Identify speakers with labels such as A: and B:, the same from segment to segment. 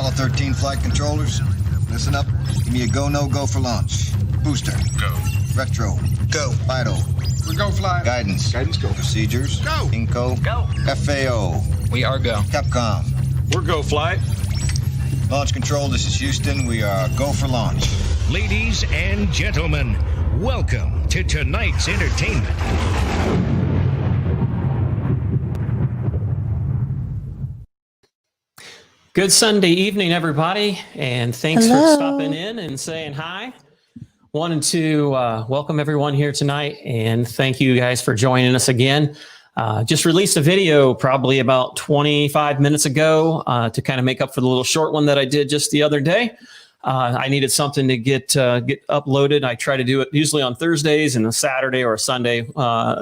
A: Apollo 13 flight controllers, listen up. Give me a go, no go for launch. Booster.
B: Go.
A: Retro.
B: Go.
A: Vital.
B: We go fly.
A: Guidance.
B: Guidance go.
A: Procedures.
B: Go.
A: Inco.
B: Go.
A: FAO.
C: We are go.
A: Capcom.
B: We're go flight.
A: Launch control, this is Houston. We are go for launch.
D: Ladies and gentlemen, welcome to tonight's entertainment.
E: Good Sunday evening, everybody, and thanks for stopping in and saying hi. Wanted to welcome everyone here tonight, and thank you guys for joining us again. Just released a video probably about 25 minutes ago to kind of make up for the little short one that I did just the other day. I needed something to get uploaded. I try to do it usually on Thursdays and a Saturday or a Sunday,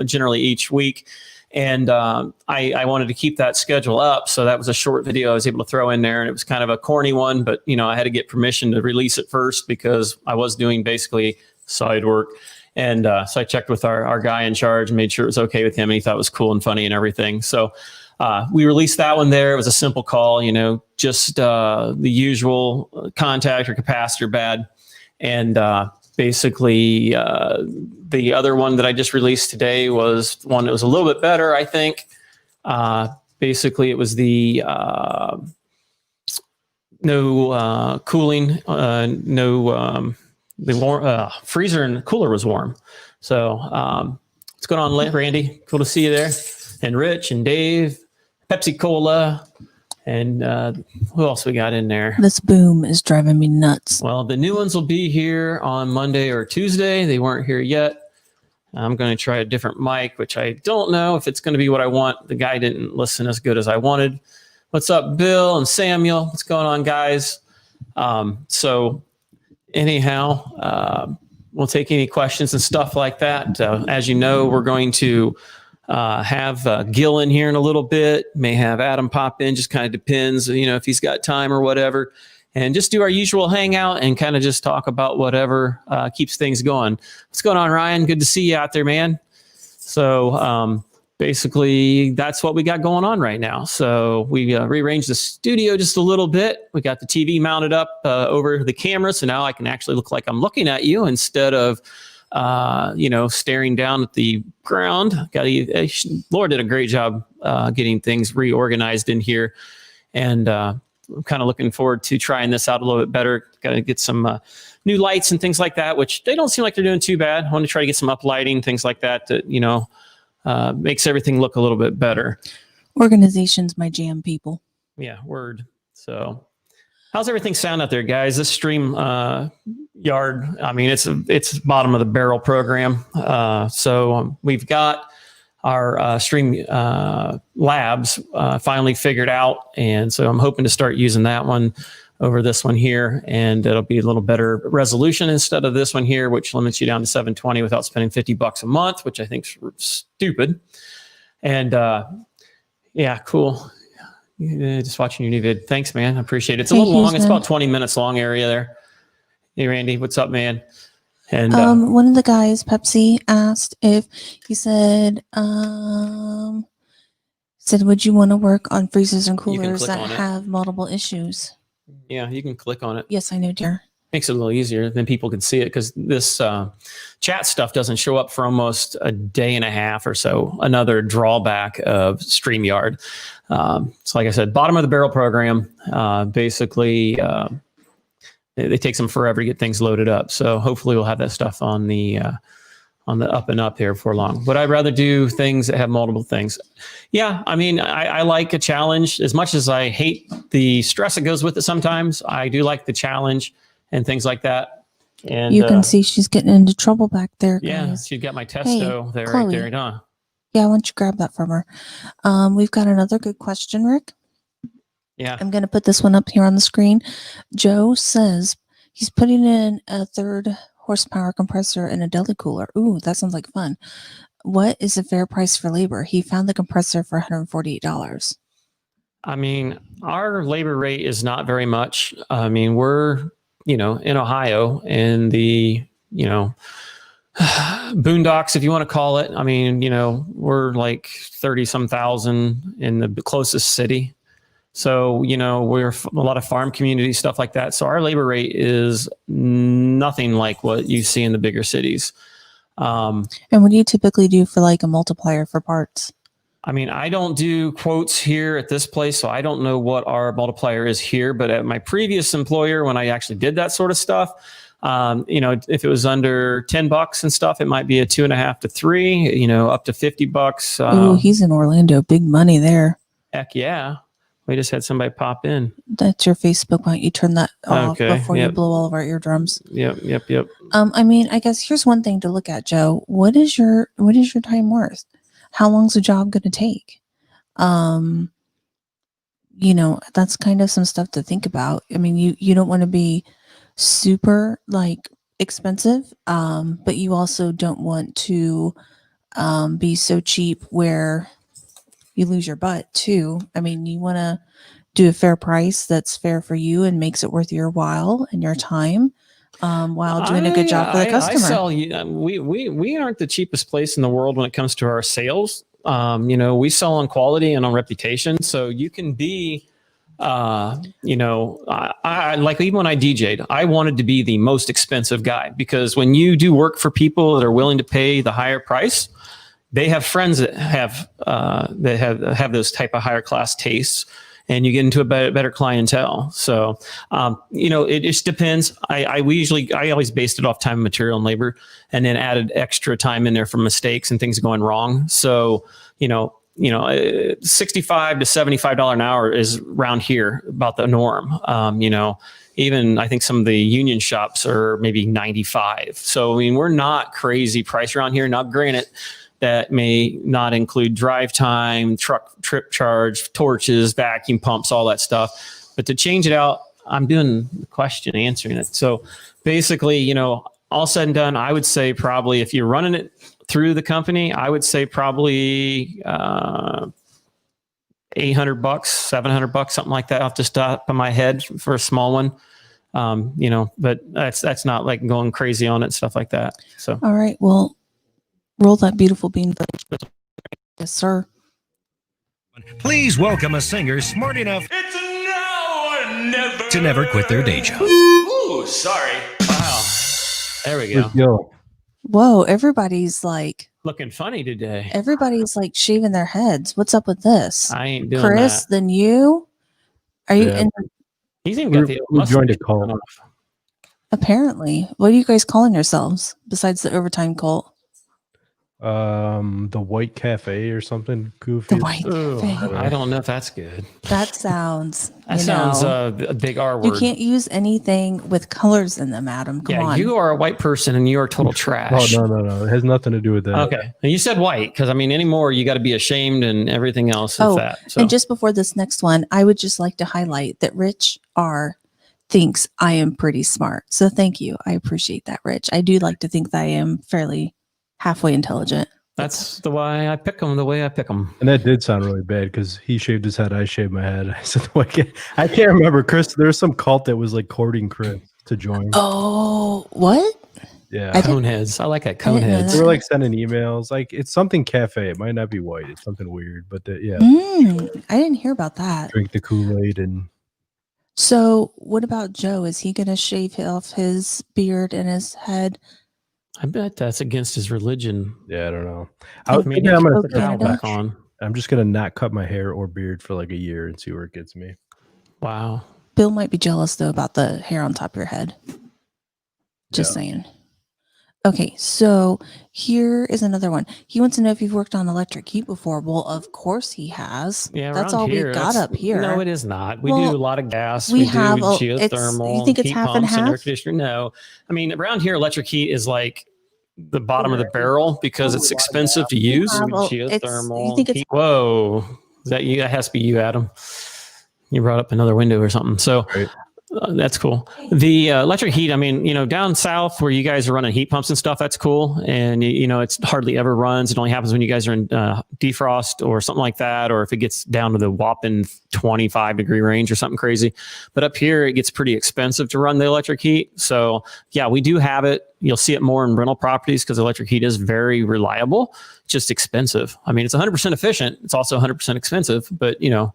E: generally each week. And I wanted to keep that schedule up. So that was a short video I was able to throw in there. And it was kind of a corny one, but I had to get permission to release it first because I was doing basically side work. And so I checked with our guy in charge and made sure it was okay with him. And he thought it was cool and funny and everything. So we released that one there. It was a simple call, just the usual contact or capacitor bad. And basically, the other one that I just released today was one that was a little bit better, I think. Basically, it was the no cooling, the freezer and cooler was warm. So what's going on, Randy? Cool to see you there. And Rich and Dave, Pepsi Cola. And who else we got in there?
F: This boom is driving me nuts.
E: Well, the new ones will be here on Monday or Tuesday. They weren't here yet. I'm going to try a different mic, which I don't know if it's going to be what I want. The guy didn't listen as good as I wanted. What's up, Bill and Samuel? What's going on, guys? So anyhow, we'll take any questions and stuff like that. As you know, we're going to have Gil in here in a little bit, may have Adam pop in, just kind of depends, if he's got time or whatever, and just do our usual hangout and kind of just talk about whatever keeps things going. What's going on, Ryan? Good to see you out there, man. So basically that's what we got going on right now. So we rearranged the studio just a little bit. We got the TV mounted up over the camera, so now I can actually look like I'm looking at you instead of staring down at the ground. Laura did a great job getting things reorganized in here. And I'm kind of looking forward to trying this out a little bit better. Got to get some new lights and things like that, which they don't seem like they're doing too bad. I want to try to get some up lighting, things like that, makes everything look a little bit better.
F: Organization's my jam, people. Yeah,
E: word. So how's everything sound out there, guys? This stream yard, it's bottom of the barrel program. So we've got our stream labs finally figured out. And so I'm hoping to start using that one over this one here. And it'll be a little better resolution instead of this one here, which limits you down to 720 without spending $50 a month, which I think is stupid. And yeah, cool. Just watching your new vid. Thanks, man. I appreciate it. It's a little long. It's about 20 minutes long area there. Hey, Randy, what's up, man? And
F: one of the guys, Pepsi, asked if he said, would you want to work on freezers and coolers that have multiple issues?
E: Yeah, you can click on it.
F: Yes, I know, dear.
E: Makes it a little easier. Then people can see it because this chat stuff doesn't show up for almost a day and a half or so. Another drawback of StreamYard. So like I said, bottom of the barrel program, basically it takes them forever to get things loaded up. So hopefully we'll have that stuff on the up and up here for long. But I'd rather do things that have multiple things. Yeah, I like a challenge. As much as I hate the stress that goes with it sometimes, I do like the challenge and things like that. And
F: you can see she's getting into trouble back there, guys.
E: Yeah, she's got my testo there, Chloe. Right there, huh?
F: Yeah, why don't you grab that from her? We've got another good question, Rick.
E: Yeah.
F: I'm going to put this one up here on the screen. Joe says he's putting in a 3rd horsepower compressor in a deli cooler. Ooh, that sounds like fun. What is a fair price for labor? He found the compressor for $148.
E: Our labor rate is not very much. We're, in Ohio in the, boondocks, if you want to call it. We're like 30 some thousand in the closest city. So, we're a lot of farm community, stuff like that. So our labor rate is nothing like what you see in the bigger cities.
F: And what do you typically do for like a multiplier for parts?
E: I mean, I don't do quotes here at this place, so I don't know what our multiplier is here. But at my previous employer, when I actually did that sort of stuff, if it was under $10 and stuff, it might be a 2.5 to 3. Up to $50.
F: Oh, he's in Orlando. Big money there.
E: Heck yeah. We just had somebody pop in.
F: That's your Facebook. Why don't you turn that off before you
E: Yep.
F: blow all of our eardrums?
E: Yep.
F: I mean, I guess here's one thing to look at, Joe. What is your time worth? How long's the job going to take? That's kind of some stuff to think about. I mean, you don't want to be super like expensive, but you also don't want to be so cheap where you lose your butt too. I mean, you want to do a fair price that's fair for you and makes it worth your while and your time while doing a good job for the customer.
E: We aren't the cheapest place in the world when it comes to our sales. We sell on quality and on reputation. So you can be, I like even when I DJ'd, I wanted to be the most expensive guy, because when you do work for people that are willing to pay the higher price, they have friends that have those type of higher class tastes, and you get into a better clientele. So, it just depends. I always based it off time, material, and labor, and then added extra time in there for mistakes and things going wrong. So, $65 to $75 an hour is around here about the norm. Even I think some of the union shops are maybe 95. So, I mean, we're not crazy price around here. Now, granted, that may not include drive time, truck trip charge, torches, vacuum pumps, all that stuff. But to change it out, I'm doing the question, answering it. So basically, all said and done, I would say probably if you're running it through the company, I would say probably $800, $700, something like that off the top of my head for a small one. But that's not like going crazy on it, stuff like that. So
F: All right, well, roll that beautiful bean footage. Yes, sir.
D: Please welcome a singer smart enough
B: It's now or never.
D: to never quit their day job.
B: Ooh, sorry.
E: wow, there we go.
C: Yo,
F: Whoa, everybody's like
E: Looking funny today.
F: shaving their heads. What's up with this?
E: I ain't doing
F: Chris,
E: that.
F: then you? Are you
C: Yeah.
F: in?
E: He's even got the
C: we joined a cult.
F: Apparently. What are you guys calling yourselves besides the overtime cult?
C: The White Cafe or something goofy.
F: The White
E: Ooh,
F: Cafe.
E: I don't know if that's good.
F: That sounds.
E: That sounds a big R
F: You
E: word.
F: can't use anything with colors in them, Adam. Come on.
E: You are a white person and you are total
C: Oh
E: trash.
C: no! It has nothing to do with that.
E: Okay. And you said white, because I mean, anymore, you got to be ashamed and everything else of that. So
F: And just before this next one, I would just like to highlight that Rich R thinks I am pretty smart. So thank you. I appreciate that, Rich. I do like to think that I am fairly halfway intelligent.
E: that's the way I pick them,
C: And that did sound really bad because he shaved his head, I shaved my head. I said, I can't remember, Chris. There's some cult that was like courting Chris to join.
F: Oh, what?
C: Yeah.
E: Coneheads. I like that.
F: I didn't know
E: Coneheads.
C: They were like sending emails. Like it's something cafe. It might not be white. It's something weird. But yeah,
F: I didn't hear about that.
C: drink the Kool-Aid and
F: So what about Joe? Is he going to shave off his beard and his head?
E: I bet that's against his religion.
C: yeah, I don't know.
F: I
C: I'm
F: mean,
C: thinking I'm gonna
F: okay,
C: start
F: Canada.
C: back
E: Back on.
C: I'm just gonna not cut my hair or beard for like a year and see where it gets me.
E: Wow.
F: Bill might be jealous though about the hair on top of your head. Just saying. Okay, so here is another one. He wants to know if you've worked on electric heat before. Well, of course he has.
E: Yeah,
F: That's
E: around
F: all
E: here,
F: we got
E: that's-
F: up here.
E: No, it is not. We
F: Well,
E: do a lot of gas.
F: we
E: We,
F: have
E: do
F: a-
E: geothermal.
F: you think it's
E: heat
F: half and
E: pumps air
F: half?
E: conditioner. No, I mean around here, electric heat is like the bottom of the barrel because it's expensive to use.
F: have a-
E: Geothermal.
F: you think it's-
E: heat- Whoa, is that you? That has to be you, Adam. You brought up another window or something. So,
C: Right.
E: That's cool. The electric heat, I mean, down south where you guys are running heat pumps and stuff, that's cool. And, it's hardly ever runs. It only happens when you guys are in defrost or something like that, or if it gets down to the whopping 25-degree range or something crazy. But up here, it gets pretty expensive to run the electric heat. So, yeah, we do have it. You'll see it more in rental properties because electric heat is very reliable, just expensive. I mean, it's 100% efficient. It's also 100% expensive, but yeah,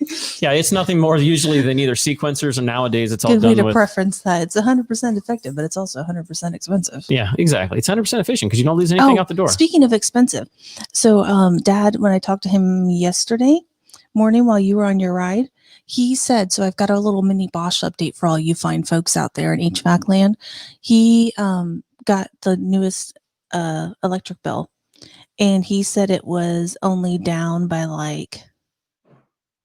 E: it's nothing more usually than either sequencers, and nowadays it's all
F: Good way
E: done
F: to
E: with.
F: preference that. It's 100% effective, but it's also 100% expensive.
E: Yeah, exactly. It's 100% efficient because you don't lose anything out the door.
F: Speaking of expensive, so Dad, when I talked to him yesterday morning while you were on your ride, he said, so I've got a little mini Bosch update for all you fine folks out there in HVAC land. He got the newest electric bill, and he said it was only down by like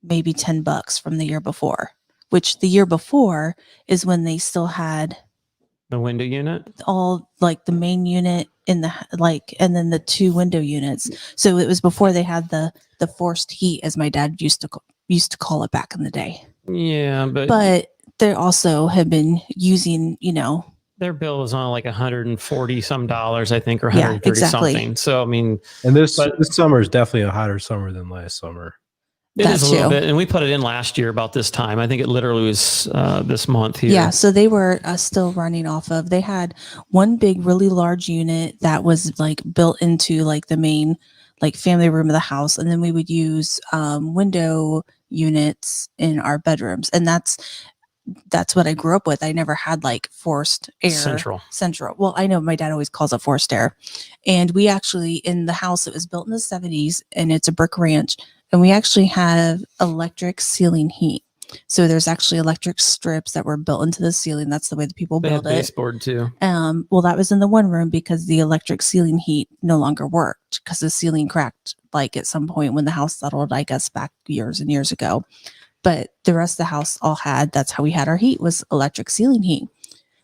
F: maybe $10 from the year before, which the year before is when they still had
E: the window unit,
F: all like the main unit in the and then the 2 window units. So it was before they had the forced heat, as my dad used to call it back in the day.
E: Yeah,
F: but they also have been using,
E: their bill is on like $140 some dollars, I think, or $130 something. So I mean,
C: and this summer is definitely a hotter summer than last summer.
E: It is a little bit, and we put it in last year about this time. I think it literally was this month here.
F: Yeah, so they were still running off of. They had one big, really large unit that was like built into like the main like family room of the house, and then we would use window units in our bedrooms, and that's what I grew up with. I never had like forced air. Central. Well, I know my dad always calls it forced air, and we actually in the house, it was built in the 70s, and it's a brick ranch. And we actually have electric ceiling heat. So there's actually electric strips that were built into the ceiling. That's the way that people build it.
E: Baseboard too.
F: Well, that was in the one room because the electric ceiling heat no longer worked because the ceiling cracked like at some point when the house settled, I guess back years and years ago. But the rest of the house all had, that's how we had our heat, was electric ceiling heat.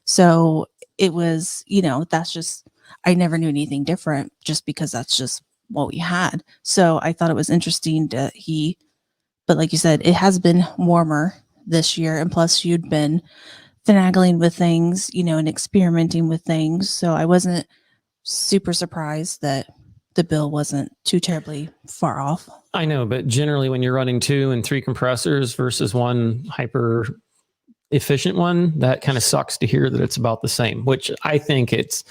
F: So it was, that's just, I never knew anything different just because that's just what we had. So I thought it was interesting that but like you said, it has been warmer this year, and plus you'd been finagling with things, and experimenting with things. So I wasn't super surprised that the bill wasn't too terribly far off.
E: I know, but generally when you're running 2 and 3 compressors versus one hyper efficient one, that kind of sucks to hear that it's about the same, which I think it's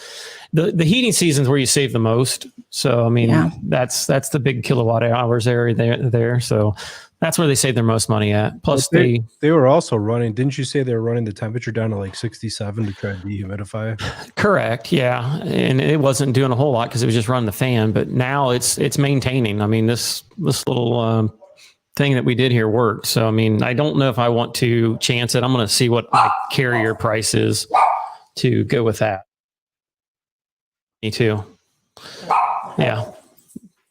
E: the heating seasons where you save the most. So I mean, that's the big kilowatt hours area there. So that's where they save their most money at. Plus they
C: were also running, didn't you say they were running the temperature down to like 67 to try to dehumidify?
E: Correct. Yeah. And it wasn't doing a whole lot because it was just running the fan, but now it's maintaining. I mean, this little thing that we did here worked. So, I mean, I don't know if I want to chance it. I'm going to see what my carrier price is to go with that. Me too. Yeah.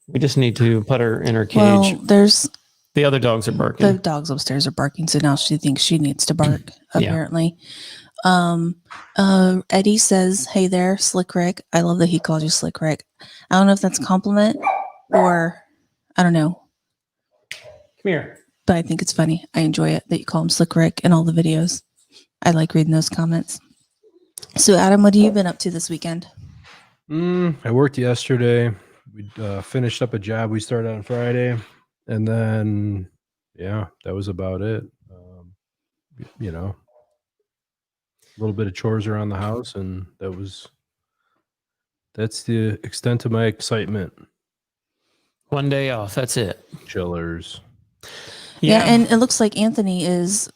E: We just need to put her in her cage.
F: Well,
E: the other dogs are barking.
F: The dogs upstairs are barking. So now she thinks she needs to bark, apparently. Eddie says, hey there, Slick Rick. I love that he called you Slick Rick. I don't know if that's a compliment or I don't know.
E: Come here.
F: But I think it's funny. I enjoy it that you call him Slick Rick in all the videos. I like reading those comments. So, Adam, what have you been up to this weekend?
C: I worked yesterday. We finished up a job we started on Friday. And then, that was about it. A little bit of chores around the house. And that's the extent of my excitement.
E: One day off. That's it.
C: Chillers.
F: Yeah, and it looks like Anthony is,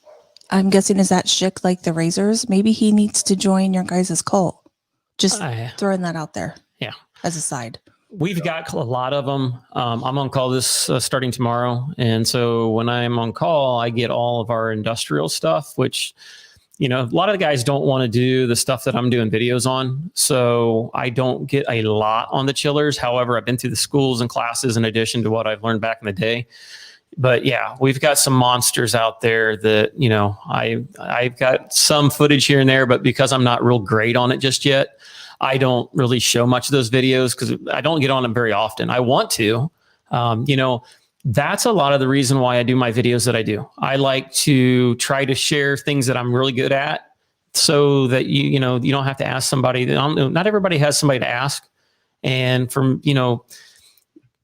F: I'm guessing, is that Schick like the Razors? Maybe he needs to join your guys' cult. Just throwing that out there.
E: Yeah.
F: As a side.
E: We've got a lot of them. I'm on call this starting tomorrow. And so when I'm on call, I get all of our industrial stuff, which, a lot of the guys don't want to do the stuff that I'm doing videos on. So I don't get a lot on the chillers. However, I've been through the schools and classes in addition to what I've learned back in the day. But yeah, we've got some monsters out there that, I've got some footage here and there, but because I'm not real great on it just yet, I don't really show much of those videos because I don't get on them very often. I want to, that's a lot of the reason why I do my videos that I do. I like to try to share things that I'm really good at, so that you don't have to ask somebody. Not everybody has somebody to ask, and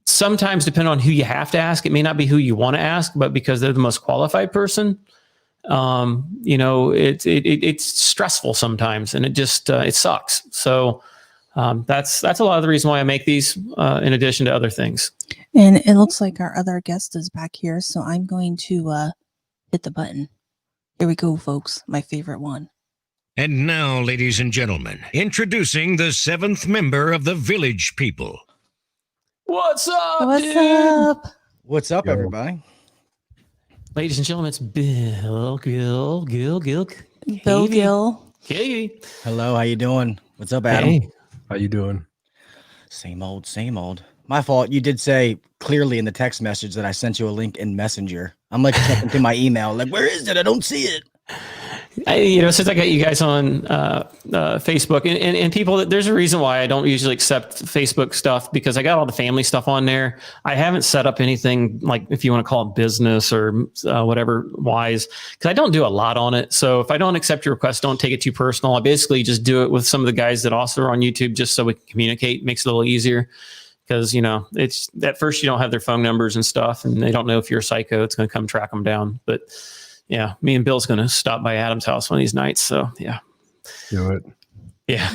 E: sometimes depending on who you have to ask, it may not be who you want to ask, but because they're the most qualified person, it's stressful sometimes, and it sucks. So that's a lot of the reason why I make these, in addition to other things.
F: And it looks like our other guest is back here, so I'm going to hit the button. Here we go, folks. My favorite one.
D: And now, ladies and gentlemen, introducing the 7th member of the Village People.
E: What's up,
F: What's
E: dude?
F: up?
G: What's up,
C: Yo.
G: everybody?
E: Ladies and gentlemen, it's Bill, Gil,
F: Bill
E: Katie.
F: Gil.
E: Katie.
G: Hello, how you doing? What's up, Adam?
E: Hey.
C: How you doing?
G: Same old, same old. My fault. You did say clearly in the text message that I sent you a link in Messenger. I'm like checking through my email, like, where is it? I don't see it.
E: Since I got you guys on Facebook and people, there's a reason why I don't usually accept Facebook stuff, because I got all the family stuff on there. I haven't set up anything, like, if you want to call it business or whatever wise, because I don't do a lot on it. So if I don't accept your request, don't take it too personal. I basically just do it with some of the guys that also are on YouTube, just so we can communicate. Makes it a little easier, because it's at first you don't have their phone numbers and stuff, and they don't know if you're a psycho. It's going to come track them down. But yeah, me and Bill's going to stop by Adam's house one of these nights. So yeah.
C: Do it.
E: Yeah.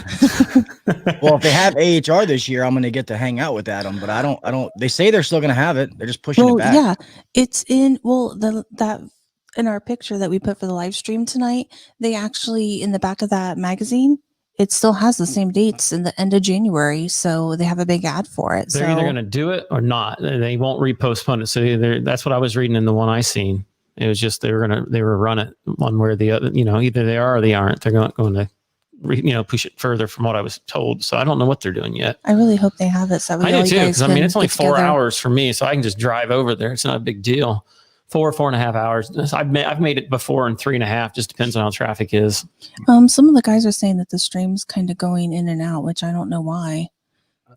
G: Well, if they have AHR this year, I'm going to get to hang out with Adam, but I don't, they say they're still going to have it. They're just pushing it back.
F: Yeah, it's in, that in our picture that we put for the live stream tonight, they actually, in the back of that magazine, it still has the same dates in the end of January. So they have a big ad for it.
E: They're either going to do it or not. They won't repostpone it. So that's what I was reading in the one I seen. It was just they were run it one way or the other. Either they are or they aren't. They're not going to push it further from what I was told. So I don't know what they're doing yet.
F: I really hope they have it. So
E: I do too, because it's only 4 hours for me, so I can just drive over there. It's not a big deal. 4.5 hours. I've made it before in 3.5. Just depends on how traffic is.
F: Some of the guys are saying that the stream's kind of going in and out, which I don't know why.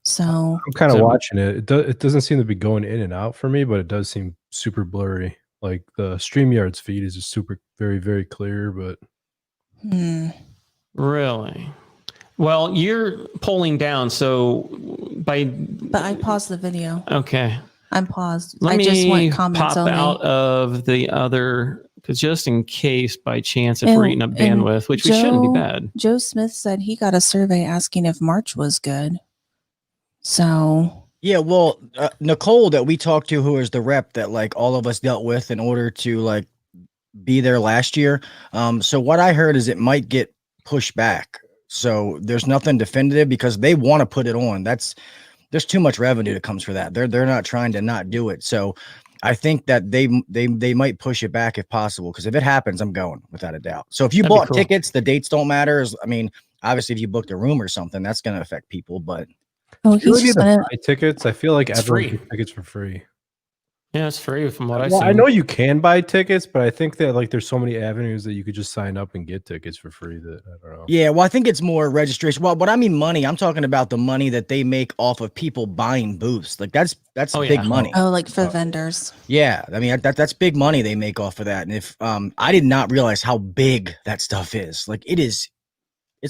F: So
C: I'm kind of watching it. It doesn't seem to be going in and out for me, but it does seem super blurry. Like the StreamYard's feed is just super, very, very clear, but
E: Really? Well, you're pulling down, so
F: But I paused the video.
E: Okay.
F: I'm paused.
E: Let
F: I just
E: me
F: want comments
E: pop
F: only.
E: out of the other, because just in case, by chance, if we're eating up bandwidth, which we shouldn't be bad.
F: Joe Smith said he got a survey asking if March was good. So
G: Yeah, well, Nicole that we talked to, who is the rep that like all of us dealt with in order to like be there last year. So what I heard is it might get pushed back. So there's nothing definitive because they want to put it on. There's too much revenue that comes for that. They're not trying to not do it. So I think that they might push it back if possible, because if it happens, I'm going without a doubt. So if you bought tickets, the dates don't matter. I mean, obviously, if you booked a room or something, that's going to affect people. But
F: he's just
C: buy tickets. I feel like
E: It's
C: everyone
E: free.
C: gets tickets for free.
E: Yeah, it's free from what I
C: Well,
E: see.
C: I know you can buy tickets, but I think that like there's so many avenues that you could just sign up and get tickets for free that I don't know.
G: yeah, well, I think it's more registration. Well, but I mean money. I'm talking about the money that they make off of people buying booths. Like that's big money.
F: Oh, like for vendors.
G: Yeah, I mean that's big money they make off of that. And if I did not realize how big that stuff is. Like it's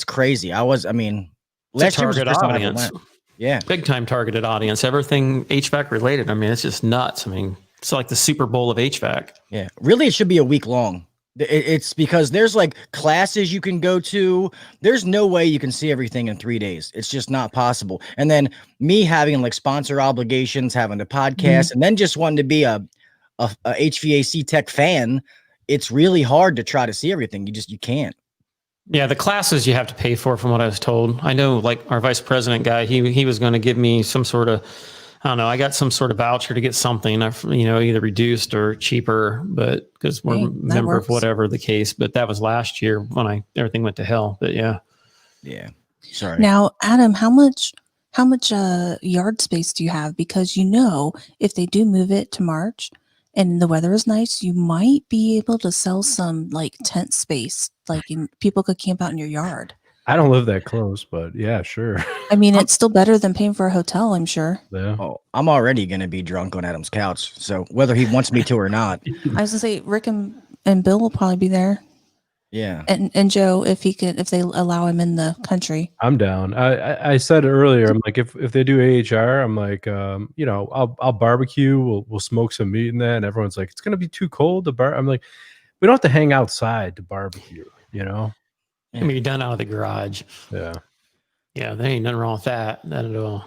G: crazy. Last year was the
E: target
G: first time I ever
E: audience.
G: went. Yeah.
E: Big time targeted audience. Everything HVAC related. I mean, it's just nuts. I mean, it's like the Super Bowl of HVAC.
G: Yeah. Really, it should be a week long. It's because there's like classes you can go to. There's no way you can see everything in 3 days. It's just not possible. And then me having like sponsor obligations, having the podcast, and then just wanting to be a HVAC tech fan, it's really hard to try to see everything. You can't.
E: Yeah, the classes you have to pay for, from what I was told. I know, like our vice president guy, he was going to give me some sort of, I don't know, I got some sort of voucher to get something, either reduced or cheaper, but because we're a member of whatever the case. But that was last year when everything went to hell. But yeah.
G: Sorry.
F: Now, Adam, how much yard space do you have? Because if they do move it to March and the weather is nice, you might be able to sell some like tent space, people could camp out in your yard.
C: I don't live that close, but yeah, sure.
F: I mean, it's still better than paying for a hotel, I'm sure.
C: Yeah.
G: Oh, I'm already gonna be drunk on Adam's couch. So whether he wants me to or not,
F: I was gonna say Rick and Bill will probably be there,
G: yeah.
F: and Joe if they allow him in the country.
C: I'm down. I said earlier, I'm like, if they do AHR, I'm like, I'll barbecue. We'll smoke some meat and that. And everyone's like, it's gonna be too cold to bar. I'm like, we don't have to hang outside to barbecue.
E: It can be done out of the garage.
C: Yeah.
E: Yeah, there ain't nothing wrong with that. Not at all.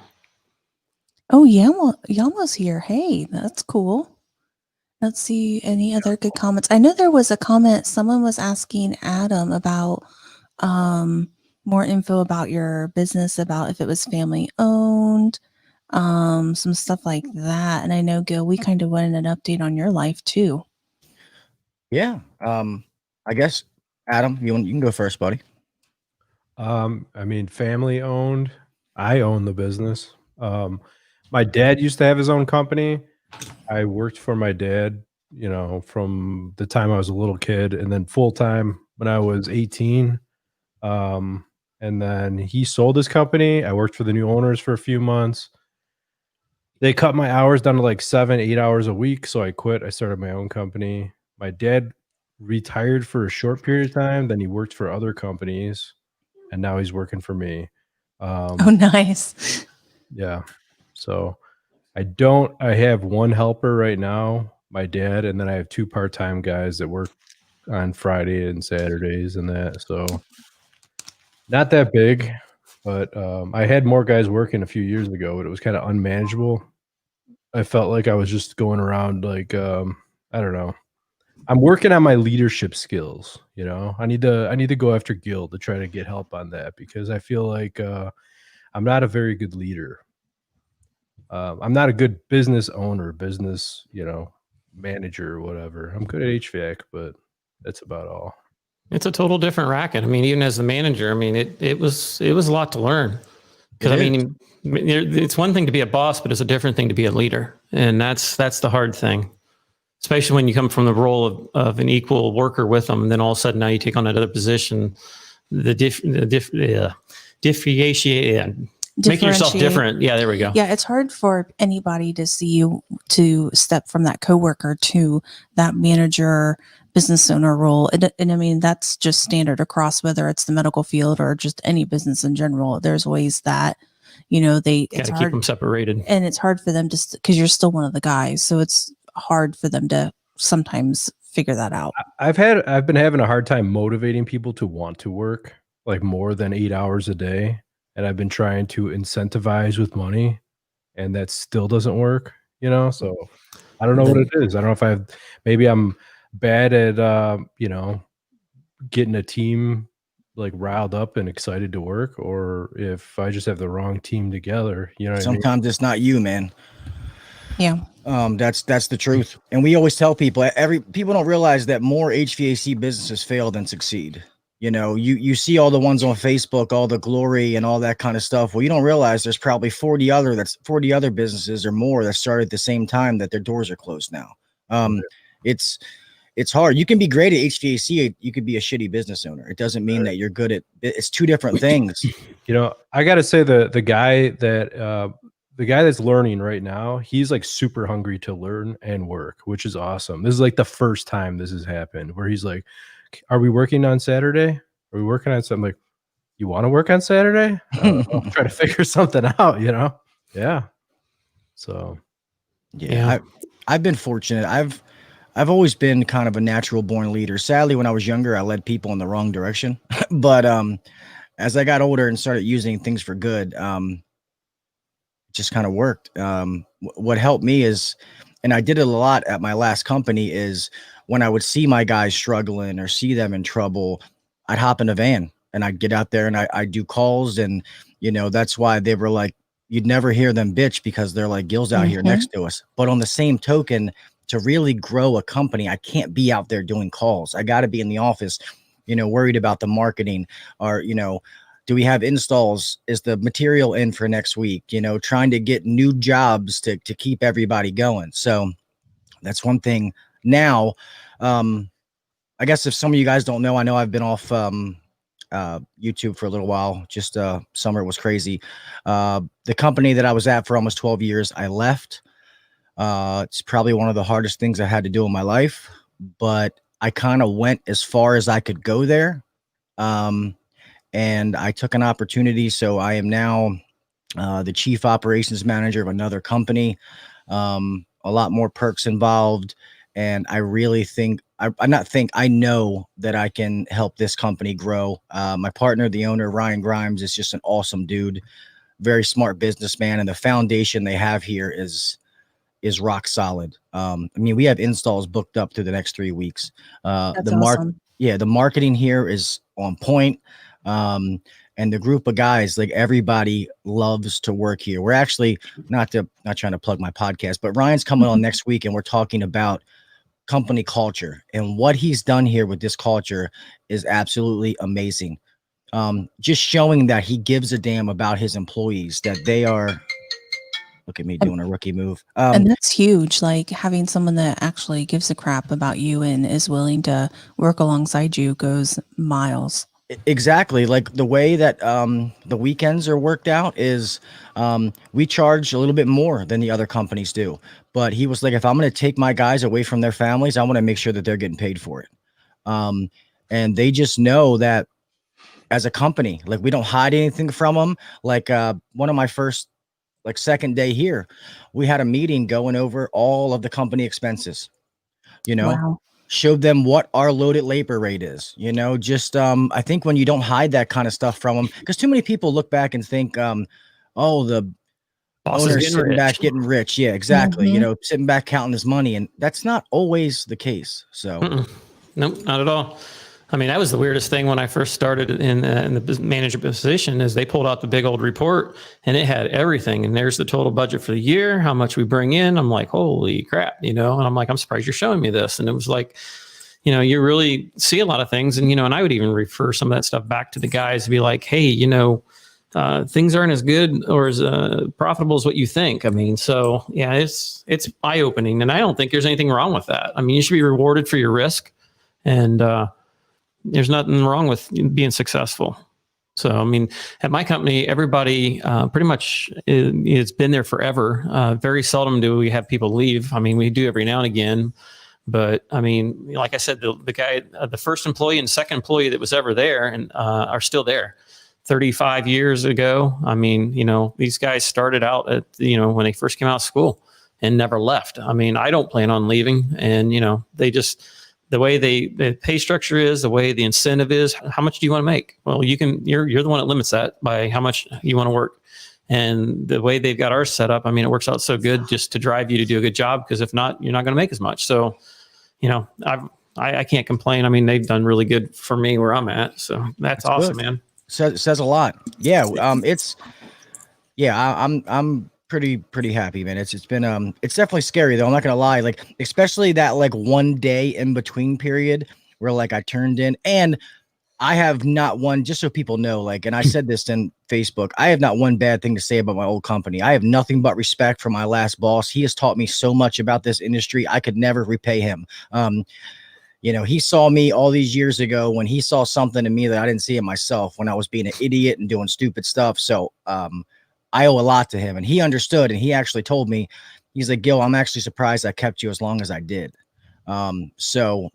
F: Oh, Yama's here. Hey, that's cool. Let's see any other good comments. I know there was a comment. Someone was asking Adam about more info about your business, about if it was family owned, some stuff like that. And I know, Gil, we kind of wanted an update on your life too.
G: Yeah. I guess Adam, you can go first, buddy.
C: I mean, family owned. I own the business. My dad used to have his own company. I worked for my dad, from the time I was a little kid, and then full time when I was 18. And then he sold his company. I worked for the new owners for a few months. They cut my hours down to like 7-8 hours a week, so I quit. I started my own company. My dad retired for a short period of time. Then he worked for other companies, and now he's working for me.
F: Oh, nice.
C: Yeah. So I have one helper right now, my dad, and then I have 2 part-time guys that work on Friday and Saturdays and that. So not that big, but I had more guys working a few years ago, but it was kind of unmanageable. I felt like I was just going around like, I don't know. I'm working on my leadership skills. I need to go after Gil to try to get help on that, because I feel like I'm not a very good leader. I'm not a good business owner, business, manager or whatever. I'm good at HVAC, but that's about all.
E: It's a total different racket. I mean, even as the manager, I mean, it was a lot to learn. Because I mean, it's one thing to be a boss, but it's a different thing to be a leader, and that's the hard thing. Especially when you come from the role of an equal worker with them, and then all of a sudden now you take on another position. Making yourself different. Yeah, there we go.
F: Yeah, it's hard for anybody to see you to step from that coworker to that manager, business owner role. And I mean, that's just standard across, whether it's the medical field or just any business in general. There's ways that, it's
E: Got to
F: hard,
E: keep them separated.
F: and it's hard for them to, because you're still one of the guys. So it's hard for them to sometimes figure that out.
C: I've been having a hard time motivating people to want to work like more than 8 hours a day. And I've been trying to incentivize with money, and that still doesn't work, so I don't know what it is. I don't know if maybe I'm bad at, getting a team like riled up and excited to work, or if I just have the wrong team together,
G: Sometimes it's not you, man.
F: Yeah.
G: That's the truth. And we always tell people, people don't realize that more HVAC businesses fail than succeed. You see all the ones on Facebook, all the glory and all that kind of stuff. Well, you don't realize there's probably 40 other businesses or more that started at the same time that their doors are closed now. It's hard. You can be great at HVAC. You could be a shitty business owner. It doesn't mean that you're good at it's two different things.
C: I got to say the guy that's learning right now, he's like super hungry to learn and work, which is awesome. This is like the first time this has happened where he's like, are we working on Saturday? Are we working on something? Like, you want to work on Saturday? I'll try to figure something out, Yeah. So,
G: yeah. I've been fortunate. I've always been kind of a natural born leader. Sadly, when I was younger, I led people in the wrong direction. But as I got older and started using things for good, it just kind of worked. What helped me is, and I did it a lot at my last company, is when I would see my guys struggling or see them in trouble, I'd hop in a van and I'd get out there and I'd do calls. And, that's why they were like, you'd never hear them bitch, because they're like, Gil's out here next to us. But on the same token, to really grow a company, I can't be out there doing calls. I got to be in the office, worried about the marketing, or, do we have installs? Is the material in for next week? Trying to get new jobs to keep everybody going. So that's one thing. Now, I guess if some of you guys don't know, I know I've been off YouTube for a little while. Just summer was crazy. The company that I was at for almost 12 years, I left. It's probably one of the hardest things I had to do in my life, but I kind of went as far as I could go there. And I took an opportunity. So I am now the chief operations manager of another company. A lot more perks involved. And I really think, I know that I can help this company grow. My partner, the owner, Ryan Grimes, is just an awesome dude, very smart businessman. And the foundation they have here is rock solid. I mean, we have installs booked up through the next 3 weeks.
F: That's awesome.
G: The marketing here is on point. And the group of guys, like everybody loves to work here. We're actually not trying to plug my podcast, but Ryan's coming on next week and we're talking about company culture, and what he's done here with this culture is absolutely amazing. Just showing that he gives a damn about his employees, that they are, look at me doing a rookie move.
F: And that's huge. Like having someone that actually gives a crap about you and is willing to work alongside you goes miles.
G: Exactly. Like the way that the weekends are worked out is we charge a little bit more than the other companies do. But he was like, if I'm going to take my guys away from their families, I want to make sure that they're getting paid for it. And they just know that as a company, like we don't hide anything from them. Like one of my first, like second day here, we had a meeting going over all of the company expenses,
F: Wow.
G: showed them what our loaded labor rate is, just I think when you don't hide that kind of stuff from them, because too many people look back and think, oh, the
E: Boss is
G: owner's
E: getting
G: sitting
E: rich.
G: back getting rich. Yeah, exactly. Sitting back counting his money, and that's not always the case. So
E: Nope, not at all. I mean, that was the weirdest thing when I first started in the manager position, is they pulled out the big old report and it had everything. And there's the total budget for the year, how much we bring in. I'm like, holy crap, and I'm like, I'm surprised you're showing me this. And it was like, you really see a lot of things. And, and I would even refer some of that stuff back to the guys to be like, hey, things aren't as good or as profitable as what you think. I mean, so yeah, it's eye opening, and I don't think there's anything wrong with that. I mean, you should be rewarded for your risk, and there's nothing wrong with being successful. So, I mean, at my company, everybody pretty much it's been there forever. Very seldom do we have people leave. I mean, we do every now and again, but I mean, like I said, the guy, the first employee and second employee that was ever there and are still there. 35 years ago. I mean, these guys started out at, when they first came out of school and never left. I mean, I don't plan on leaving. And, they just, the way the pay structure is, the way the incentive is, how much do you want to make? Well, you're the one that limits that by how much you want to work. And the way they've got ours set up, I mean, it works out so good just to drive you to do a good job, because if not, you're not going to make as much. So, I can't complain. I mean, they've done really good for me where I'm at. So that's awesome,
G: good.
E: man.
G: Says a lot. Yeah. I'm pretty happy, man. It's been, it's definitely scary though. I'm not going to lie. Like, especially that like 1 day in between period where like I turned in, and I have not one, just so people know, like, and I said this in Facebook, I have not one bad thing to say about my old company. I have nothing but respect for my last boss. He has taught me so much about this industry. I could never repay him. He saw me all these years ago when he saw something in me that I didn't see in myself when I was being an idiot and doing stupid stuff. So I owe a lot to him, and he understood, and he actually told me, he's like, Gil, I'm actually surprised I kept you as long as I did. So,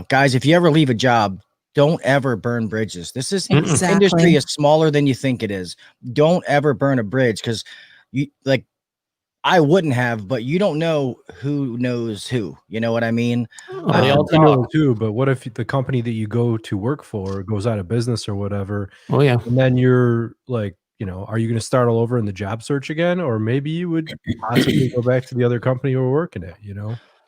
G: guys, if you ever leave a job, don't ever burn bridges. This industry is smaller than you think it is. Don't ever burn a bridge, because I wouldn't have, but you don't know who knows who. You know what I mean?
E: They all talk
C: too. But what if the company that you go to work for goes out of business or whatever?
E: Oh yeah.
C: And then you're like, are you going to start all over in the job search again? Or maybe you would possibly go back to the other company you were working at,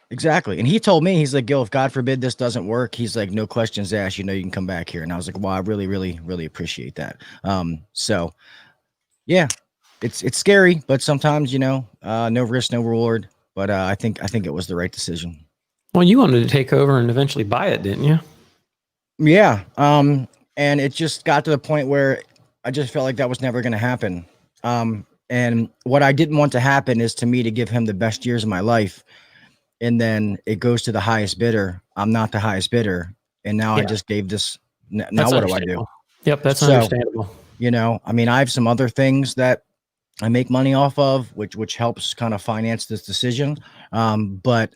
G: Exactly. And he told me, he's like, Gil, if God forbid this doesn't work, he's like, no questions asked, you can come back here. And I was like, wow, I really, really, really appreciate that. So yeah. It's scary, but sometimes, no risk, no reward. But I think it was the right decision.
E: Well, you wanted to take over and eventually buy it, didn't you?
G: Yeah. And it just got to the point where I just felt like that was never going to happen. And what I didn't want to happen is to me to give him the best years of my life. And then it goes to the highest bidder. I'm not the highest bidder. And now I just gave this. Now what do I do?
E: Yep, that's
G: So,
E: understandable.
G: You know, I mean, I have some other things that I make money off of, which helps kind of finance this decision. But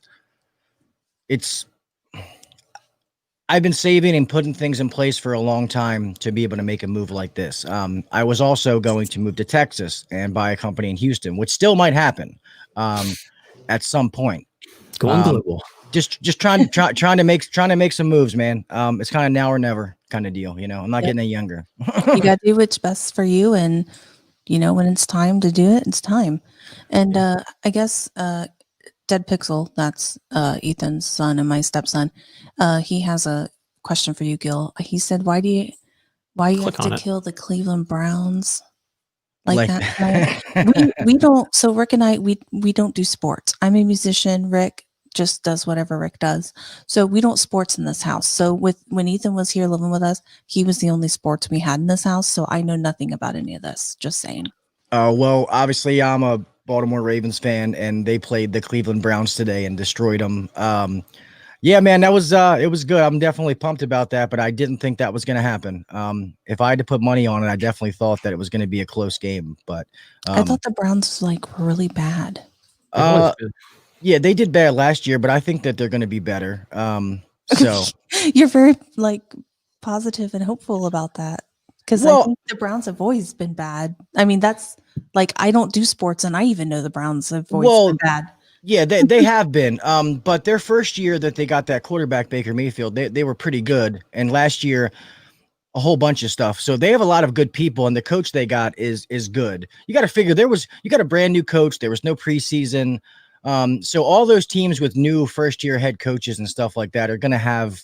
G: I've been saving and putting things in place for a long time to be able to make a move like this. I was also going to move to Texas and buy a company in Houston, which still might happen at some point.
E: Going global.
G: Just trying to make some moves, man. It's kind of now or never kind of deal. You know, I'm not getting any younger.
F: You got to do what's best for you, and you know when it's time to do it, it's time. And I guess Dead Pixel, that's Ethan's son and my stepson. He has a question for you, Gil. He said, "Why you
E: Click
F: have
E: on
F: to
E: it.
F: kill the Cleveland Browns like that?"
G: that.
F: we don't. So Rick and I, we don't do sports. I'm a musician. Rick just does whatever Rick does. So we don't sports in this house. So when Ethan was here living with us, he was the only sports we had in this house. So I know nothing about any of this. Just saying.
G: Well, obviously, I'm a Baltimore Ravens fan, and they played the Cleveland Browns today and destroyed them. Yeah, man, that was it was good. I'm definitely pumped about that, but I didn't think that was going to happen. If I had to put money on it, I definitely thought that it was going to be a close game. But
F: I thought the Browns were really bad.
G: yeah, they did bad last year, but I think that they're going to be better. So
F: You're very positive and hopeful about that. Because I think the Browns have always been bad. I mean, that's I don't do sports, and I even know the Browns have always been bad.
G: Yeah, they have been. But their first year that they got that quarterback, Baker Mayfield, they were pretty good. And last year, a whole bunch of stuff. So they have a lot of good people, and the coach they got is good. You got to figure you got a brand new coach. There was no preseason. So all those teams with new first year head coaches and stuff like that are going to have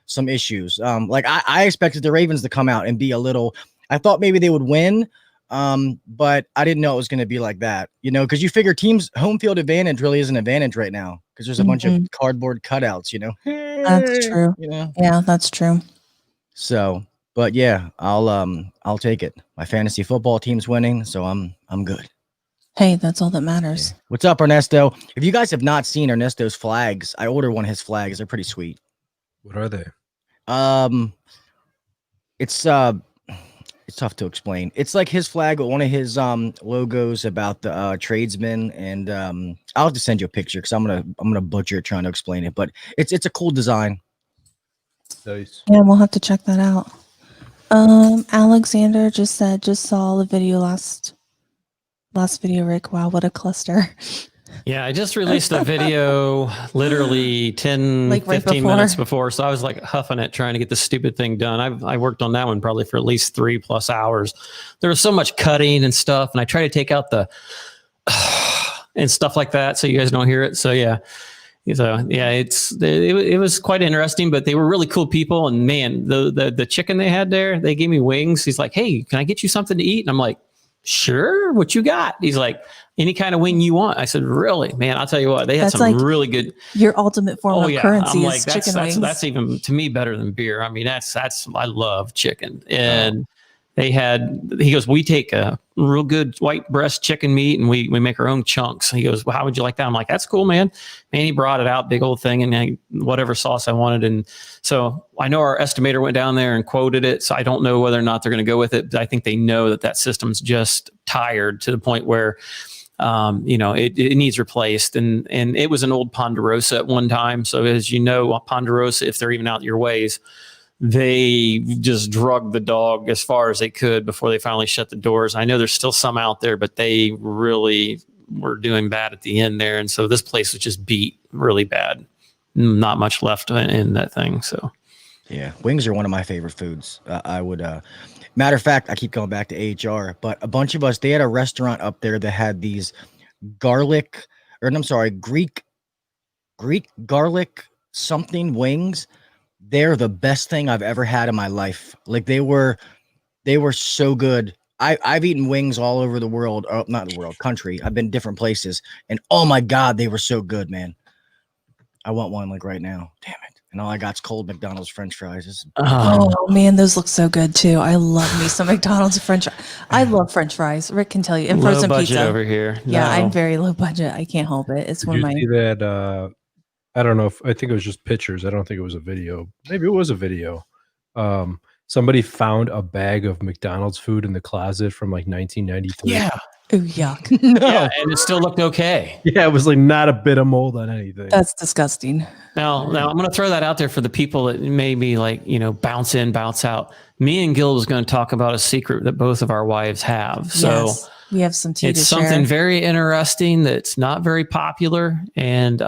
G: some issues. I expected the Ravens to come out and be I thought maybe they would win. But I didn't know it was going to be like that, you know, because you figure teams' home field advantage really is an advantage right now because there's a bunch of cardboard cutouts, you know.
F: That's true.
G: You know?
F: Yeah, that's true.
G: So, but yeah, I'll take it. My fantasy football team's winning, so I'm good.
F: Hey, that's all that matters.
G: Yeah. What's up, Ernesto? If you guys have not seen Ernesto's flags, I ordered one of his flags. They're pretty sweet.
C: What are they?
G: It's tough to explain. It's like his flag with one of his logos about the tradesmen, and I'll have to send you a picture because I'm gonna butcher it trying to explain it, but it's a cool design.
C: Nice.
F: Yeah, we'll have to check that out. Alexander just saw the video last video, Rick. Wow, what a cluster.
E: Yeah, I just released a video literally 10, 15 minutes before. So I was huffing it, trying to get this stupid thing done. I worked on that one probably for at least 3+ hours. There was so much cutting and stuff. And I try to take out the and stuff like that so you guys don't hear it. So yeah. So yeah, it was quite interesting, but they were really cool people. And man, the chicken they had there, they gave me wings. He's like, "Hey, can I get you something to eat?" And I'm like, "Sure, what you got?" He's like, "Any kind of wing you want." I said, "Really, man? I'll tell you what, they had some really good."
F: Your ultimate form of currency
E: I'm
F: is chicken wings.
E: That's even to me better than beer. I mean, that's I love chicken, and he goes, "We take a real good white breast chicken meat and we make our own chunks." He goes, "Well, how would you like that?" I'm like, "That's cool, man." Man, he brought it out, big old thing, and whatever sauce I wanted. And so I know our estimator went down there and quoted it. So I don't know whether or not they're going to go with it. But I think they know that system's just tired to the point where, it needs replaced. And it was an old Ponderosa at one time. So as you know, Ponderosa, if they're even out your ways, they just drugged the dog as far as they could before they finally shut the doors. I know there's still some out there, but they really were doing bad at the end there. And so this place was just beat really bad. Not much left in that thing. So,
G: yeah, wings are one of my favorite foods. I would, matter of fact, I keep going back to AHR, but a bunch of us, they had a restaurant up there that had these Greek garlic something wings. They're the best thing I've ever had in my life. Like they were so good. I've eaten wings all over the world, not the world, country. I've been different places, and oh my God, they were so good, man. I want one right now. Damn it. And all I got's cold McDonald's French fries.
F: Oh man, those look so good too. I love me some McDonald's French fries. I love French fries. Rick can tell you. And frozen
E: low budget
F: pizza
E: over here.
F: Yeah, I'm very low budget. I can't help it. It's
C: Did
F: one of
C: you
F: my.
C: see that? I don't know I think it was just pictures. I don't think it was a video. Maybe it was a video. somebody found a bag of McDonald's food in the closet from like 1993.
E: Yeah.
F: Oh, yuck.
E: Yeah, and it still looked okay.
C: Yeah, it was like not a bit of mold on anything.
F: That's disgusting.
E: Now I'm going to throw that out there for the people that maybe like, bounce in, bounce out. Me and Gil was going to talk about a secret that both of our wives have. So
F: Yes, we have some tea
E: it's
F: to
E: something
F: share.
E: very interesting that's not very popular. And,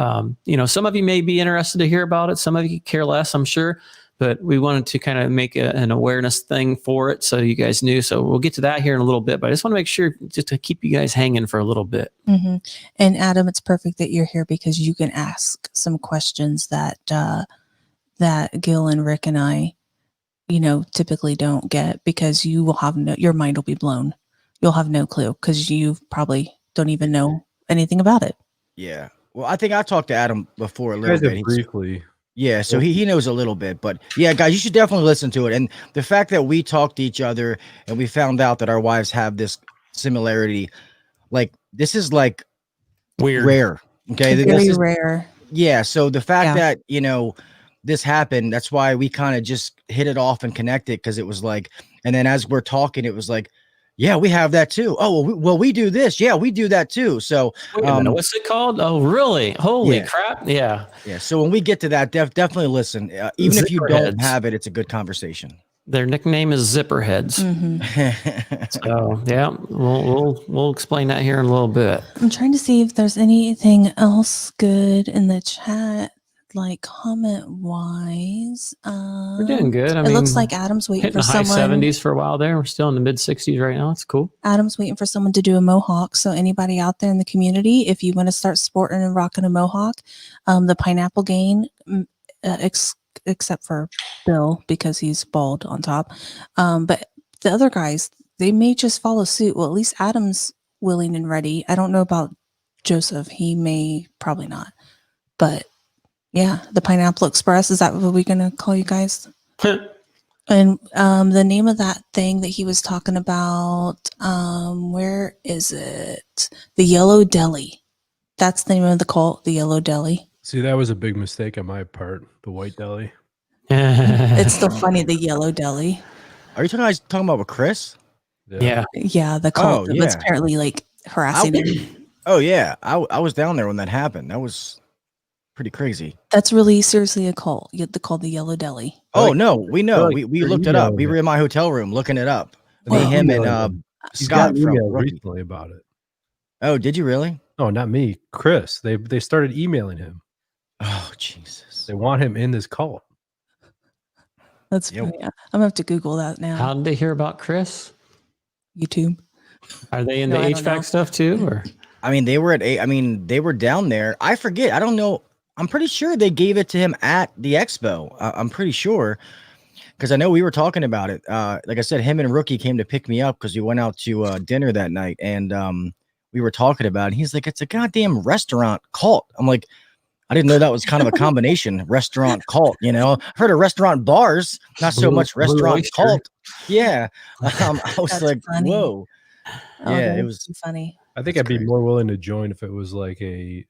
E: some of you may be interested to hear about it. Some of you care less, I'm sure. But we wanted to kind of make an awareness thing for it so you guys knew. So we'll get to that here in a little bit. But I just want to make sure just to keep you guys hanging for a little bit.
F: Hmm. And Adam, it's perfect that you're here because you can ask some questions that that Gil and Rick and I, typically don't get, because you will have your mind will be blown. You'll have no clue because you probably don't even know anything about it.
G: Yeah. Well, I think I talked to Adam before a
C: You
G: little
C: guys have
G: bit.
C: briefly.
G: Yeah, so he knows a little bit, but yeah, guys, you should definitely listen to it. And the fact that we talked to each other and we found out that our wives have this similarity, like this is like
E: Weird.
G: rare. Okay.
F: Very
G: This is,
F: rare.
G: yeah. So the fact
F: Yeah.
G: that, this happened, that's why we kind of just hit it off and connected, because it was like, and then as we're talking, it was like, yeah, we have that too. Oh, well, we do this. Yeah, we do that too. So,
E: Wait a minute, what's it called? Oh, really? Holy
G: Yeah.
E: crap. Yeah.
G: yeah. So when we get to that, definitely listen. Even if you don't
E: Zipperheads.
G: have it, it's a good conversation.
E: Their nickname is Zipperheads.
F: Hmm.
E: So yeah, we'll explain that here in a little bit.
F: I'm trying to see if there's anything else good in the chat, like comment wise.
E: We're doing good.
F: It looks like Adam's waiting
E: hitting
F: for
E: the high
F: someone.
E: 70s for a while there. We're still in the mid 60s right now. It's cool.
F: Adam's waiting for someone to do a mohawk. So anybody out there in the community, if you want to start sporting and rocking a mohawk, the pineapple gain, except for Bill because he's bald on top. But the other guys, they may just follow suit. Well, at least Adam's willing and ready. I don't know about Joseph. He may probably not. But yeah, the Pineapple Express. Is that what we're going to call you guys? And the name of that thing that he was talking about, where is it? The Yellow Deli. That's the name of the cult, the Yellow Deli.
C: See, that was a big mistake on my part. The white deli.
F: It's still funny, the Yellow Deli.
G: Are you talking about with Chris?
E: Yeah.
F: Yeah, the cult
G: Oh,
F: that was
G: yeah.
F: apparently like harassing him.
G: Oh yeah, I was down there when that happened. That was pretty crazy.
F: That's really seriously a cult. They're called the Yellow Deli.
G: Oh
C: like-
G: no, we know.
C: like
G: We
C: they're
G: looked it up. We
C: emailing
G: were in my hotel room looking it up. Me,
F: Well,
G: him, and
C: He's
G: Scott
C: got
G: from
C: email
G: Rookie.
C: recently about it.
G: Oh, did you really?
C: No, not me. Chris. They started emailing him.
G: Oh Jesus.
C: They want him in this cult.
F: That's
G: Yep.
F: funny. I'm gonna have to Google that now.
E: How did they hear about Chris?
F: YouTube.
E: Are they into
F: No, I don't know.
E: HVAC stuff too? Or
G: I mean, they were down there. I forget. I don't know. I'm pretty sure they gave it to him at the expo. I'm pretty sure, because I know we were talking about it. Like I said, him and Rookie came to pick me up because we went out to dinner that night, and we were talking about it. He's like, "It's a goddamn restaurant cult." I'm like, I didn't know that was kind of a combination restaurant cult. I've heard of restaurant bars, not so
E: Blue-
G: much
E: Blue
G: restaurant
E: Oyster.
G: cult. Yeah, I was
F: That's
G: like,
F: funny.
G: whoa.
F: Oh,
G: Yeah, it
F: that's
G: was-
F: funny.
C: I think
G: That's
C: I'd be
G: crazy.
C: more willing to join if it was like the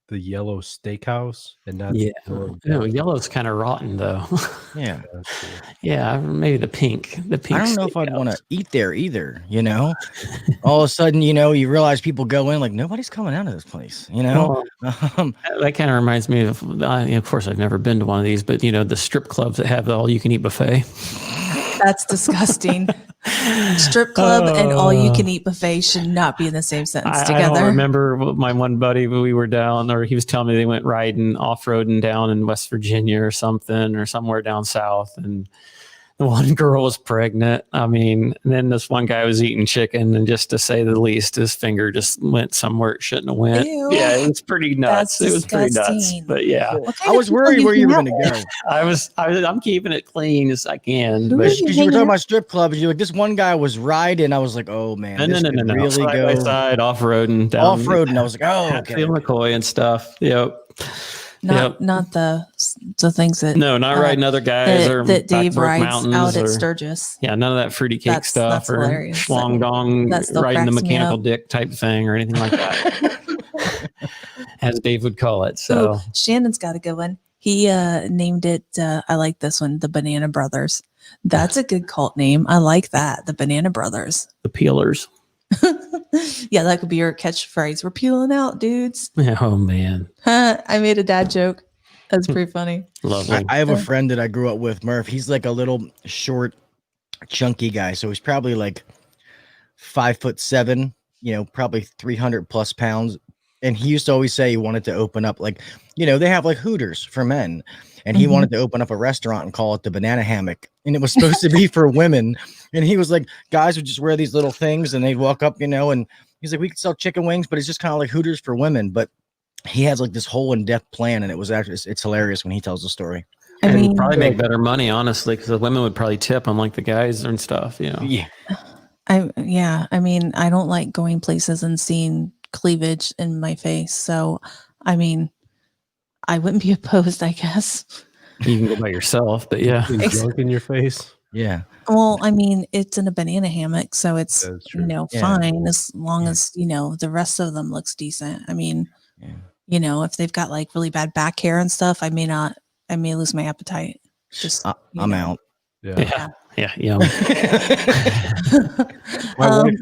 C: yellow steakhouse and not
E: yeah.
C: the yellow
E: No,
C: deli.
E: yellow's kind of rotten though.
G: Yeah.
C: That's cool.
E: Yeah, maybe the pink. The pink.
G: I don't know if I'd
E: steakhouse.
G: want to eat there either. All of a sudden, you realize people go in like nobody's coming out of this place.
E: Well,
G: Um,
E: that kind of reminds me of course, I've never been to one of these, but the strip clubs that have the all-you-can-eat buffet.
F: That's disgusting. Strip club and all you can eat buffet should not be in the same sentence
E: I
F: together.
E: don't remember my one buddy when we were down, or he was telling me they went riding off-roading down in West Virginia or something, or somewhere down south, and the one girl was pregnant. I mean, and then this one guy was eating chicken, and just to say the least, his finger just went somewhere it shouldn't have went.
F: Ew.
E: Yeah, it was pretty nuts.
F: That's
E: It was pretty nuts.
F: disgusting.
E: But yeah,
F: What kind
G: I
F: of
G: was
F: people
G: worried
F: you
G: where you were
F: hang
G: going
F: out
G: to
F: with?
G: go
E: I'm keeping it clean as I can.
F: Who
E: But
F: is
G: because you were
F: hanging
G: talking
F: out-
G: about strip clubs. You're like, this one guy was riding. I was like, oh man,
E: no,
G: this could
E: really
G: really
E: side by
G: go
E: side, off-roading down
G: off road. And I was like, oh, okay.
E: Hatfield McCoy and stuff. Yep.
F: Not the things that
E: No, not
F: Uh,
E: riding other guys or
F: that Dave
E: Backbrook
F: rides
E: Mountains
F: out at
E: or-
F: Sturgis.
E: Yeah, none of that fruity cake
F: That's
E: stuff or
F: hilarious.
E: schlong dong
F: That still
E: riding the
F: cracks me
E: mechanical
F: up.
E: dick type thing or anything like that, as Dave would call it. So
F: Ooh, Shannon's got a good one. He named it, I like this one, the Banana Brothers. That's a good cult name. I like that. The Banana Brothers.
E: The peelers.
F: Yeah, that could be your catchphrase. We're peeling out, dudes.
E: Oh, man.
F: I made a dad joke. That's pretty funny.
E: Lovely.
G: I have a friend that I grew up with, Murph. He's like a little short, chunky guy. So he's probably like 5'7", probably 300 plus pounds. And he used to always say he wanted to open up like, they have like Hooters for men. And he wanted to open up a restaurant and call it the Banana Hammock. And it was supposed to be for women. And he was like, guys would just wear these little things and they'd walk up, and he's like, we could sell chicken wings, but it's just kind of like Hooters for women. But he has like this whole in-depth plan. And it was actually, it's hilarious when he tells the story.
F: I
E: and
F: mean,
E: probably make better money, honestly, because the women would probably tip unlike the guys and stuff,
G: Yeah.
F: I mean, I don't like going places and seeing cleavage in my face. So, I mean, I wouldn't be opposed, I guess.
E: You can go by yourself, but yeah.
C: Junk in your face.
G: Yeah.
F: Well, I mean, it's in a banana hammock, so it's,
C: That's true.
F: fine as long as, the rest of them looks decent. I mean, if they've got like really bad back hair and stuff, I may lose my appetite. Just,
G: I'm out.
E: Yeah.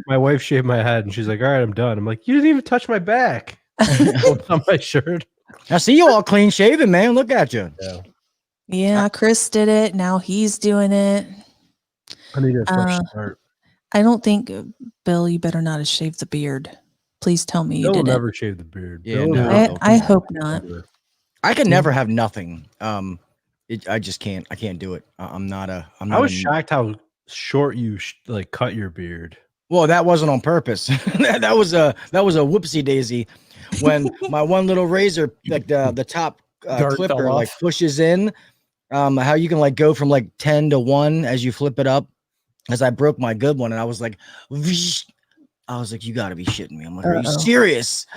C: My wife shaved my head and she's like, all right, I'm done. I'm like, you didn't even touch my back. On my shirt.
G: I see you all clean shaven, man. Look at you.
F: Yeah, Chris did it. Now he's doing it.
C: I need a fresh start.
F: I don't think, Bill, you better not have shaved the beard. Please tell me you
C: Bill will
F: did
C: never shave the beard.
G: Yeah,
C: Bill
G: no.
C: will-
F: I hope not.
G: I can never have nothing. I just can't. I can't do it. I'm not.
C: I was shocked how short you cut your beard.
G: Well, that wasn't on purpose. that was a whoopsie daisy. When my one little razor, like the top
E: Guard
G: clipper,
E: fell
G: like
E: off.
G: pushes in. How you can like go from like 10 to 1 as you flip it up. As I broke my good one, and I was like, "Whoosh." I was like, you got to be shitting me. I'm like, are you serious?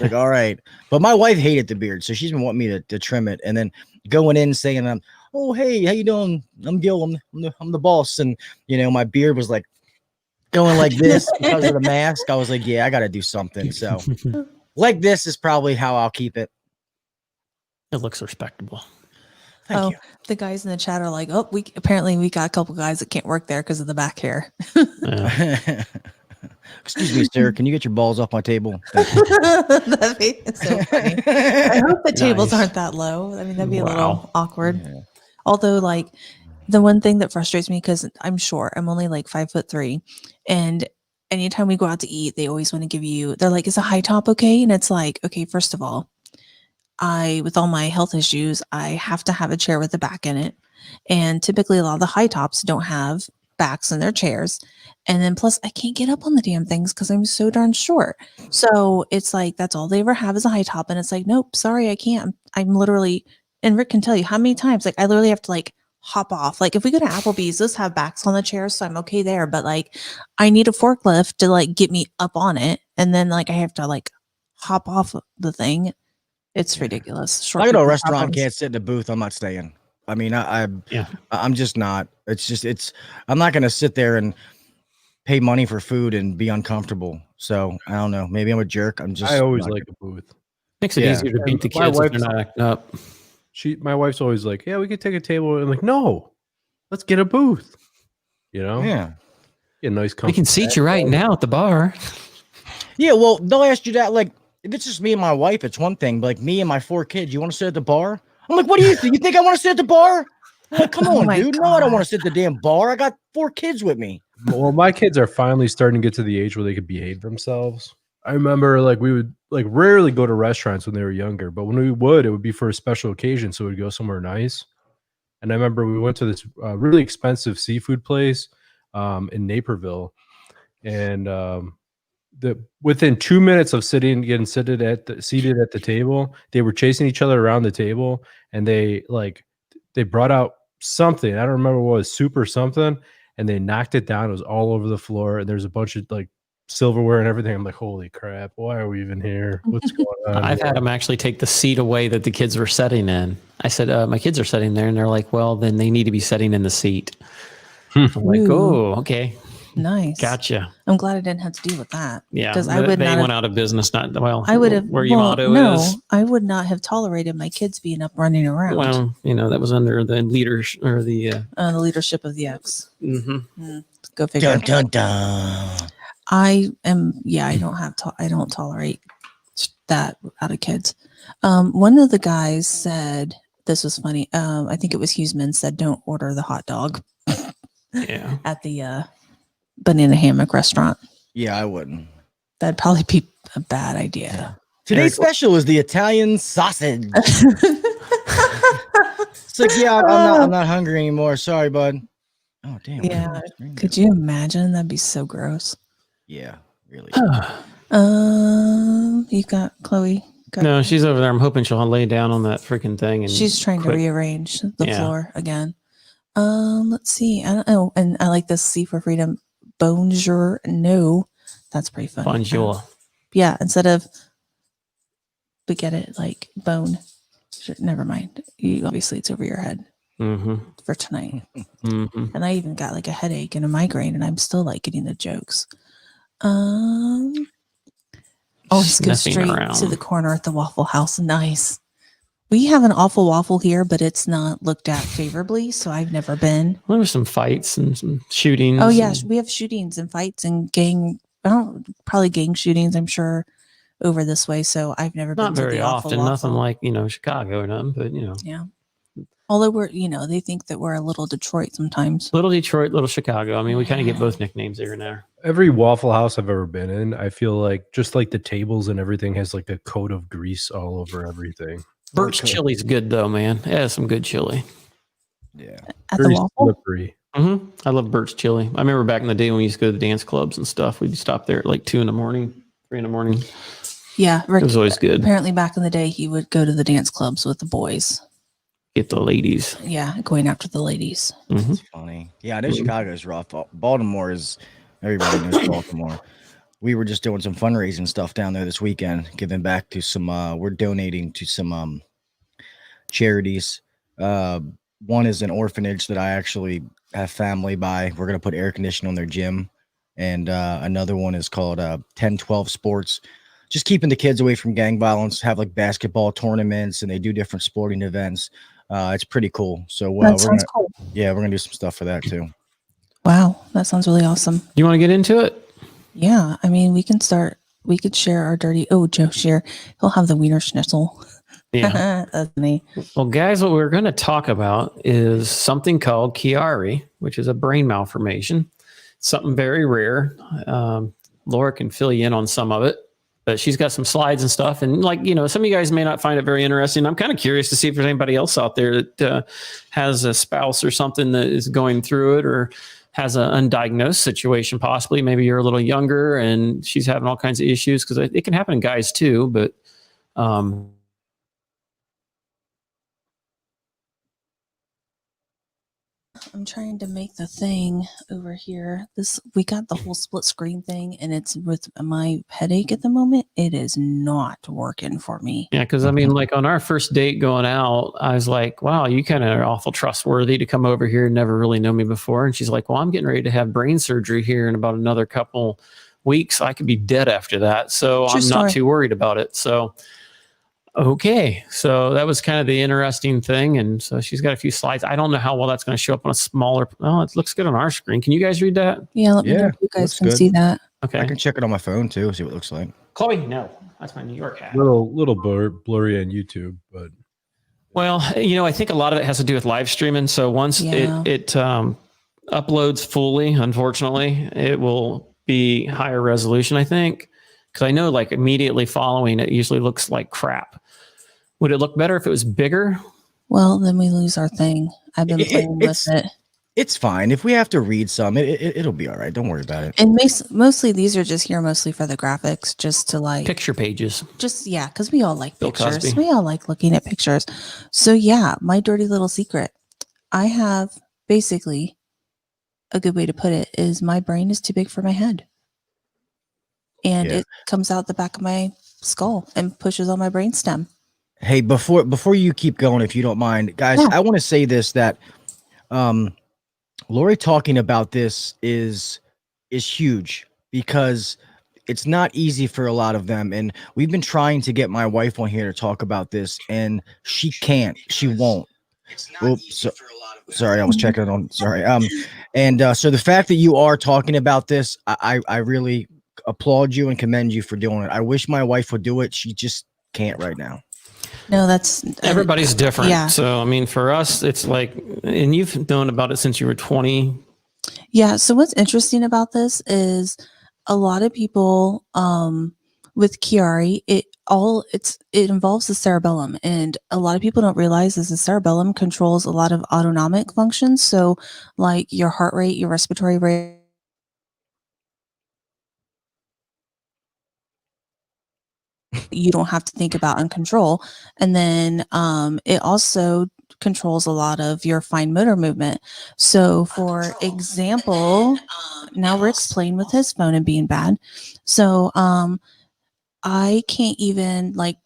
G: Like, all right. But my wife hated the beard, so she's been wanting me to trim it. And then going in saying, oh, hey, how you doing? I'm Gil. I'm the boss. And, my beard was like going like this because of the mask. I was like, yeah, I got to do something. So like this is probably how I'll keep it.
E: It looks respectable.
G: Thank you.
F: The guys in the chat are like, oh, we got a couple guys that can't work there because of the back hair.
E: Yeah.
G: Excuse me, sir. Can you get your balls off my table?
F: That'd be so funny. I hope the tables
E: Nice.
F: aren't that low. I mean, that'd be a
E: Wow.
F: little awkward.
G: Yeah.
F: Although, like, the one thing that frustrates me, because I'm short, I'm only like 5'3", and anytime we go out to eat, they always want to give you. They're like, "Is a high top okay?" And it's like, okay, first of all, with all my health issues, I have to have a chair with a back in it, and typically a lot of the high tops don't have backs in their chairs. And then plus I can't get up on the damn things because I'm so darn short. So it's like, that's all they ever have is a high top. And it's like, nope, sorry, I can't. I'm literally, and Rick can tell you how many times, like I literally have to like hop off. Like if we go to Applebee's, those have backs on the chairs. So I'm okay there. But like, I need a forklift to like get me up on it. And then like, I have to like hop off the thing. It's ridiculous.
G: If I go to a
F: people
G: restaurant,
F: problems.
G: can't sit in the booth, I'm not staying. I mean, I'm just not. I'm not going to sit there and pay money for food and be uncomfortable. So I don't know. Maybe I'm a jerk.
C: I always like a booth.
E: Makes it easier to beat the
C: My
E: kids if they're
C: wife's-
E: not acting up.
C: My wife's always like, yeah, we could take a table. I'm like, no, let's get a booth.
G: Yeah.
C: Get a nice.
E: We can seat you right now at the bar.
G: Yeah. Well, they'll ask you that. Like, if it's just me and my wife, it's one thing. But like me and my 4 kids, you want to sit at the bar? I'm like, what do you think? You think I want to sit at the bar? I'm like, come
F: Oh
G: on,
F: my
G: dude. No, I don't
F: God.
G: want to sit at the damn bar. I got 4 kids with me.
C: Well, my kids are finally starting to get to the age where they could behave themselves. I remember like we would like rarely go to restaurants when they were younger, but when we would, it would be for a special occasion. So we'd go somewhere nice. And I remember we went to this really expensive seafood place in Naperville, and within 2 minutes of getting seated at the table, they were chasing each other around the table, and they brought out something. I don't remember what it was, soup or something, and they knocked it down. It was all over the floor, and there's a bunch of like silverware and everything. I'm like, holy crap, why are we even here? What's going on?
E: I've had them actually take the seat away that the kids were sitting in. I said, my kids are sitting there, and they're like, well, then they need to be sitting in the seat. I'm like,
F: Ooh.
E: oh, okay.
F: Nice.
E: Gotcha.
F: I'm glad I didn't have to deal with that.
E: Yeah,
F: 'Cause I would
E: they
F: not
E: went
F: have-
E: out of business. Not well.
F: I would have.
E: Where Yamato
F: no,
E: is.
F: I would not have tolerated my kids being up running around.
E: Well, that was under the leadership or the.
F: The leadership of the X.
E: Mm-hmm.
F: Go figure.
G: Dun, dun, dun.
F: I am. Yeah, I don't have. I don't tolerate that out of kids. One of the guys said this was funny. I think it was Huseman said, "Don't order the hot dog."
E: Yeah.
F: At the banana hammock restaurant.
G: Yeah, I wouldn't.
F: That'd probably be a bad idea.
G: Today's special is the Italian sausage. It's like, yeah, I'm not hungry anymore. Sorry, bud. Oh, damn.
F: Yeah. Could you imagine? That'd be so gross.
G: Yeah, really.
F: You got Chloe.
E: No, she's over there. I'm hoping she'll lay down on that freaking thing. And
F: she's trying
E: quit.
F: to rearrange the floor again. Let's see. I don't know. And I like this C for freedom. Bonjour. No, that's pretty funny.
E: Bonjour.
F: Yeah. Instead of, we get it like bone. Never mind. Obviously, it's over your head for tonight. And I even got like a headache and a migraine, and I'm still like getting the jokes. Always go straight to the corner at the Waffle House. Nice. We have an awful waffle here, but it's not looked at favorably, so I've never been.
E: Well, there were some fights and some shootings.
F: Oh yeah, we have shootings and fights and probably gang shootings, I'm sure, over this way. So I've never been.
E: Not very
F: the
E: often.
F: waffle.
E: Nothing like Chicago or nothing, but
F: Yeah. Although we're they think that we're a little Detroit sometimes.
E: Little Detroit, little Chicago. I mean, we kind of get both nicknames there and there.
C: Every Waffle House I've ever been in, I feel like just like the tables and everything has like a coat of grease all over everything.
E: Birch chili's good though, man. It has some good chili.
G: Yeah.
F: At
C: Very
F: the waffle.
C: slippery.
E: I love Birch chili. I remember back in the day when we used to go to the dance clubs and stuff. We'd stop there at like 2 a.m, 3 a.m.
F: Yeah, Rick,
E: it was always good.
F: Apparently, back in the day, he would go to the dance clubs with the boys.
E: Get the ladies.
F: Yeah, going after the ladies.
G: That's funny. Yeah, I know Chicago's rough. Baltimore is, everybody knows Baltimore. We were just doing some fundraising stuff down there this weekend, giving back to some, we're donating to some charities. One is an orphanage that I actually have family by. We're going to put air conditioning on their gym. And another one is called 1012 Sports. Just keeping the kids away from gang violence, have like basketball tournaments, and they do different sporting events. It's pretty cool. So we're gonna, we're gonna do some stuff for that too.
F: Wow, that sounds really awesome.
E: You want to get into it?
F: Yeah, I mean, we can start. We could share our dirty. Oh, Joe, share. He'll have the wiener schnitzel.
E: Yeah.
F: That's me.
E: Well, guys, what we're going to talk about is something called Chiari, which is a brain malformation. Something very rare. Laura can fill you in on some of it. But she's got some slides and stuff. And some of you guys may not find it very interesting. I'm kind of curious to see if there's anybody else out there that has a spouse or something that is going through it or has an undiagnosed situation, possibly. Maybe you're a little younger and she's having all kinds of issues because it can happen in guys too. But
F: I'm trying to make the thing over here. We got the whole split screen thing, and it's with my headache at the moment. It is not working for me.
E: Yeah, because I mean, like on our first date going out, I was like, "Wow, you kind of are awful trustworthy to come over here and never really know me before." And she's like, "Well, I'm getting ready to have brain surgery here in about another couple weeks. I could be dead after that, so I'm not too worried about it." So. Okay, so that was kind of the interesting thing. And so she's got a few slides. I don't know how well that's going to show up on a smaller. Oh, it looks good on our screen. Can you guys read that?
F: Yeah, let me know if you guys can see that.
E: Okay.
G: I can check it on my phone too, see what it looks like.
E: Chloe, no, that's my New York hat.
C: Little blurry on YouTube, but.
E: Well, I think a lot of it has to do with live streaming. So once it uploads fully, unfortunately, it will be higher resolution, I think. Because I know like immediately following it usually looks like crap. Would it look better if it was bigger?
F: Well, then we lose our thing. I've been playing with it.
G: It's fine. If we have to read some, it'll be all right. Don't worry about it.
F: And mostly these are just here mostly for the graphics, just to like
E: picture pages.
F: Just because we all like
E: Bill
F: pictures.
E: Cosby.
F: We all like looking at pictures. So yeah, my dirty little secret. I have basically a good way to put it is my brain is too big for my head. And it comes out the back of my skull and pushes on my brainstem.
G: Hey, before you keep going, if you don't mind, guys, I want to say this, that Lori talking about this is is huge because it's not easy for a lot of them. And we've been trying to get my wife on here to talk about this, and she can't. She won't. Oops. Sorry, I was checking on. Sorry. So the fact that you are talking about this, I really applaud you and commend you for doing it. I wish my wife would do it. She just can't right now.
F: No, that's
E: Everybody's different.
F: Yeah.
E: So, I mean, for us, it's like, and you've known about it since you were 20.
F: Yeah. So what's interesting about this is a lot of people with Chiari, it involves the cerebellum, and a lot of people don't realize is the cerebellum controls a lot of autonomic functions. So like your heart rate, your respiratory rate. You don't have to think about and control. And then it also controls a lot of your fine motor movement. So for example, now Rick's playing with his phone and being bad. So I can't even like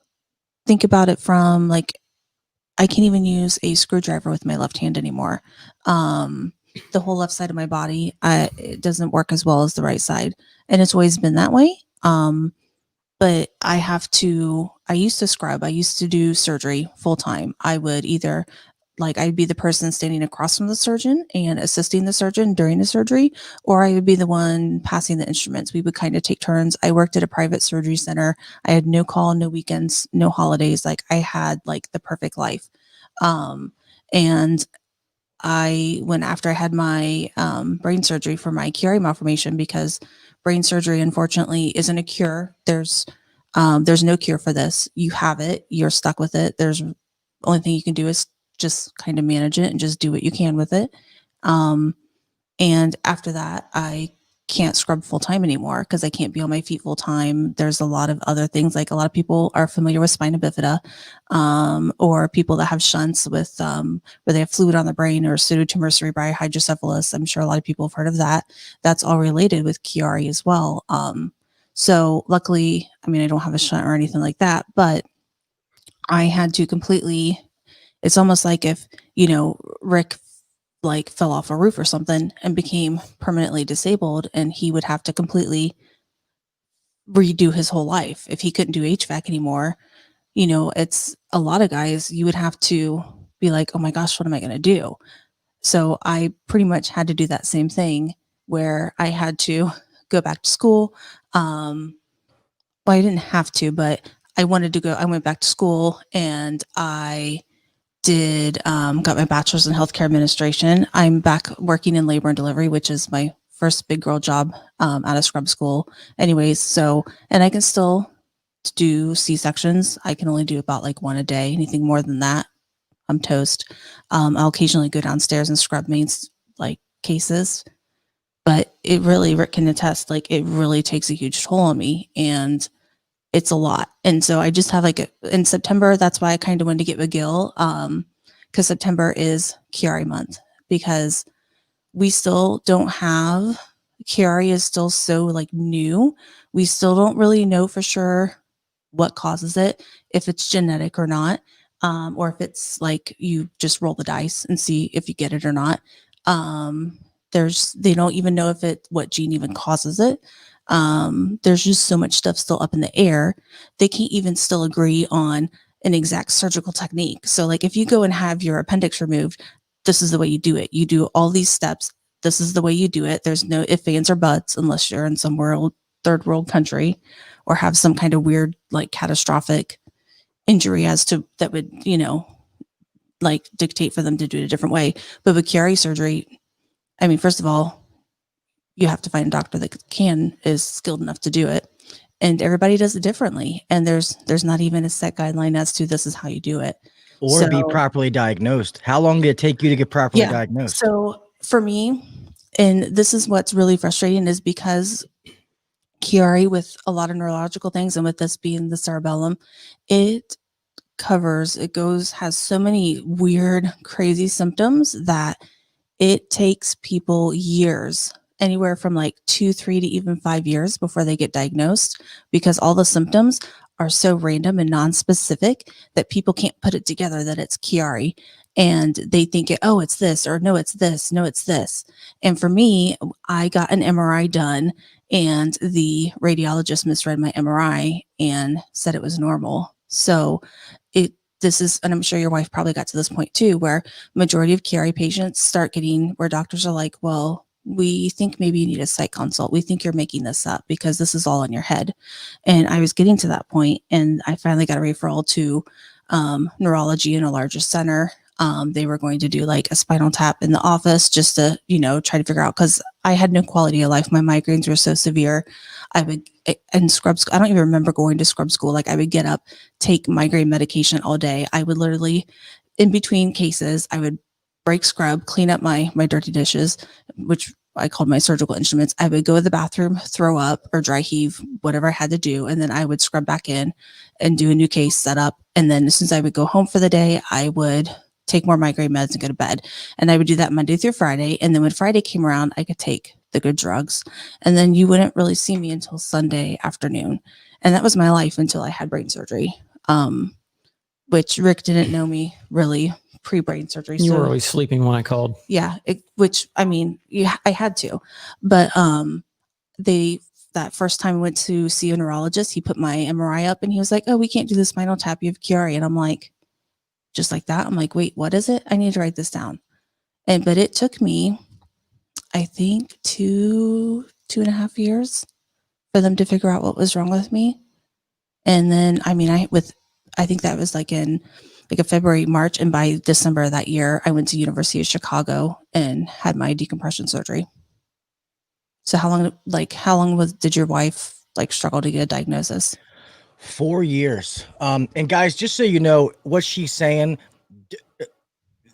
F: think about it from like, I can't even use a screwdriver with my left hand anymore. The whole left side of my body, it doesn't work as well as the right side. And it's always been that way. But I used to scrub. I used to do surgery full time. I would either I'd be the person standing across from the surgeon and assisting the surgeon during the surgery, or I would be the one passing the instruments. We would kind of take turns. I worked at a private surgery center. I had no call, no weekends, no holidays. Like I had like the perfect life. And after I had my brain surgery for my Chiari Malformation, because brain surgery, unfortunately, isn't a cure. There's no cure for this. You have it, you're stuck with it. There's only thing you can do is just kind of manage it and just do what you can with it. And after that, I can't scrub full time anymore because I can't be on my feet full time. There's a lot of other things. Like a lot of people are familiar with spina bifida, or people that have shunts with where they have fluid on the brain, or pseudotumor cerebri hydrocephalus. I'm sure a lot of people have heard of that. That's all related with Chiari as well. So luckily, I mean, I don't have a shunt or anything like that, but I had to completely, it's almost like if, Rick like fell off a roof or something and became permanently disabled, and he would have to completely redo his whole life. If he couldn't do HVAC anymore, it's a lot of guys, you would have to be like, oh my gosh, what am I going to do? So I pretty much had to do that same thing where I had to go back to school. Well, I didn't have to, but I wanted to go. I went back to school and I got my bachelor's in healthcare administration. I'm back working in labor and delivery, which is my first big girl job out of scrub school. Anyways, so, and I can still do C-sections. I can only do about like one a day. Anything more than that, I'm toast. I'll occasionally go downstairs and scrub mains like cases, but it really, Rick can attest, like it really takes a huge toll on me, and it's a lot. And so I just have in September, that's why I kind of wanted to get with Gil, because September is Chiari month, because we still don't have, Chiari is still so like new. We still don't really know for sure what causes it, if it's genetic or not, or if it's like you just roll the dice and see if you get it or not. They don't even know what gene even causes it. There's just so much stuff still up in the air. They can't even still agree on an exact surgical technique. So like if you go and have your appendix removed, this is the way you do it. You do all these steps. This is the way you do it. There's no ifs, ands, or buts unless you're in some third world country or have some kind of weird, like catastrophic injury that would, like dictate for them to do it a different way. But with Chiari surgery, I mean, first of all, you have to find a doctor that is skilled enough to do it, and everybody does it differently. And there's not even a set guideline as to this is how you do it,
G: or be properly diagnosed. How long did it take you to get properly diagnosed?
F: So for me, and this is what's really frustrating, is because Chiari, with a lot of neurological things, and with this being the cerebellum, it has so many weird, crazy symptoms that it takes people years, anywhere from like 2, 3 to even 5 years before they get diagnosed, because all the symptoms are so random and non-specific that people can't put it together that it's Chiari, and they think oh, it's this, or no, it's this, no, it's this. And for me, I got an MRI done, and the radiologist misread my MRI and said it was normal. So this is, and I'm sure your wife probably got to this point too, where majority of Chiari patients start getting where doctors are like, well, we think maybe you need a psych consult. We think you're making this up because this is all in your head. And I was getting to that point, and I finally got a referral to neurology in a larger center. They were going to do like a spinal tap in the office just to, try to figure out, because I had no quality of life. My migraines were so severe. I would, in scrub school, I don't even remember going to scrub school. Like I would get up, take migraine medication all day. I would literally, in between cases, I would break scrub, clean up my dirty dishes, which I called my surgical instruments. I would go to the bathroom, throw up or dry heave, whatever I had to do. And then I would scrub back in and do a new case setup. And then as soon as I would go home for the day, I would take more migraine meds and go to bed. And I would do that Monday through Friday. And then when Friday came around, I could take the good drugs. And then you wouldn't really see me until Sunday afternoon. And that was my life until I had brain surgery, which Rick didn't know me really pre-brain surgery.
E: You were always sleeping when I called.
F: Yeah. I had to, but that first time I went to see a neurologist, he put my MRI up and he was like, oh, we can't do the spinal tap. You have Chiari. And I'm like, just like that. I'm like, wait, what is it? I need to write this down. But it took me, I think 2.5 years for them to figure out what was wrong with me. And then, I think that was like in a February, March. And by December of that year, I went to University of Chicago and had my decompression surgery. So how long did your wife struggle to get a diagnosis?
G: 4 years. And guys, just so you know what she's saying,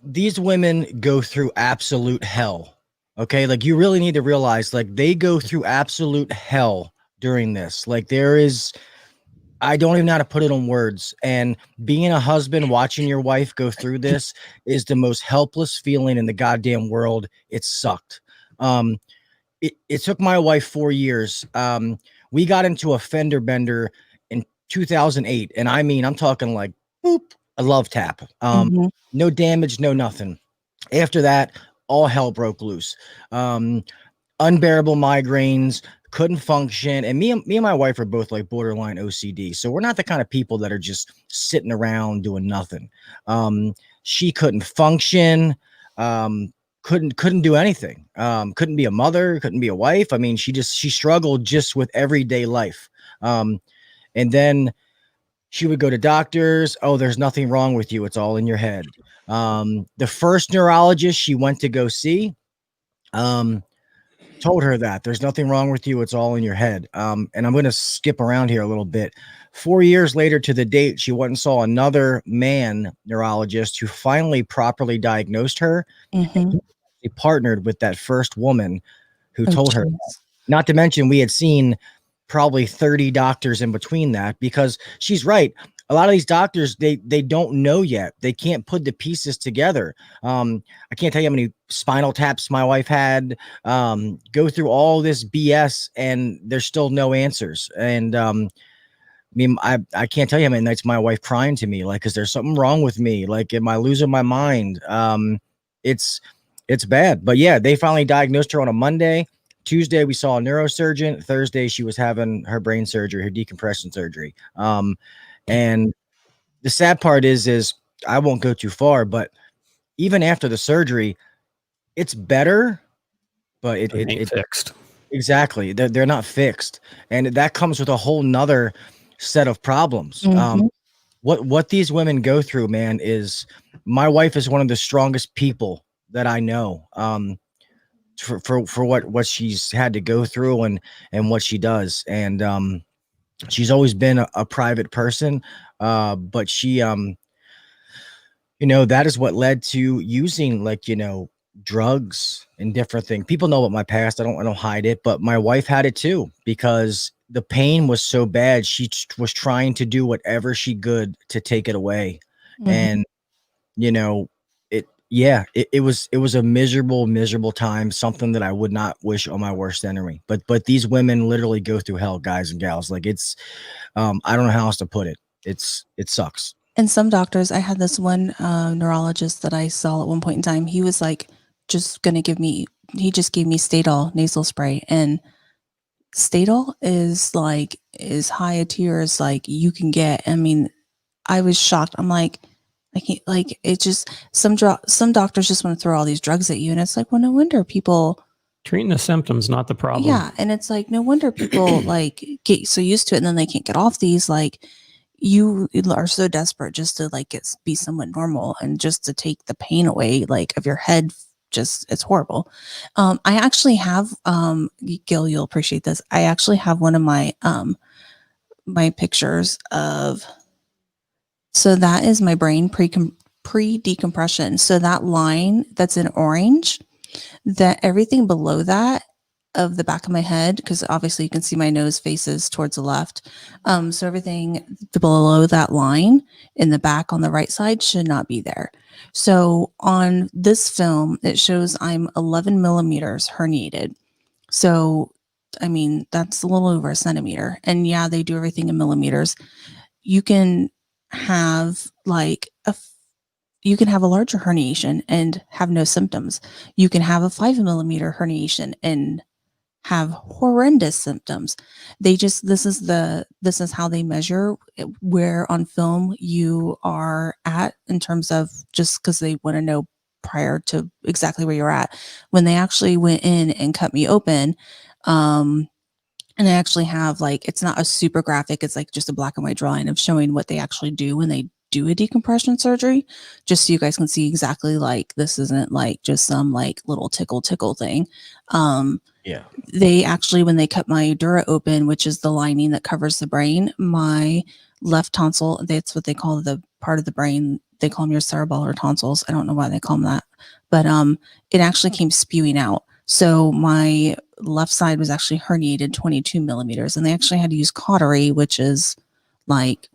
G: these women go through absolute hell. Okay. Like you really need to realize, they go through absolute hell during this. I don't even know how to put it on words. And being a husband, watching your wife go through this is the most helpless feeling in the goddamn world. It sucked. It took my wife 4 years. We got into a fender bender in 2008. And I'm talking like, boop, a love tap. No damage, no nothing. After that, all hell broke loose. Unbearable migraines, couldn't function. And me and my wife are both borderline OCD. So we're not the kind of people that are just sitting around doing nothing. She couldn't function, couldn't do anything. Couldn't be a mother, couldn't be a wife. She struggled just with everyday life. And then she would go to doctors. Oh, there's nothing wrong with you. It's all in your head. The first neurologist she went to go see, told her that there's nothing wrong with you. It's all in your head. And I'm going to skip around here a little bit. 4 years later to the date, she went and saw another man neurologist who finally properly diagnosed her. Mm-hmm. He partnered with that first woman who told her that. Not to mention we had seen probably 30 doctors in between that, because she's right. A lot of these doctors, they don't know yet. They can't put the pieces together. I can't tell you how many spinal taps my wife had, go through all this BS, and there's still no answers. And I can't tell you how many nights my wife crying to me, is there something wrong with me? Am I losing my mind? It's bad. But yeah, they finally diagnosed her on a Monday. Tuesday, we saw a neurosurgeon. Thursday, she was having her brain surgery, her decompression surgery. And the sad part is I won't go too far, but even after the surgery, it's better, but it ain't
E: fixed.
G: Exactly. They're not fixed. And that comes with a whole nother set of problems. Mm-hmm. What these women go through, man, is my wife is one of the strongest people that I know, for what she's had to go through and what she does. And, she's always been a private person, but she, that is what led to using drugs and different things. People know about my past. I don't hide it, but my wife had it too, because the pain was so bad. She was trying to do whatever she could to take it away. Mm-hmm. And, Yeah, it was a miserable time, something that I would not wish on my worst enemy. But these women literally go through hell, guys and gals. Like it's I don't know how else to put it. It sucks.
F: And some doctors, I had this one neurologist that I saw at one point in time. He was like, just gonna give me. He just gave me Stadol nasal spray, and Stadol is like as high a tier as like you can get. I mean, I was shocked. I'm like, I can't, like it just some doctors just want to throw all these drugs at you, and it's like, well, no wonder people
E: Treating the symptoms, not the problem.
F: Yeah, and it's like no wonder people like get so used to it, and then they can't get off these. Like you are so desperate just to like be somewhat normal and just to take the pain away, like of your head. Just it's horrible. I actually have Gil, you'll appreciate this. I actually have one of my my pictures of. So that is my brain pre-decompression. So that line that's in orange, that everything below that of the back of my head, because obviously you can see my nose faces towards the left. So everything below that line in the back on the right side should not be there. So on this film, it shows I'm 11 millimeters herniated. So, I mean, that's a little over a centimeter. And yeah, they do everything in millimeters. You can have like you can have a larger herniation and have no symptoms. You can have a 5 millimeter herniation and have horrendous symptoms. This is how they measure where on film you are at in terms of, just because they want to know prior to exactly where you're at. When they actually went in and cut me open, and I actually have like, it's not a super graphic, it's like just a black and white drawing of showing what they actually do when they do a decompression surgery, just so you guys can see exactly, like, this isn't like just some like little tickle thing.
G: Yeah.
F: They actually, when they cut my dura open, which is the lining that covers the brain, my left tonsil, that's what they call the part of the brain. They call them your cerebellar tonsils. I don't know why they call them that, but it actually came spewing out. So my left side was actually herniated 22 millimeters, and they actually had to use cautery, which is like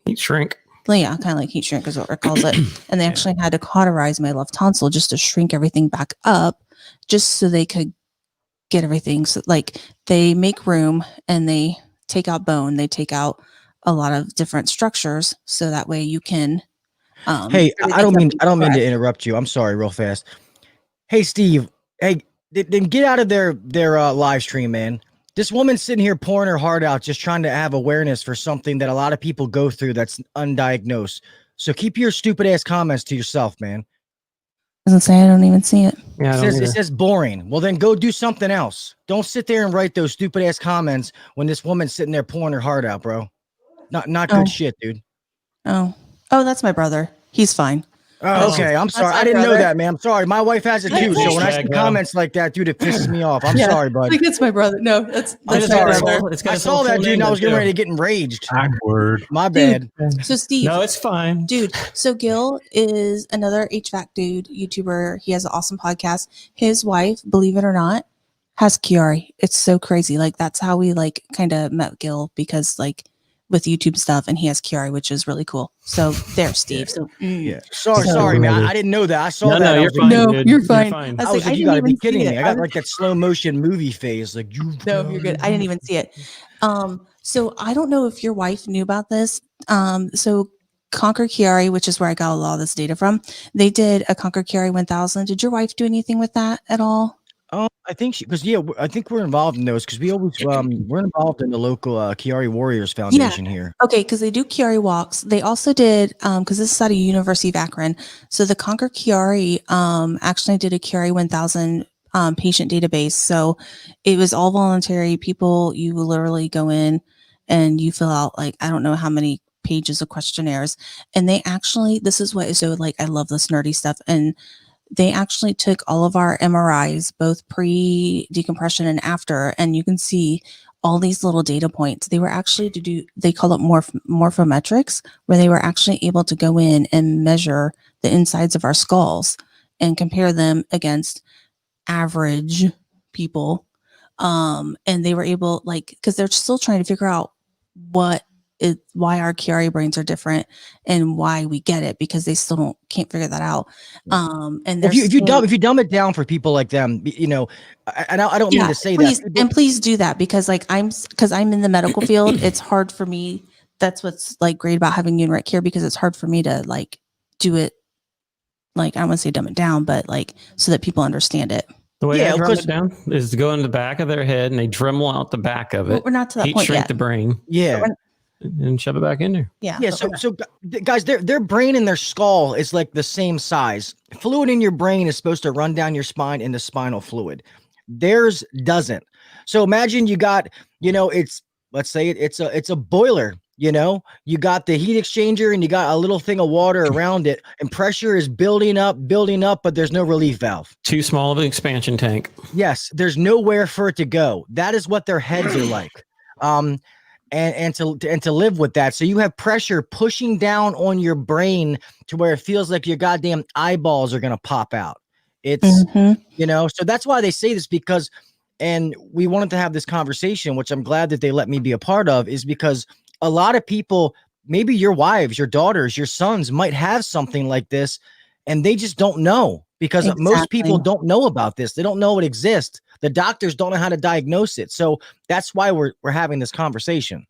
E: Heat shrink.
F: yeah, kind of like heat shrink is what Rick calls it. And they actually had to cauterize my left tonsil just to shrink everything back up, just so they could get everything. So like they make room and they take out bone, they take out a lot of different structures, so that way you can.
G: Hey, I don't mean to interrupt you. I'm sorry, real fast. Hey, Steve. Hey, then get out of their live stream, man. This woman's sitting here pouring her heart out, just trying to have awareness for something that a lot of people go through that's undiagnosed. So keep your stupid ass comments to yourself, man.
F: Doesn't say, I don't even see it.
E: Yeah,
G: It says boring. Well, then go do something else. Don't sit there and write those stupid ass comments when this woman's sitting there pouring her heart out, bro. Not good shit, dude.
F: Oh, that's my brother. He's fine.
G: Oh, okay. I'm sorry. I didn't know that, man. I'm sorry. My wife has it too. So when I see comments like that, dude, it pisses me off. I'm sorry, bud.
F: I think it's my brother. No,
G: I'm sorry. I saw that, dude, and I was getting ready to get enraged.
C: Awkward.
G: My bad.
F: So Steve.
E: No, it's fine.
F: Dude, so Gil is another HVAC dude, YouTuber. He has an awesome podcast. His wife, believe it or not, has Chiari. It's so crazy. Like, that's how we like kind of met Gil, because like with YouTube stuff, and he has Chiari, which is really cool. So there, Steve. So
G: yeah. Sorry, man. I didn't know that. I saw that.
E: No, you're fine.
F: No,
E: Dude.
F: you're fine.
G: I was like, you gotta be kidding me. I got like that slow motion movie phase. Like,
F: no, you're good. I didn't even see it. So I don't know if your wife knew about this. So Conquer Chiari, which is where I got a lot of this data from, they did a Conquer Chiari 1000. Did your wife do anything with that at all?
G: I think I think we're involved in those, because we always we're involved in the local Chiari Warriors Foundation here.
F: Okay, because they do Chiari walks. They also did because this is at a University of Akron. So the Conquer Chiari actually did a Chiari 1000 patient database. So it was all voluntary. People, you literally go in and you fill out like, I don't know how many pages of questionnaires, and they actually, this is what is so like, I love this nerdy stuff, and they actually took all of our MRIs, both pre-decompression and after, and you can see all these little data points. They were actually they call it morphometrics, where they were actually able to go in and measure the insides of our skulls and compare them against average people. And they were able, like, because they're still trying to figure out what why our Chiari brains are different and why we get it, because they still can't figure that out. And
G: Well, if you dumb it down for people like them, you know, I don't mean to say
F: please,
G: that.
F: and please do that, because like I'm in the medical field. It's hard for me. That's what's like great about having you and Rick here, because it's hard for me to like do it. Like, I don't want to say dumb it down, but like so that people understand it.
E: The way I drum it down is to go in the back of their head and they Dremel out the back of it.
F: We're not to that
E: heat
F: point
E: shrink
F: yet.
E: the brain.
G: Yeah.
E: And shove it back in there.
F: Yeah.
G: Yeah. So guys, their brain and their skull is like the same size. Fluid in your brain is supposed to run down your spine into spinal fluid. Theirs doesn't. So imagine you got, you know, let's say it's a boiler. You know, you got the heat exchanger and you got a little thing of water around it, and pressure is building up, but there's no relief valve.
E: Too small of an expansion tank.
G: Yes, there's nowhere for it to go. That is what their heads are like. And to live with that. So you have pressure pushing down on your brain to where it feels like your goddamn eyeballs are going to pop out. It's, you know, so that's why they say this, because, and we wanted to have this conversation, which I'm glad that they let me be a part of, is because a lot of people, maybe your wives, your daughters, your sons might have something like this, and they just don't know, because most people don't know about this. They don't know it exists. The doctors don't know how to diagnose it. So that's why we're having this conversation.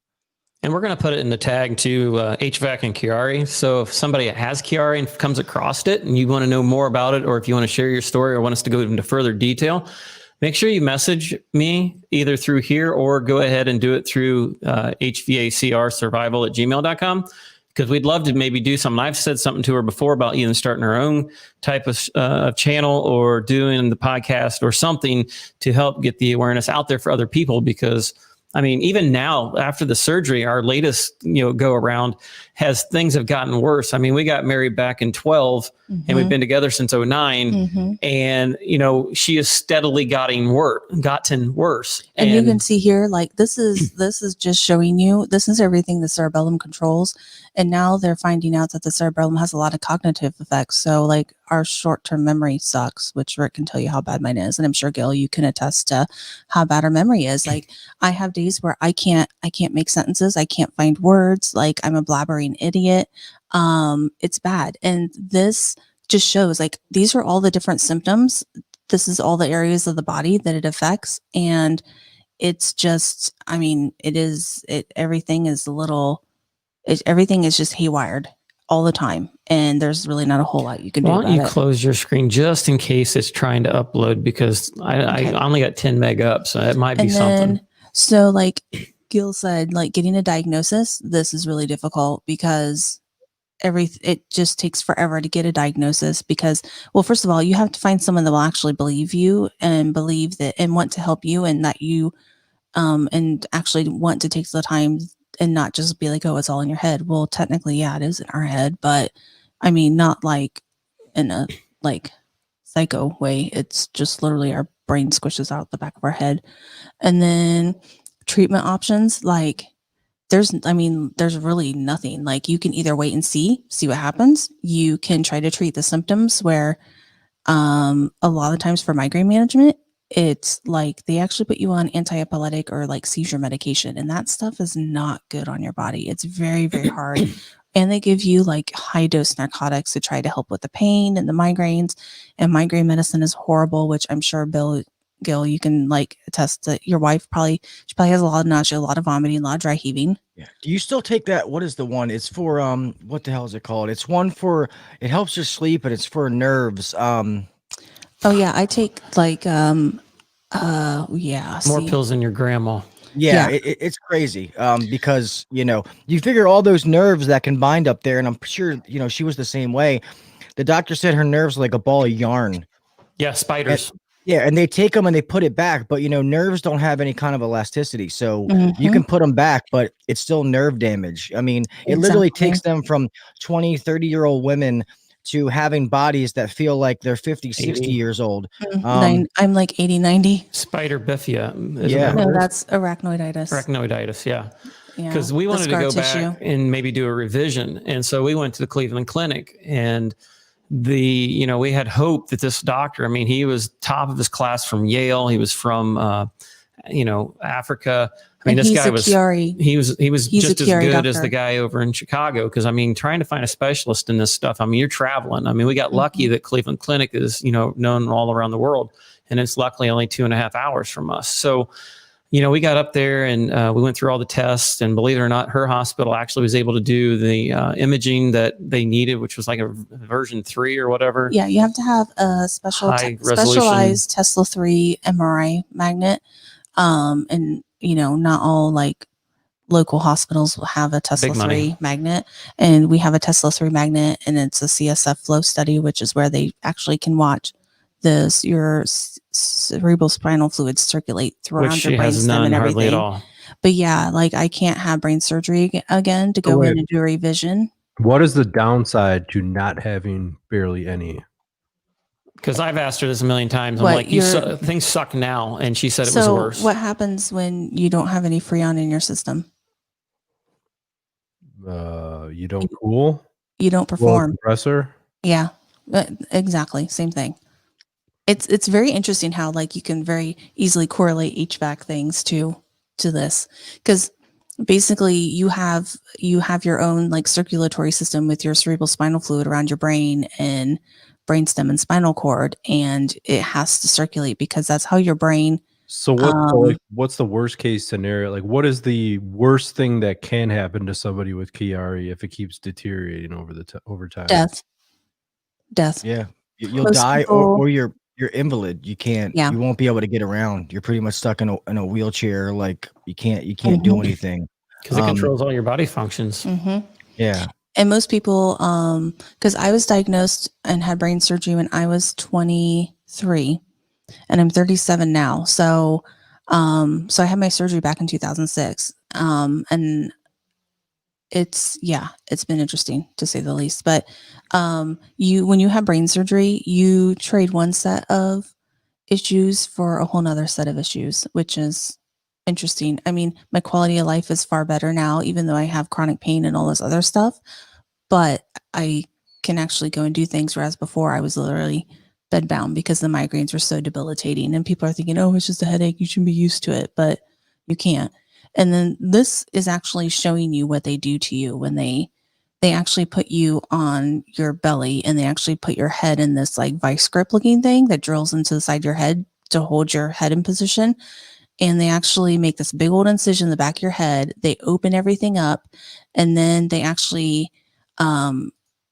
E: And we're going to put it in the tag to HVAC and Chiari. So if somebody has Chiari and comes across it and you want to know more about it, or if you want to share your story or want us to go into further detail, make sure you message me either through here or go ahead and do it through HVACR survival at gmail.com, because we'd love to maybe do something. I've said something to her before about either starting her own type of channel or doing the podcast or something to help get the awareness out there for other people. Because I mean, even now after the surgery, our latest, go around things have gotten worse. I mean, we got married back in 12 and we've been together since 09. And, she is steadily gotten worse.
F: And you can see here, like, this is just showing you, this is everything the cerebellum controls. And now they're finding out that the cerebellum has a lot of cognitive effects. So like our short-term memory sucks, which Rick can tell you how bad mine is. And I'm sure, Gil, you can attest to how bad our memory is. Like, I have days where I can't make sentences. I can't find words. Like, I'm a blabbering idiot. It's bad. And this just shows, like, these are all the different symptoms. This is all the areas of the body that it affects. And it's just, I mean, everything is just haywired all the time. And there's really not a whole lot you can do about it.
E: Why don't you close your screen just in case it's trying to upload, because I only got 10 meg up, so it might be something.
F: So like Gil said, like, getting a diagnosis, this is really difficult, because it just takes forever to get a diagnosis, because, well, first of all, you have to find someone that will actually believe you and believe that and want to help you, and that you and actually want to take the time and not just be like, oh, it's all in your head. Well, technically, yeah, it is in our head, but I mean, not like in a like psycho way. It's just literally our brain squishes out the back of our head. And then treatment options, like there's really nothing. Like, you can either wait and see what happens. You can try to treat the symptoms, where a lot of times for migraine management, it's like they actually put you on anti-epileptic or like seizure medication, and that stuff is not good on your body. It's very, very hard. And they give you like high dose narcotics to try to help with the pain and the migraines, and migraine medicine is horrible, which I'm sure Gil, you can like attest that your wife probably has a lot of nausea, a lot of vomiting, a lot of dry heaving.
G: Yeah. Do you still take that? What is the one? It's for what the hell is it called? It's one for, it helps your sleep, and it's for nerves.
F: Oh yeah, I take like
E: more pills than your grandma.
G: Yeah. It's crazy. Because you figure all those nerves that can bind up there, and I'm sure she was the same way. The doctor said her nerves are like a ball of yarn.
E: Yeah, spiders.
G: And they take them and they put it back, but nerves don't have any kind of elasticity, so you can put them back, but it's still nerve damage. I mean, it literally takes them from 20, 30-year-old women to having bodies that feel like they're 50, 60 years old.
F: I'm like 80, 90.
E: Spider bifida.
F: No, that's arachnoiditis.
E: Arachnoiditis, yeah. Because
F: Yeah,
E: we wanted to go
F: tissue.
E: back and maybe do a revision. And so we went to the Cleveland Clinic, and we had hope that this doctor, I mean, he was top of his class from Yale. He was from, Africa. I mean,
F: And
E: this
F: he's
E: guy
F: a
E: was
F: Chiari.
E: he was
F: He's a
E: just as
F: Chiari
E: good as the
F: doctor.
E: guy over in Chicago. Because I mean, trying to find a specialist in this stuff. I mean, you're traveling. I mean, we got lucky that Cleveland Clinic is known all around the world, and it's luckily only 2.5 hours from us. So, we got up there and we went through all the tests, and believe it or not, her hospital actually was able to do the imaging that they needed, which was like a version 3 or whatever.
F: Yeah, you have to have a
E: High resolution.
F: specialized Tesla 3 MRI magnet. And not all like local hospitals will have a Tesla
E: Big money.
F: 3 magnet, and we have a Tesla 3 magnet, and it's a CSF flow study, which is where they actually can watch your cerebral spinal fluid circulate throughout
E: Which
F: your
E: she has
F: brainstem
E: none
F: and
E: hardly at
F: everything.
E: all.
F: But yeah, like I can't have brain surgery again to go
C: wait.
F: in and do a revision.
C: What is the downside to not having barely any?
E: Because I've asked her this a million times. I'm
F: What,
E: like, things suck now. And she said it was
F: So
E: worse.
F: what happens when you don't have any freon in your system?
C: You don't cool?
F: You don't
C: Well,
F: perform.
C: compressor?
F: Yeah, exactly. Same thing. It's very interesting how like you can very easily correlate HVAC things to this, because basically you have your own like circulatory system with your cerebral spinal fluid around your brain and brainstem and spinal cord, and it has to circulate because that's how your brain.
C: So what's the worst case scenario? Like, what is the worst thing that can happen to somebody with Chiari if it keeps deteriorating over time?
F: Death.
G: Yeah, you'll
F: Most
G: die,
F: people-
G: or you're invalid. You can't.
F: Yeah.
G: You won't be able to get around. You're pretty much stuck in a wheelchair. Like you can't do anything.
E: Because it controls all your body functions.
F: Mm-hmm.
G: Yeah.
F: And most people, because I was diagnosed and had brain surgery when I was 23, and I'm 37 now. So I had my surgery back in 2006. And it's been interesting to say the least. But when you have brain surgery, you trade one set of issues for a whole nother set of issues, which is interesting. I mean, my quality of life is far better now, even though I have chronic pain and all this other stuff. But I can actually go and do things, whereas before I was literally bedbound because the migraines were so debilitating. And people are thinking, oh, it's just a headache, you should be used to it, but you can't. And then this is actually showing you what they do to you when they actually put you on your belly, and they actually put your head in this like vice grip looking thing that drills into the side of your head to hold your head in position. And they actually make this big old incision in the back of your head. They open everything up, and then they actually,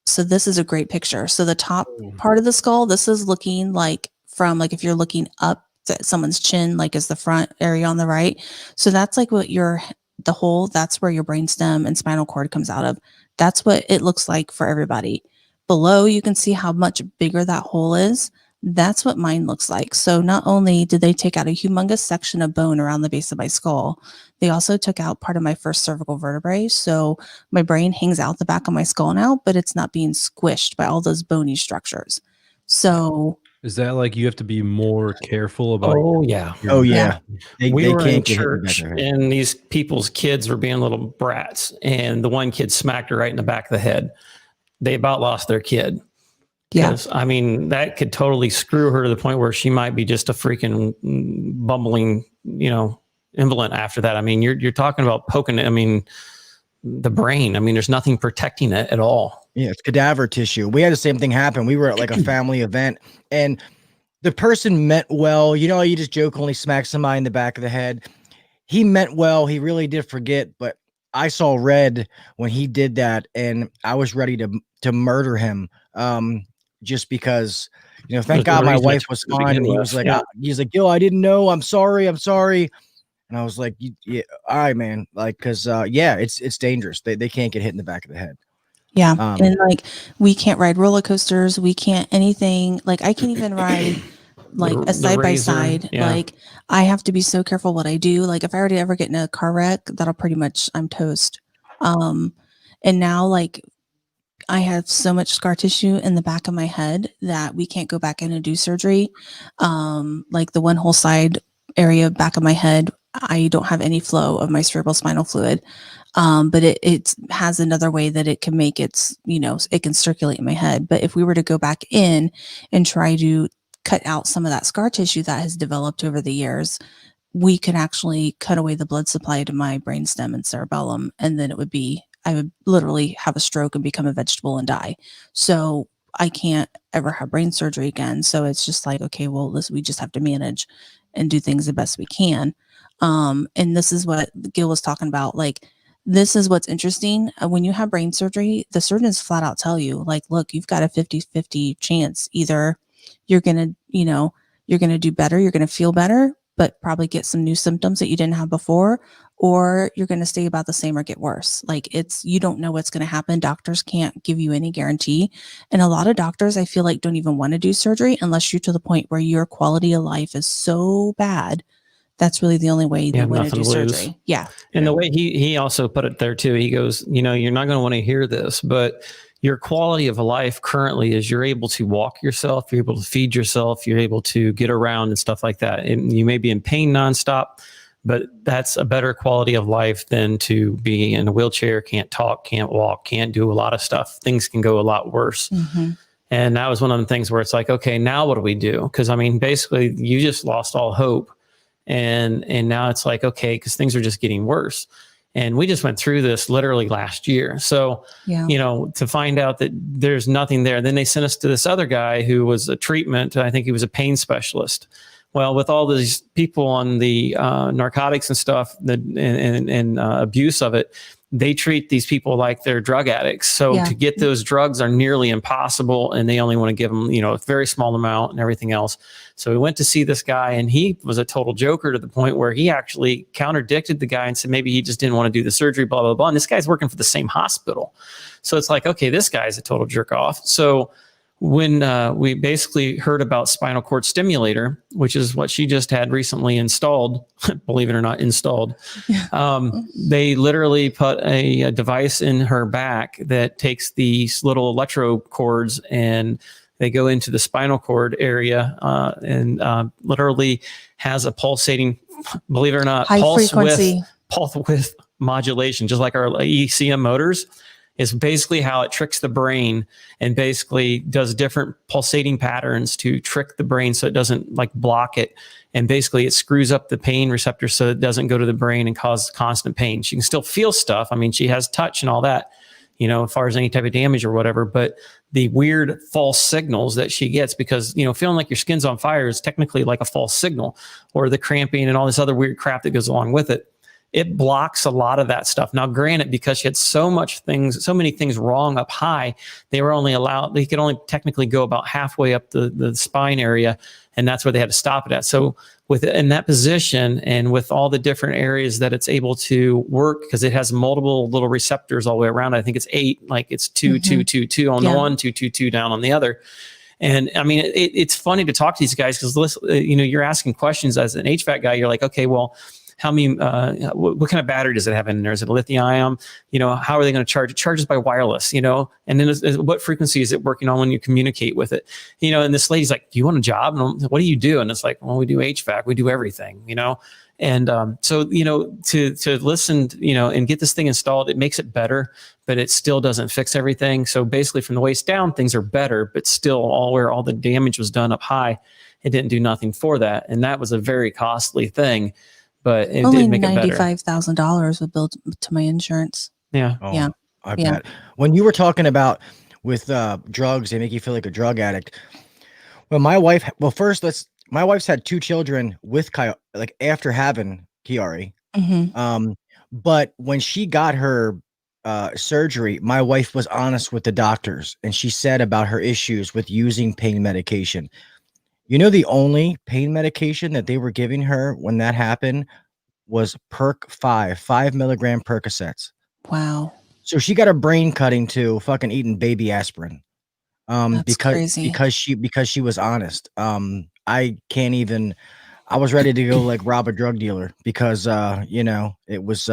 F: so this is a great picture. So the top part of the skull, this is looking like from like if you're looking up at someone's chin, like is the front area on the right. So that's like what that's where your brainstem and spinal cord comes out of. That's what it looks like for everybody. Below, you can see how much bigger that hole is. That's what mine looks like. So not only did they take out a humongous section of bone around the base of my skull, they also took out part of my first cervical vertebrae. So my brain hangs out the back of my skull now, but it's not being squished by all those bony structures. So
C: Is that like you have to be more careful about?
E: Oh, yeah.
G: Oh yeah.
E: We
G: They
E: were in
G: can't get hit in the back
E: church,
G: of their head.
E: and these people's kids were being little brats, and the one kid smacked her right in the back of the head. They about lost their kid.
F: yeah,
E: 'Cause, I mean, that could totally screw her to the point where she might be just a freaking bumbling, invalid after that. I mean, you're talking about poking, I mean, the brain. I mean, there's nothing protecting it at all.
G: Yeah, it's cadaver tissue. We had the same thing happen. We were at like a family event, and the person meant well. You know, you just jokingly smack somebody in the back of the head. He meant well. He really did forget, but I saw red when he did that, and I was ready to murder him. Just because, thank
E: There's
G: God
E: no
G: my
E: reason
G: wife
E: to
G: was
E: begin
G: fine, and he
E: with.
G: was like,
E: Yeah.
G: he's like, Gil, I didn't know. I'm sorry. And I was like, yeah, all right, man. Like, cause it's dangerous. They can't get hit in the back of the head.
F: yeah.
G: Um,
F: And like we can't ride roller coasters. We can't anything. Like I can't even ride like
E: The
F: a side by
E: razor,
F: side.
E: yeah.
F: Like I have to be so careful what I do. Like if I were to ever get in a car wreck, that'll pretty much I'm toast. And now like I have so much scar tissue in the back of my head that we can't go back in and do surgery. Like the one whole side area back of my head, I don't have any flow of my cerebral spinal fluid. But it has another way that it can make it can circulate in my head. But if we were to go back in and try to cut out some of that scar tissue that has developed over the years, we could actually cut away the blood supply to my brainstem and cerebellum, and then I would literally have a stroke and become a vegetable and die. So I can't ever have brain surgery again. So it's just like, okay, well, we just have to manage and do things the best we can. And this is what Gil was talking about. Like, this is what's interesting. When you have brain surgery, the surgeons flat out tell you, like, look, you've got a 50-50 chance. Either you're going to, you're going to do better, you're going to feel better, but probably get some new symptoms that you didn't have before, or you're going to stay about the same or get worse. Like, you don't know what's going to happen. Doctors can't give you any guarantee. And a lot of doctors, I feel like, don't even want to do surgery unless you're to the point where your quality of life is so bad. That's really the only way they want to do surgery. Yeah.
E: And the way he also put it there too, he goes, you're not going to want to hear this, but your quality of life currently is you're able to walk yourself, you're able to feed yourself, you're able to get around and stuff like that. And you may be in pain nonstop, but that's a better quality of life than to be in a wheelchair, can't talk, can't walk, can't do a lot of stuff. Things can go a lot worse. Mm-hmm. And that was one of the things where it's like, okay, now what do we do? Because basically you just lost all hope. And now it's like, okay, because things are just getting worse. And we just went through this literally last year. So, to find out that there's nothing there, then they sent us to this other guy who was a treatment. I think he was a pain specialist. Well, with all these people on the narcotics and stuff and abuse of it, they treat these people like they're drug addicts. So to get those drugs are nearly impossible, and they only want to give them, a very small amount and everything else. So we went to see this guy, and he was a total joker to the point where he actually counterdicted the guy and said maybe he just didn't want to do the surgery, blah, blah, blah. And this guy's working for the same hospital. So it's like, okay, this guy's a total jerk off. So when we basically heard about spinal cord stimulator, which is what she just had recently installed, believe it or not, they literally put a device in her back that takes these little electro cords and they go into the spinal cord area and literally has a pulsating, believe it or not, pulse width modulation, just like our ECM motors. Is basically how it tricks the brain and basically does different pulsating patterns to trick the brain so it doesn't block it. And basically it screws up the pain receptor so it doesn't go to the brain and cause constant pain. She can still feel stuff. She has touch and all that, as far as any type of damage or whatever, but the weird false signals that she gets, because, feeling like your skin's on fire is technically like a false signal, or the cramping and all this other weird crap that goes along with it. It blocks a lot of that stuff. Now, granted, because she had so many things wrong up high, they could only technically go about halfway up the spine area, and that's where they had to stop it at. So in that position and with all the different areas that it's able to work, because it has multiple little receptors all the way around. I think it's 8, like it's 2, 2, 2, 2 on the one, 2, 2, 2 down on the other. And it's funny to talk to these guys because, you're asking questions as an HVAC guy. You're like, okay, well, how many, what kind of battery does it have in there? Is it a lithium ion? How are they going to charge? It charges by wireless, and then what frequency is it working on when you communicate with it? And this lady's like, do you want a job? And what do you do? And it's like, well, we do HVAC, we do everything, And so, to listen, and get this thing installed, it makes it better, but it still doesn't fix everything. So basically from the waist down, things are better, but still where all the damage was done up high, it didn't do nothing for that. And that was a very costly thing. But it
F: only
E: did make it better.
F: $95,000 would build to my insurance.
E: Yeah.
G: Oh,
F: yeah.
G: I bet. When you were talking about with drugs, they make you feel like a drug addict. Well, my wife's had 2 children with after having Chiari.
F: Mm-hmm.
G: But when she got her surgery, my wife was honest with the doctors, and she said about her issues with using pain medication. The only pain medication that they were giving her when that happened was Perk 5 milligram Percocets.
F: Wow.
G: So she got her brain cutting to fucking eating baby aspirin.
F: That's crazy.
G: Because she was honest. I was ready to go rob a drug dealer because it was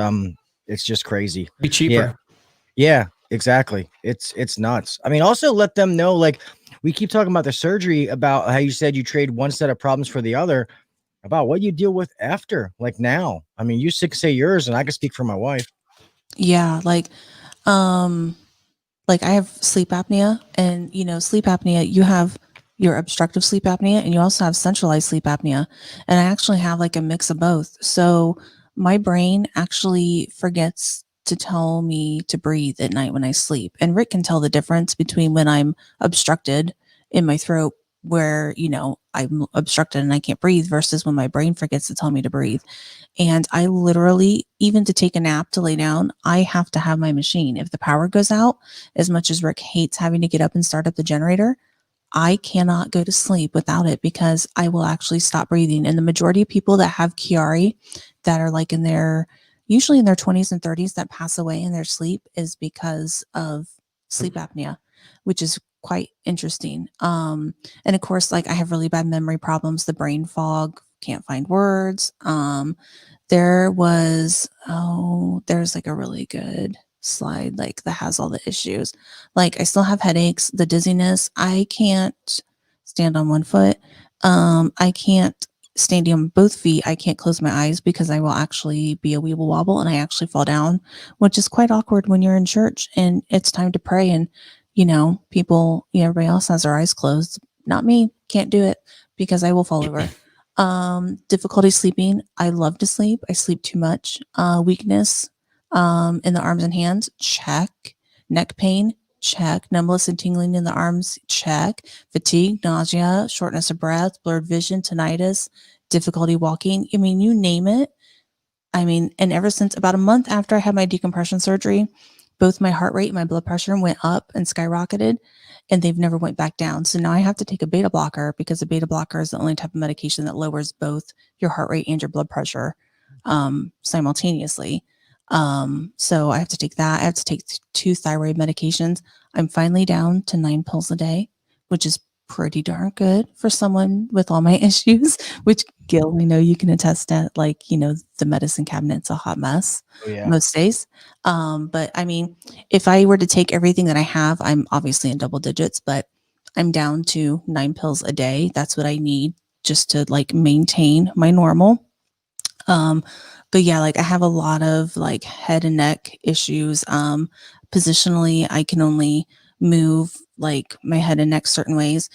G: it's just crazy.
E: Be cheaper.
G: Yeah, exactly. It's nuts. Also let them know, we keep talking about the surgery, about how you said you trade one set of problems for the other, about what you deal with after, now. You say yours, and I can speak for my wife.
F: Yeah, I have sleep apnea, and sleep apnea, your obstructive sleep apnea and you also have centralized sleep apnea. And I actually have like a mix of both. So my brain actually forgets to tell me to breathe at night when I sleep. And Rick can tell the difference between when I'm obstructed in my throat, where, I'm obstructed and I can't breathe, versus when my brain forgets to tell me to breathe. And I literally, even to take a nap, to lay down, I have to have my machine. If the power goes out, as much as Rick hates having to get up and start up the generator, I cannot go to sleep without it because I will actually stop breathing. And the majority of people that have Chiari, that are like usually in their 20s and 30s, that pass away in their sleep is because of sleep apnea, which is quite interesting. And of course, like I have really bad memory problems, the brain fog, can't find words. There's like a really good slide like that has all the issues. Like I still have headaches, the dizziness. I can't stand on one foot. I can't standing on both feet. I can't close my eyes because I will actually be a weeble wobble and I actually fall down, which is quite awkward when you're in church and it's time to pray. And, people, everybody else has their eyes closed. Not me. Can't do it because I will fall over. Difficulty sleeping. I love to sleep. I sleep too much. Weakness in the arms and hands. Check. Neck pain. Check. Numbness and tingling in the arms. Check. Fatigue, nausea, shortness of breath, blurred vision, tinnitus, difficulty walking. I mean, you name it. And ever since about a month after I had my decompression surgery, both my heart rate and my blood pressure went up and skyrocketed, and they've never went back down. So now I have to take a beta blocker because a beta blocker is the only type of medication that lowers both your heart rate and your blood pressure simultaneously. So I have to take that. I have to take 2 thyroid medications. I'm finally down to 9 pills a day, which is pretty darn good for someone with all my issues, which Gil, I know you can attest to, like, the medicine cabinet's a hot mess most days. But if I were to take everything that I have, I'm obviously in double digits, but I'm down to 9 pills a day. That's what I need just to like maintain my normal. But yeah, like I have a lot of like head and neck issues. Positionally, I can only move like my head and neck certain ways.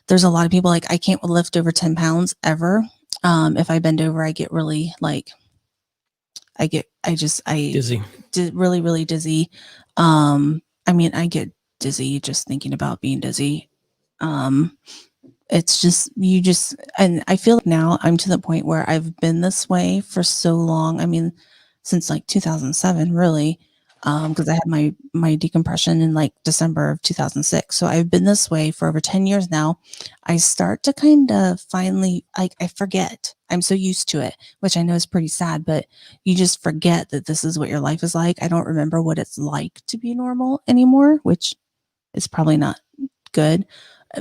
F: There's a lot of people like I can't lift over 10 pounds ever. If I bend over, I get really like,
E: Dizzy.
F: Really, really dizzy. I get dizzy just thinking about being dizzy. It's just, and I feel like now I'm to the point where I've been this way for so long. Since like 2007, really, because I had my decompression in like December of 2006. So I've been this way for over 10 years now. I start to kind of finally, I forget. I'm so used to it, which I know is pretty sad, but you just forget that this is what your life is like. I don't remember what it's like to be normal anymore, which is probably not good.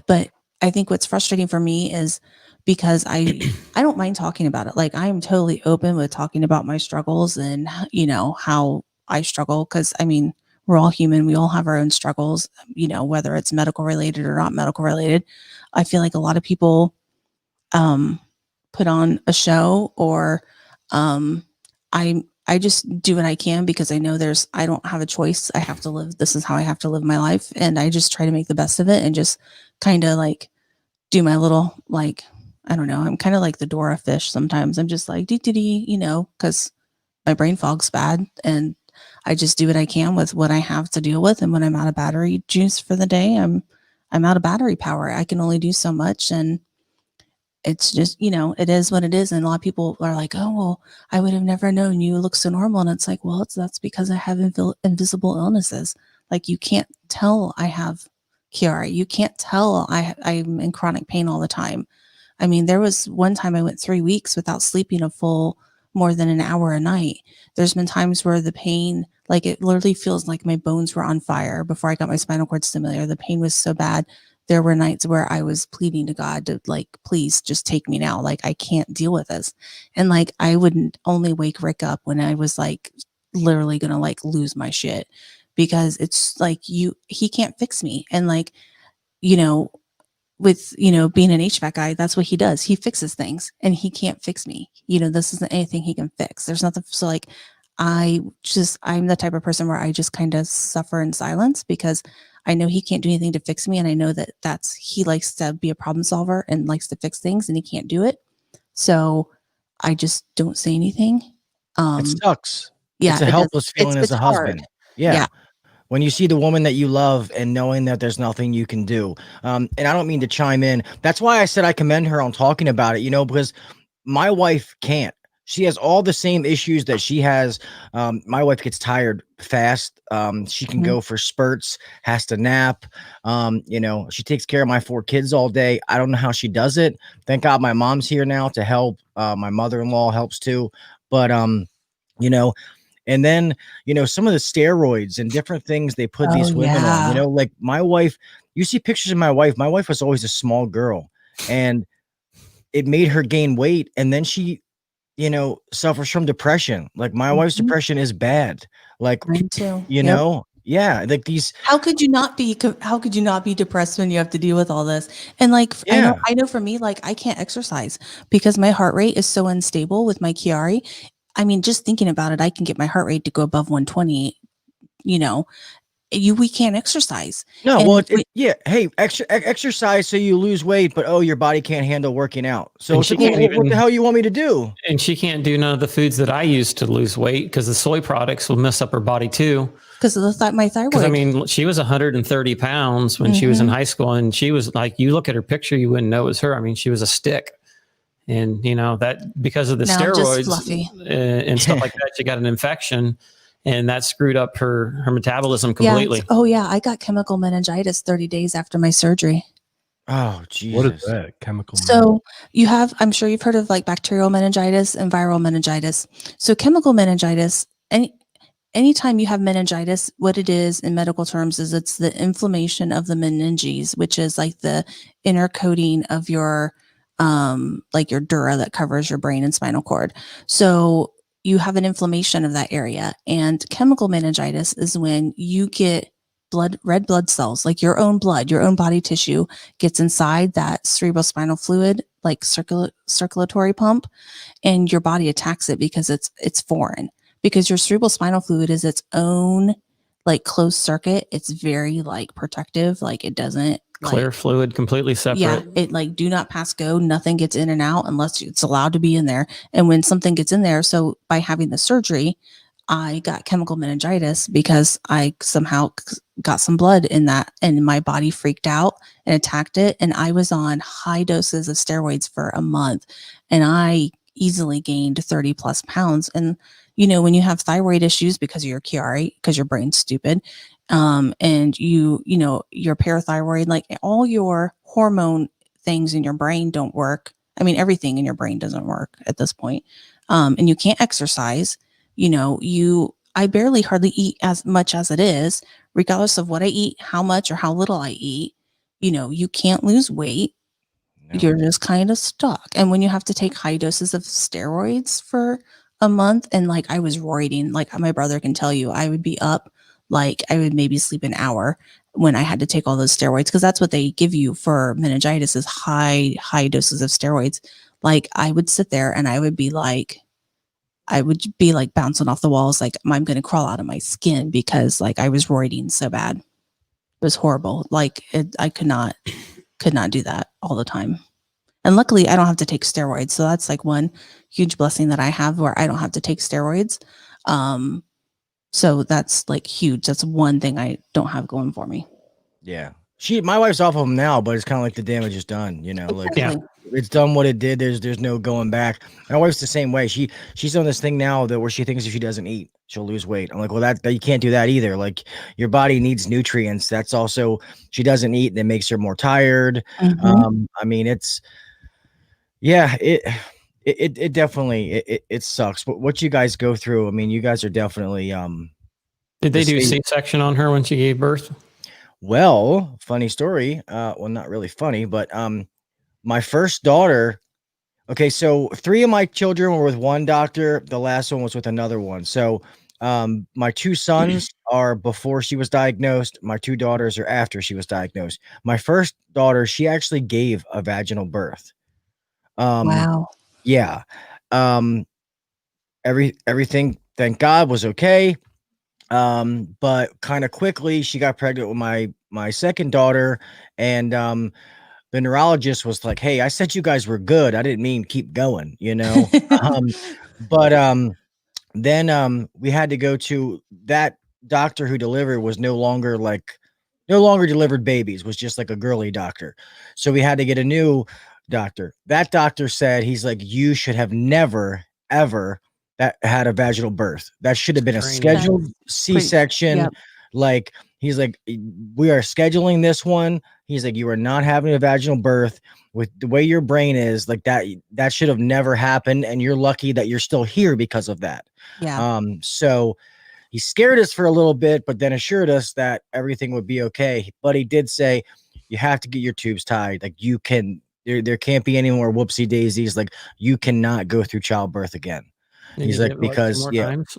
F: But I think what's frustrating for me is because I don't mind talking about it. Like I am totally open with talking about my struggles and, how I struggle. Cause we're all human. We all have our own struggles, whether it's medical related or not medical related. I feel like a lot of people, put on a show or, I just do what I can because I know I don't have a choice. I have to live. This is how I have to live my life. And I just try to make the best of it and just kind of like do my little, like, I don't know. I'm kind of like the Dora fish. Sometimes I'm just like, dee, cause my brain fog's bad and I just do what I can with what I have to deal with. And when I'm out of battery juice for the day, I'm out of battery power. I can only do so much. And it's just, it is what it is. And a lot of people are like, oh, well, I would have never known you look so normal. And it's like, well, that's because I have invisible illnesses. Like you can't tell I have Chiari. You can't tell I'm in chronic pain all the time. There was one time I went 3 weeks without sleeping a full more than an hour a night. There's been times where the pain, like it literally feels like my bones were on fire before I got my spinal cord stimulator. The pain was so bad. There were nights where I was pleading to God to like, please just take me now. Like I can't deal with this. And like, I wouldn't only wake Rick up when I was like literally going to like lose my shit because it's like he can't fix me. And like, with, being an HVAC guy, that's what he does. He fixes things and he can't fix me. This isn't anything he can fix. There's nothing. So like, I'm the type of person where I just kind of suffer in silence because I know he can't do anything to fix me. And I know that he likes to be a problem solver and likes to fix things and he can't do it. So I just don't say anything.
G: It sucks.
F: Yeah,
G: It's a helpless feeling as
F: it's
G: a
F: hard.
G: husband. Yeah. When you see the woman that you love and knowing that there's nothing you can do. And I don't mean to chime in. That's why I said I commend her on talking about it, because my wife can't. She has all the same issues that she has. My wife gets tired fast. She can go for spurts, has to nap. She takes care of my 4 kids all day. I don't know how she does it. Thank God my mom's here now to help. My mother-in-law helps too. But, and then, some of the steroids and different things they put these women on, like my wife, you see pictures of my wife. My wife was always a small girl and it made her gain weight. And then she, suffers from depression. Like my wife's depression is bad. Like,
F: Mine too.
G: Yeah. Like these,
F: how could you not be depressed when you have to deal with all this? And like,
G: Yeah.
F: I know for me, like I can't exercise because my heart rate is so unstable with my Chiari. I mean, just thinking about it, I can get my heart rate to go above 120, we can't exercise.
G: no,
F: And
G: well, hey, exercise so you lose weight, but your body can't handle working out. So
E: And
G: it's
E: she
G: like,
E: can't
G: what
E: even-
G: the hell you want me to do?
E: And she can't do none of the foods that I use to lose weight because the soy products will mess up her body too.
F: because of my thyroid.
E: Because I mean, she was 130 pounds when she was in high school, and she was like, you look at her picture, you wouldn't know it was her. I mean, she was a stick. And that because of the
F: Now I'm just
E: steroids
F: fluffy.
E: and stuff like that, she got an infection, and that screwed up her metabolism completely.
F: I got chemical meningitis 30 days after my surgery.
G: Oh, Jesus.
C: What is that? Chemical.
F: So I'm sure you've heard of like bacterial meningitis and viral meningitis. So chemical meningitis, anytime you have meningitis, what it is in medical terms is it's the inflammation of the meninges, which is like the inner coating of your like your dura that covers your brain and spinal cord. So you have an inflammation of that area. And chemical meningitis is when you get red blood cells, like your own blood, your own body tissue gets inside that cerebrospinal fluid, like circulatory pump, and your body attacks it because it's foreign. Because your cerebrospinal fluid is its own like closed circuit. It's very like protective, like it doesn't
E: Clear fluid, completely separate.
F: Yeah, it like do not pass go. Nothing gets in and out unless it's allowed to be in there. And when something gets in there, so by having the surgery, I got chemical meningitis because I somehow got some blood in that, and my body freaked out and attacked it. And I was on high doses of steroids for a month, and I easily gained 30 plus pounds. And when you have thyroid issues because of your Chiari, because your brain's stupid, and your parathyroid, like all your hormone things in your brain don't work. I mean, everything in your brain doesn't work at this point. And you can't exercise, I barely hardly eat as much as it is, regardless of what I eat, how much or how little I eat, you can't lose weight.
G: No.
F: You're just kind of stuck. And when you have to take high doses of steroids for a month, and like I was roiding, like my brother can tell you, I would be up, like I would maybe sleep an hour when I had to take all those steroids, because that's what they give you for meningitis is high doses of steroids. Like I would sit there and I would be like bouncing off the walls, like I'm going to crawl out of my skin because like I was roiding so bad. It was horrible. Like I could not do that all the time. And luckily I don't have to take steroids. So that's like one huge blessing that I have where I don't have to take steroids. So that's like huge. That's one thing I don't have going for me.
G: Yeah. My wife's off of them now, but it's kind of like the damage is done, like it's done what it did. There's no going back. My wife's the same way. She's on this thing now where she thinks if she doesn't eat, she'll lose weight. I'm like, well, that you can't do that either. Like your body needs nutrients. That's also, she doesn't eat, that makes her more tired. I mean, it definitely, it sucks. But what you guys go through, I mean, you guys are definitely,
E: Did they do C-section on her when she gave birth?
G: well, funny story. Well, not really funny, but, my first daughter, okay, so 3 of my children were with one doctor. The last one was with another one. So my 2 sons are before she was diagnosed. My 2 daughters are after she was diagnosed. My first daughter, she actually gave a vaginal birth.
F: Wow.
G: Yeah. Everything thank God, was okay. But kind of quickly, she got pregnant with my second daughter, and the neurologist was like, "Hey, I said you guys were good. I didn't mean keep going, you know." But then we had to go to that doctor who delivered was no longer delivered babies, was just like a girly doctor. So we had to get a new doctor. That doctor said, he's like, you should have never ever that had a vaginal birth. That should have been a
E: Strange.
G: scheduled C-section.
F: yep.
G: Like, he's like, we are scheduling this one. He's like, you are not having a vaginal birth with the way your brain is. Like, that should have never happened, and you're lucky that you're still here because of that.
F: Yeah.
G: So he scared us for a little bit, but then assured us that everything would be okay. But he did say, you have to get your tubes tied. Like, you can, there can't be any more whoopsie daisies. Like, you cannot go through childbirth again.
E: Did
G: He's
E: you
G: like,
E: get, what,
G: because,
E: two more
G: yeah.
E: times?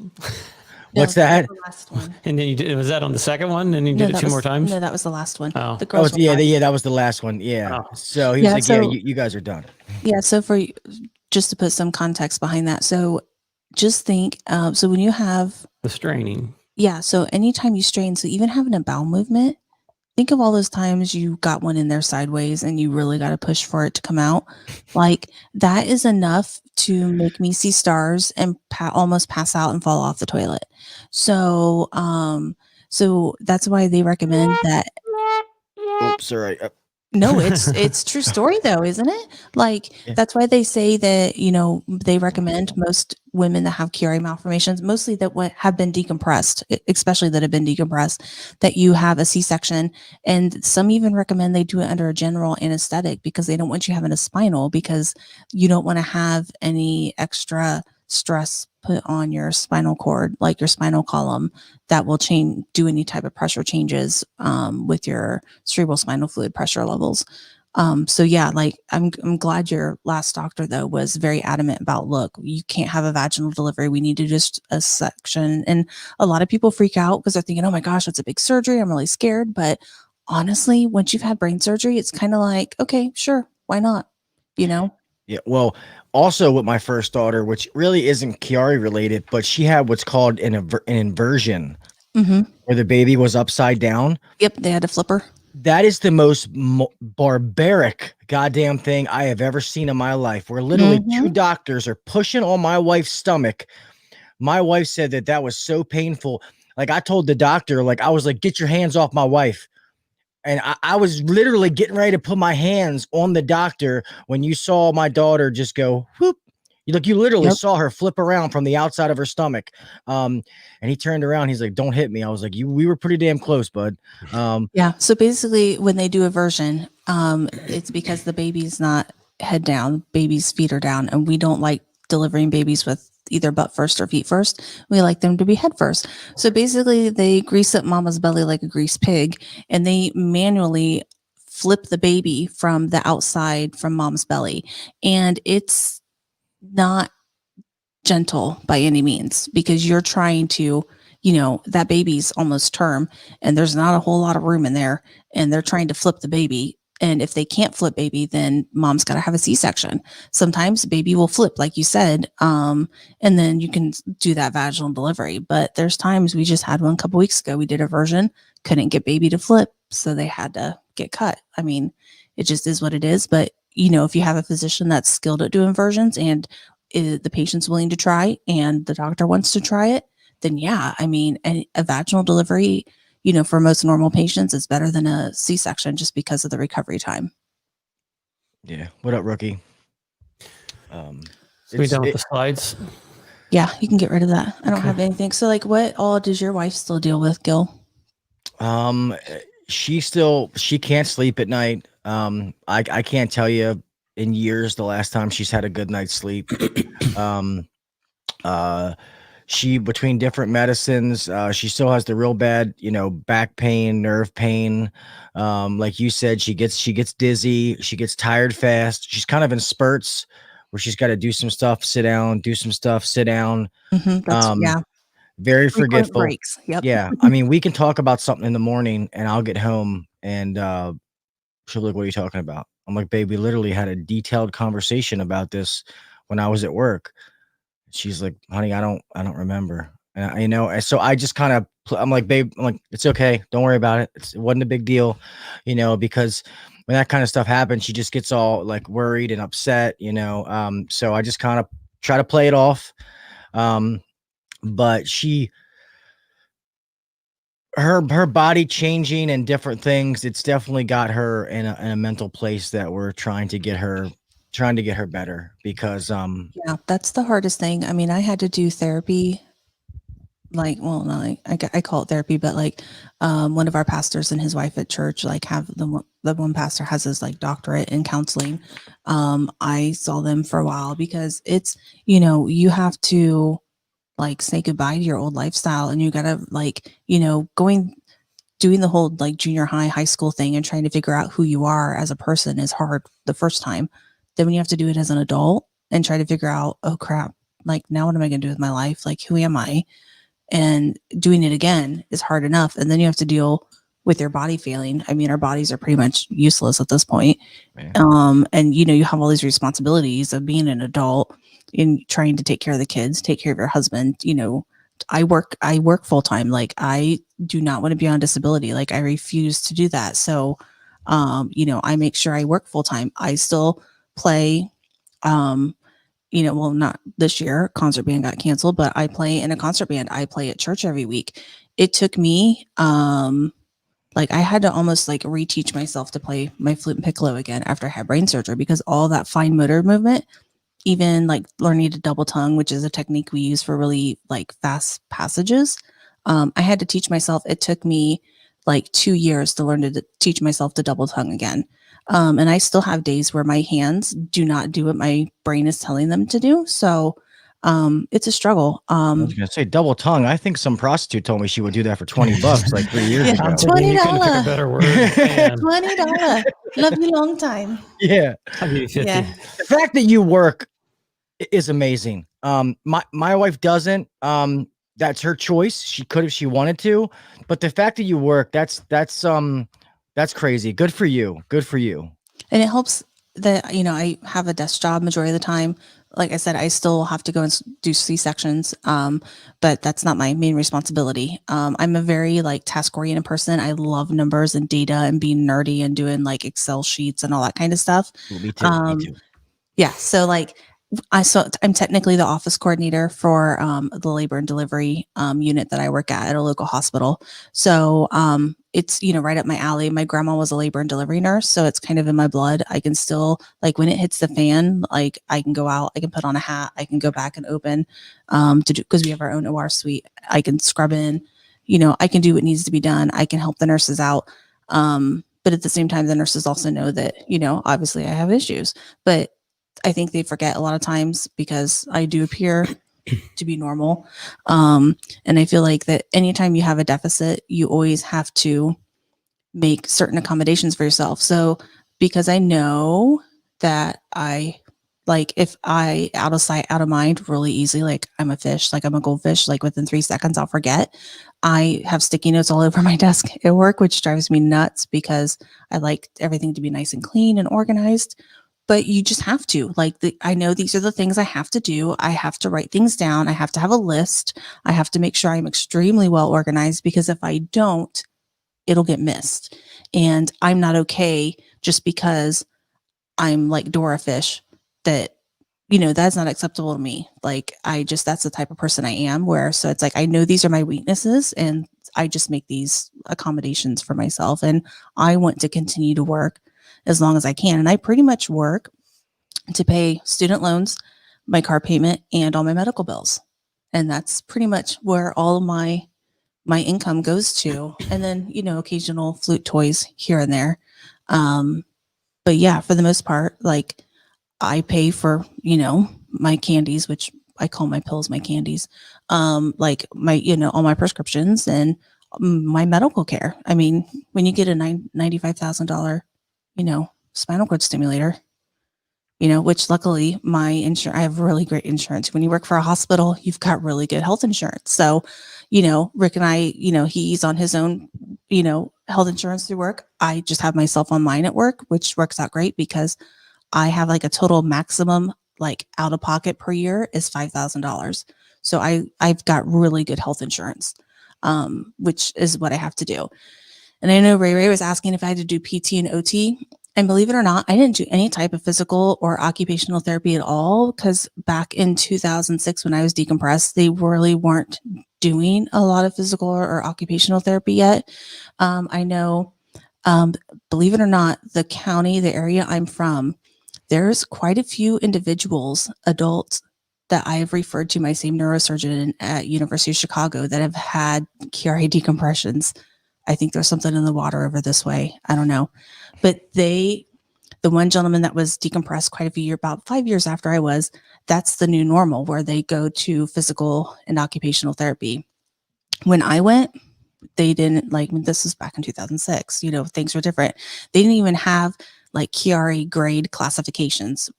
G: What's
F: No,
G: that?
F: was the last one.
E: And then you did, was that on the second one? And you
F: No,
E: did it
F: that
E: two
F: was-
E: more times?
F: No, that was the last one.
E: Oh.
F: The
G: Oh,
F: girls. were fine.
G: yeah, that was the last one. Yeah.
E: Oh.
G: So he was
F: Yeah,
G: like,
F: so-
G: you guys are done.
F: Yeah. So just to put some context behind that. So just think, so when you have,
E: The straining.
F: yeah. So anytime you strain, so even having a bowel movement, think of all those times you got one in there sideways and you really got to push for it to come out. Like, that is enough to make me see stars and almost pass out and fall off the toilet. So, so that's why they recommend that.
G: Oops, sorry.
F: No, it's true story though, isn't it? Like,
G: Yeah.
F: that's why they say that, they recommend most women that have Chiari malformations, mostly that have been decompressed, especially that have been decompressed, that you have a C-section. And some even recommend they do it under a general anesthetic because they don't want you having a spinal, because you don't want to have any extra stress put on your spinal cord, like your spinal column, that will do any type of pressure changes with your cerebral spinal fluid pressure levels. So yeah, like I'm glad your last doctor though was very adamant about, look, you can't have a vaginal delivery. We need to just a section. And a lot of people freak out because they're thinking, oh my gosh, it's a big surgery. I'm really scared. But honestly, once you've had brain surgery, it's kind of like, okay, sure, why not?
G: Yeah. Well, also with my first daughter, which really isn't Chiari related, but she had what's called an inversion,
F: Mm-hmm.
G: where the baby was upside down.
F: Yep, they had a flipper.
G: That is the most barbaric goddamn thing I have ever seen in my life, where literally two doctors are pushing on my wife's stomach. My wife said that was so painful. Like, I told the doctor, like, I was like, get your hands off my wife. And I was literally getting ready to put my hands on the doctor when you saw my daughter just go whoop. You literally saw her flip around from the outside of her stomach. And he turned around. He's like, don't hit me. I was like, we were pretty damn close, bud.
F: Yeah. So basically, when they do aversion, it's because the baby's not head down, baby's feet are down, and we don't like delivering babies with either butt first or feet first. We like them to be head first. So basically, they grease up mama's belly like a greased pig, and they manually flip the baby from the outside from mom's belly, and it's not gentle by any means, because you're trying to, that baby's almost term and there's not a whole lot of room in there, and they're trying to flip the baby. And if they can't flip baby, then mom's got to have a C-section. Sometimes baby will flip, like you said, and then you can do that vaginal delivery. But there's times, we just had one a couple weeks ago. We did aversion, couldn't get baby to flip, so they had to get cut. I mean, it just is what it is. But if you have a physician that's skilled at doing versions, and the patient's willing to try, and the doctor wants to try it, then yeah, I mean, a vaginal delivery, for most normal patients, is better than a C-section just because of the recovery time.
G: Yeah. What up, rookie?
E: We done with the slides?
F: Yeah, you can get rid of that. I don't have anything. So, like, what all does your wife still deal with, Gil?
G: She can't sleep at night. I can't tell you in years the last time she's had a good night's sleep. She, between different medicines, she still has the real bad, back pain, nerve pain. Like you said, she gets dizzy, she gets tired fast. She's kind of in spurts where she's got to do some stuff, sit down, do some stuff, sit down.
F: Yeah.
G: Very
F: Frequent
G: forgetful.
F: breaks. Yep.
G: Yeah. I mean, we can talk about something in the morning and I'll get home and she'll be like, what are you talking about? I'm like, babe, we literally had a detailed conversation about this when I was at work. She's like, honey, I don't remember. And so I just kind of, I'm like, babe, I'm like, it's okay. Don't worry about it. It wasn't a big deal, because when that kind of stuff happens, she just gets all like worried and upset, so I just kind of try to play it off. But her body changing and different things, it's definitely got her in a mental place that we're trying to get her better because
F: Yeah, that's the hardest thing. I mean, I had to do therapy, like, well, not like I call it therapy, but like one of our pastors and his wife at church, like have the one pastor has his like doctorate in counseling. I saw them for a while because it's, you have to like say goodbye to your old lifestyle, and you gotta like, doing the whole like junior high school thing and trying to figure out who you are as a person is hard the first time. Then when you have to do it as an adult and try to figure out, oh crap, like now what am I going to do with my life? Like, who am I? And doing it again is hard enough. And then you have to deal with your body failing. I mean, our bodies are pretty much useless at this point. And you have all these responsibilities of being an adult in trying to take care of the kids, take care of your husband. I work full time. Like, I do not want to be on disability. Like, I refuse to do that. So, I make sure I work full time. I still play, well, not this year, concert band got canceled, but I play in a concert band. I play at church every week. It took me, like I had to almost like reteach myself to play my flute and piccolo again after I had brain surgery, because all that fine motor movement, even like learning to double tongue, which is a technique we use for really like fast passages. I had to teach myself. It took me like 2 years to learn to teach myself to double tongue again. And I still have days where my hands do not do what my brain is telling them to do. So it's a struggle.
G: I was gonna say double tongue. I think some prostitute told me she would do that for $20 like 3 years ago.
E: $20. You couldn't pick a better word. Man.
F: $20. Love you long time.
G: Yeah.
E: I'll give you 50.
F: Yeah.
G: The fact that you work is amazing. My wife doesn't. That's her choice. She could if she wanted to, but the fact that you work, that's crazy. Good for you. Good for you.
F: And it helps that, I have a desk job majority of the time. Like I said, I still have to go and do C-sections, but that's not my main responsibility. I'm a very like task-oriented person. I love numbers and data and being nerdy and doing like Excel sheets and all that kind of stuff.
G: Me too.
F: Yeah. So like, I'm technically the office coordinator for the labor and delivery unit that I work at a local hospital. So it's, right up my alley. My grandma was a labor and delivery nurse, so it's kind of in my blood. I can still, like, when it hits the fan, like I can go out, I can put on a hat, I can go back and open to do, because we have our own OR suite. I can scrub in, I can do what needs to be done. I can help the nurses out. But at the same time, the nurses also know that, obviously I have issues, but I think they forget a lot of times because I do appear to be normal. And I feel like that anytime you have a deficit, you always have to make certain accommodations for yourself. So because I know that if I out of sight, out of mind really easy, like I'm a fish, like I'm a goldfish, like within 3 seconds, I'll forget. I have sticky notes all over my desk at work, which drives me nuts because I like everything to be nice and clean and organized. But you just have to, I know these are the things I have to do. I have to write things down. I have to have a list. I have to make sure I'm extremely well organized, because if I don't, it'll get missed. And I'm not okay just because I'm like Dora Fish that, that's not acceptable to me. Like, that's the type of person I am, so it's like, I know these are my weaknesses and I just make these accommodations for myself. And I want to continue to work as long as I can. And I pretty much work to pay student loans, my car payment, and all my medical bills. And that's pretty much where all my income goes to. And then, occasional flute toys here and there. But yeah, for the most part, like I pay for, my candies, which I call my pills, my candies, like my, all my prescriptions and my medical care. I mean, when you get a $95,000, spinal cord stimulator, which luckily my insurance, I have really great insurance. When you work for a hospital, you've got really good health insurance. So, Rick and I, he's on his own, health insurance through work. I just have myself on mine at work, which works out great because I have like a total maximum like out of pocket per year is $5,000. So I've got really good health insurance, which is what I have to do. And I know Ray was asking if I had to do PT and OT. And believe it or not, I didn't do any type of physical or occupational therapy at all, because back in 2006, when I was decompressed, they really weren't doing a lot of physical or occupational therapy yet. I know, believe it or not, the county, the area I'm from, there's quite a few individuals, adults, that I have referred to my same neurosurgeon at University of Chicago that have had Chiari decompressions. I think there's something in the water over this way. I don't know. But the one gentleman that was decompressed quite a few years, about 5 years after I was, that's the new normal where they go to physical and occupational therapy. When I went, they didn't, like, this was back in 2006, things were different. They didn't even have like Chiari grade classifications.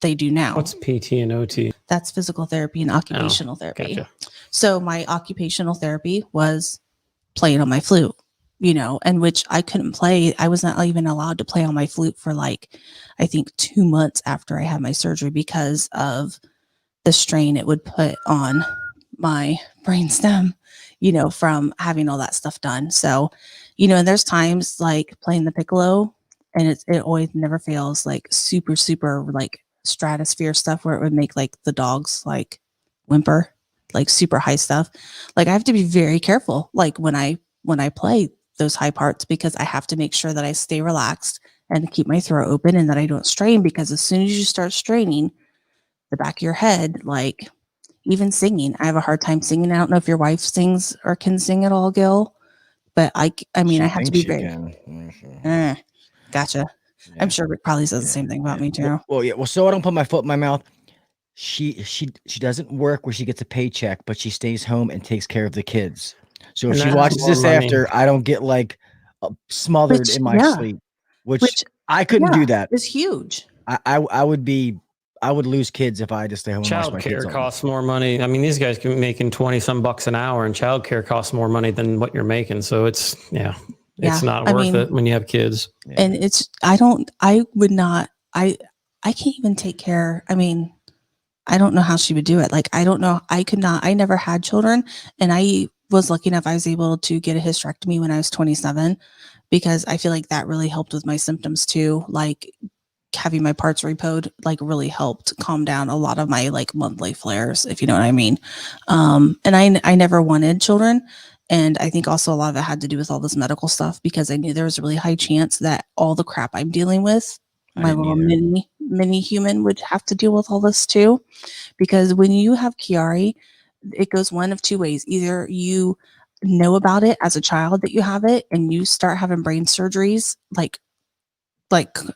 F: They do now.
E: What's PT and OT?
F: That's physical therapy and occupational therapy.
E: Gotcha.
F: So my occupational therapy was playing on my flute, and which I couldn't play. I was not even allowed to play on my flute for like, I think 2 months after I had my surgery because of the strain it would put on my brainstem, from having all that stuff done. So, and there's times like playing the piccolo, and it always never fails, like super, super like stratosphere stuff where it would make like the dogs like whimper, like super high stuff. Like I have to be very careful, like when I play those high parts, because I have to make sure that I stay relaxed and keep my throat open and that I don't strain, because as soon as you start straining the back of your head, like even singing, I have a hard time singing. I don't know if your wife sings or can sing at all, Gil, but I mean, I have to be very, gotcha. Yeah. I'm sure Rick probably says the same thing about me too.
G: Well, yeah. Well, so I don't put my foot in my mouth. She doesn't work where she gets a paycheck, but she stays home and takes care of the kids. So if she watches this after, I don't get like smothered in my sleep, which I couldn't do that.
F: It's huge.
G: I would lose kids if I had to stay home.
E: Child care costs more money. I mean, these guys can be making 20 some bucks an hour, and child care costs more money than what you're making. So it's not worth it when you have kids.
F: And I can't even take care. I mean, I don't know how she would do it. Like, I don't know. I never had children, and I was lucky enough. I was able to get a hysterectomy when I was 27, because I feel like that really helped with my symptoms too. Like having my parts repoed, like really helped calm down a lot of my like monthly flares, if you know what I mean. And I never wanted children. And I think also a lot of it had to do with all this medical stuff, because I knew there was a really high chance that all the crap I'm dealing with, my little mini human would have to deal with all this too. Because when you have Chiari, it goes one of two ways. Either you know about it as a child that you have it, and you start having brain surgeries, like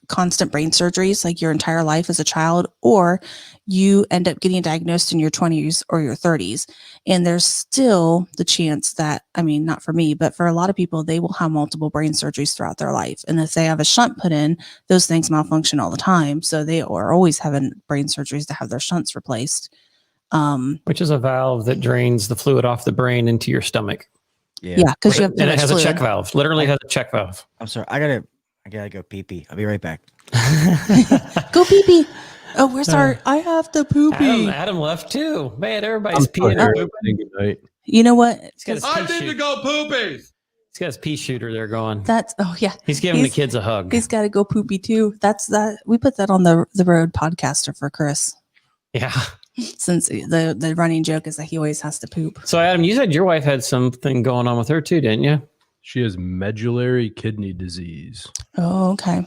F: constant brain surgeries, like your entire life as a child, or you end up getting diagnosed in your 20s or your 30s. And there's still the chance that, I mean, not for me, but for a lot of people, they will have multiple brain surgeries throughout their life. And if they have a shunt put in, those things malfunction all the time. So they are always having brain surgeries to have their shunts replaced.
E: Which is a valve that drains the fluid off the brain into your stomach.
F: Yeah, because you have
E: and it has a check valve. Literally has a check valve.
G: I'm sorry. I gotta go pee pee. I'll be right back.
F: Go pee pee. Oh, where's I have the poopy.
E: Adam left too. Man, everybody's peeing and pooping.
F: You know what?
B: I need to go poopies.
E: He's got his pea shooter there going.
F: He's
E: giving the kids a hug.
F: He's got to go poopy too. That's that. We put that on the road podcaster for Chris.
E: Yeah.
F: Since the running joke is that he always has to poop.
E: So Adam, you said your wife had something going on with her too, didn't you?
C: She has medullary kidney disease.
F: Oh, okay.